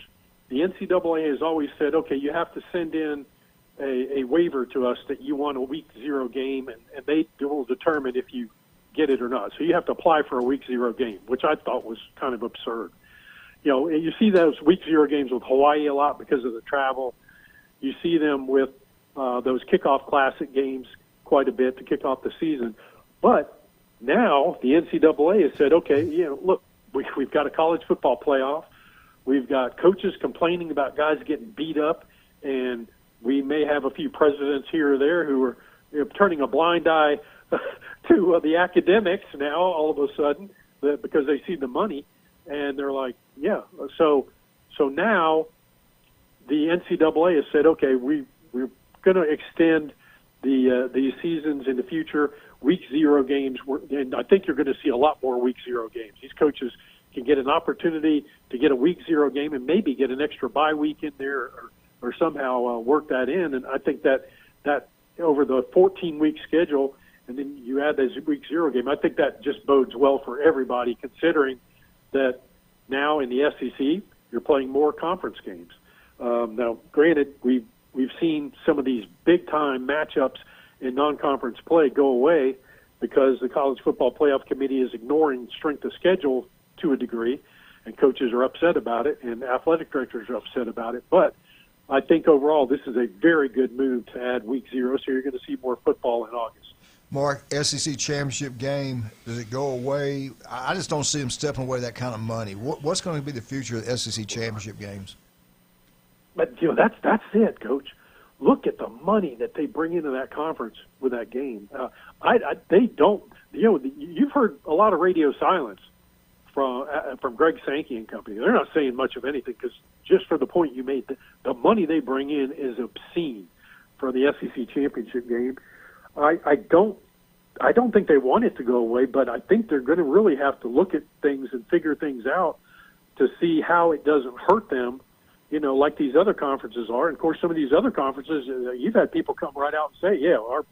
S: the NCAA has always said, okay, you have to send in a waiver to us that you want a week 0 game, and they will determine if you get it or not. So you have to apply for a week 0 game, which I thought was kind of absurd. You know, you see those week 0 games with Hawaii a lot because of the travel. You see them with those kickoff classic games quite a bit to kick off the season. But now the NCAA has said, okay, you know, look, we've got a college football playoff. We've got coaches complaining about guys getting beat up, and we may have a few presidents here or there who are, you know, turning a blind eye to the academics now all of a sudden because they see the money, and they're like, yeah. So now the NCAA has said, okay, we're going to extend the seasons in the future. Week 0 games, and I think you're going to see a lot more week 0 games. These coaches can get an opportunity to get a week 0 game and maybe get an extra bye week in there or somehow work that in. And I think that over the 14-week schedule, and then you add this week 0 game, I think that just bodes well for everybody, considering that now in the SEC you're playing more conference games. Now, granted, we've seen some of these big-time matchups in non-conference play go away because the College Football Playoff Committee is ignoring strength of schedule to a degree, and coaches are upset about it, and athletic directors are upset about it. But I think overall this is a very good move to add week 0, so you're going to see more football in August.
K: Mark, SEC championship game, does it go away? I just don't see them stepping away that kind of money. What's going to be the future of the SEC championship games?
S: But, you know, that's it, Coach. Look at the money that they bring into that conference with that game. They don't, you know, you've heard a lot of radio silence from Greg Sankey and company. They're not saying much of anything because just for the point you made, the money they bring in is obscene for the SEC championship game. I don't think they want it to go away, but I think they're going to really have to look at things and figure things out to see how it doesn't hurt them, you know, like these other conferences are. And, of course, some of these other conferences, you've had people come right out and say, yeah, our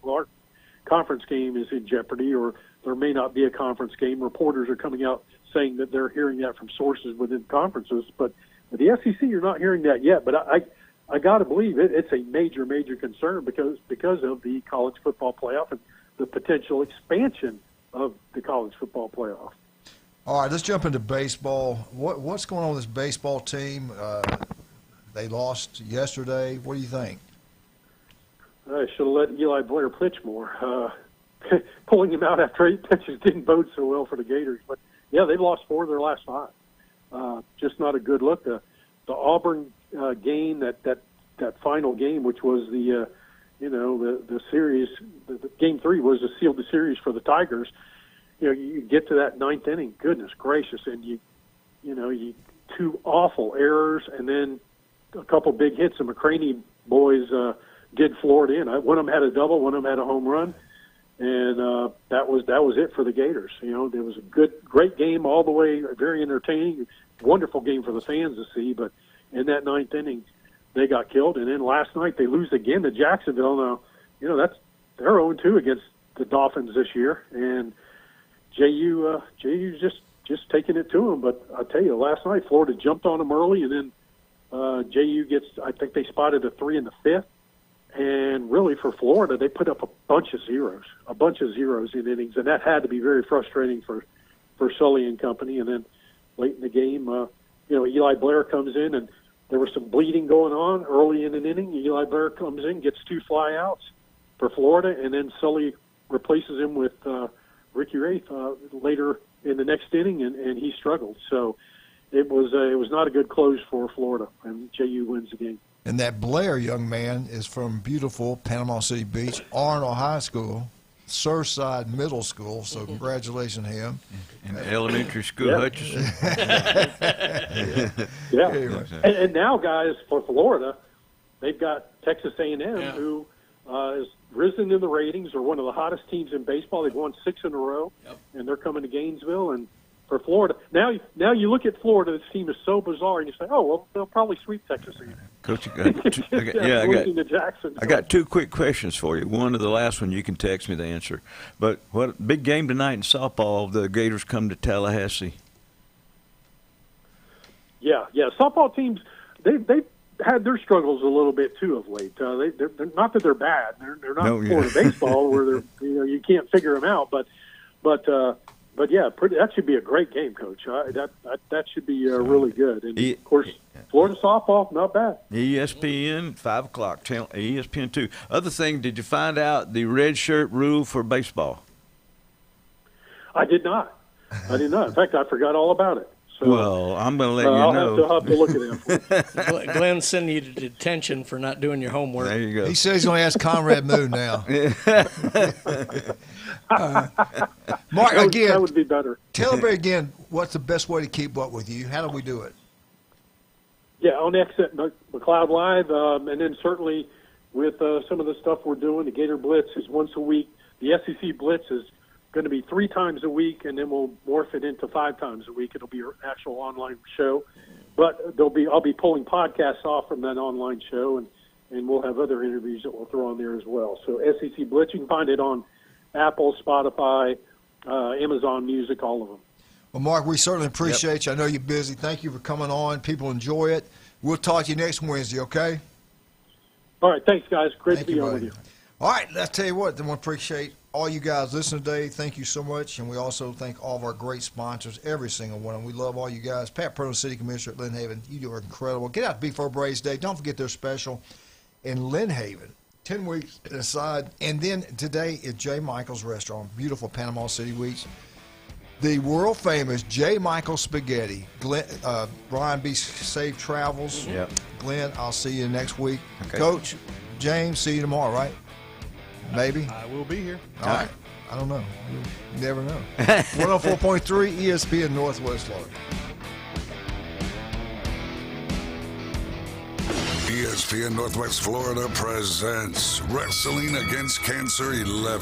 S: conference game is in jeopardy, or there may not be a conference game. Reporters are coming out saying that they're hearing that from sources within conferences. But with the SEC, you're not hearing that yet. But I got to believe it's a major, major concern because of the college football playoff and the potential expansion of the college football playoff.
K: All right, let's jump into baseball. What's going on with this baseball team? They lost yesterday. What do you think?
S: I should have let Eli Blair pitch more. Pulling him out after 8 pitches didn't bode so well for the Gators. But, yeah, they've lost 4 of their last 5. Just not a good look. The Auburn game, that final game, which was the series, the Game 3 was to seal the series for the Tigers. You know, you get to that 9th inning, goodness gracious, and you 2 awful errors, and then a couple big hits. The McCraney boys did Florida in. One of them had a double, one of them had a home run, and that was it for the Gators. You know, there was a great game all the way, very entertaining, wonderful game for the fans to see. But in that 9th inning, they got killed, and then last night they lose again to Jacksonville. Now, you know, they're 0-2 against the Dolphins this year, and JU's just taking it to them. But I tell you, last night Florida jumped on them early, and then JU gets, I think they spotted a 3 in the 5th. And really for Florida, they put up a bunch of zeros in innings, and that had to be very frustrating for Sully and company. And then late in the game, Eli Blair comes in, and there was some bleeding going on early in an inning. Eli Blair comes in, gets 2 flyouts for Florida, and then Sully replaces him with Ricky Wraith later in the next inning, and he struggled. So it was not a good close for Florida, and JU wins the game.
K: And that Blair young man is from beautiful Panama City Beach, Arnold High School, Surfside Middle School, so congratulations to him.
M: And elementary school, Hutchinson.
S: Yeah. Anyway. And now, guys, for Florida, they've got Texas A&M, who is risen in the ratings. They're one of the hottest teams in baseball. They've won 6 in a row, and they're coming to Gainesville. And for Florida, now you look at Florida. This team is so bizarre, and you say, "Oh, well, they'll probably sweep Texas again."
M: Coach,
S: I
M: got 2 quick questions for you. One, the last one, you can text me the answer. But what big game tonight in softball? The Gators come to Tallahassee.
S: Yeah. Softball teams, they've had their struggles a little bit too of late. They're not that they're bad. They're not Florida baseball where you can't figure them out. But yeah, that should be a great game, Coach. That should be really good. And of course, Florida softball, not bad.
M: ESPN 5 o'clock channel, ESPN 2. Other thing, did you find out the red shirt rule for baseball?
S: I did not. In fact, I forgot all about it. So,
M: well, I'm going to let you know.
S: I'll have to look at it.
L: Glenn's sending you to detention for not doing your homework.
M: There you go.
K: He says he's going to ask Conrad Moon now. Mark, again,
S: that would be better.
K: Tell everybody again, what's the best way to keep up with you? How do we do it?
S: Yeah, on X at McLeod Live, and then certainly with some of the stuff we're doing. The Gator Blitz is once a week. The SEC Blitz is going to be 3 times a week, and then we'll morph it into 5 times a week. It'll be an actual online show, but I'll be pulling podcasts off from that online show, and we'll have other interviews that we'll throw on there as well. So SEC Blitz, you can find it on Apple, Spotify, Amazon Music, all of them.
K: Well, Mark, we certainly appreciate you. I know you're busy. Thank you for coming on. People enjoy it. We'll talk to you next Wednesday, okay?
S: All right. Thanks, guys. Great to be on with you.
K: All right. Let's tell you what. I want to appreciate all you guys listening today. Thank you so much. And we also thank all of our great sponsors, every single one. And we love all you guys. Pat Perno, City Commissioner at Lynn Haven, you are incredible. Get out before Braves Day. Don't forget their special in Lynn Haven. 10 weeks aside. And then today is J. Michael's Restaurant, beautiful Panama City Weeks. The world famous J. Michael Spaghetti. Glenn, Brian, be safe travels.
M: Yep.
K: Glenn, I'll see you next week.
M: Okay.
K: Coach, James, see you tomorrow, right? Maybe.
J: I will be here.
K: All right. I don't know. You never know. 104.3 ESPN Northwest Florida.
B: ESPN Northwest Florida presents Wrestling Against Cancer 11.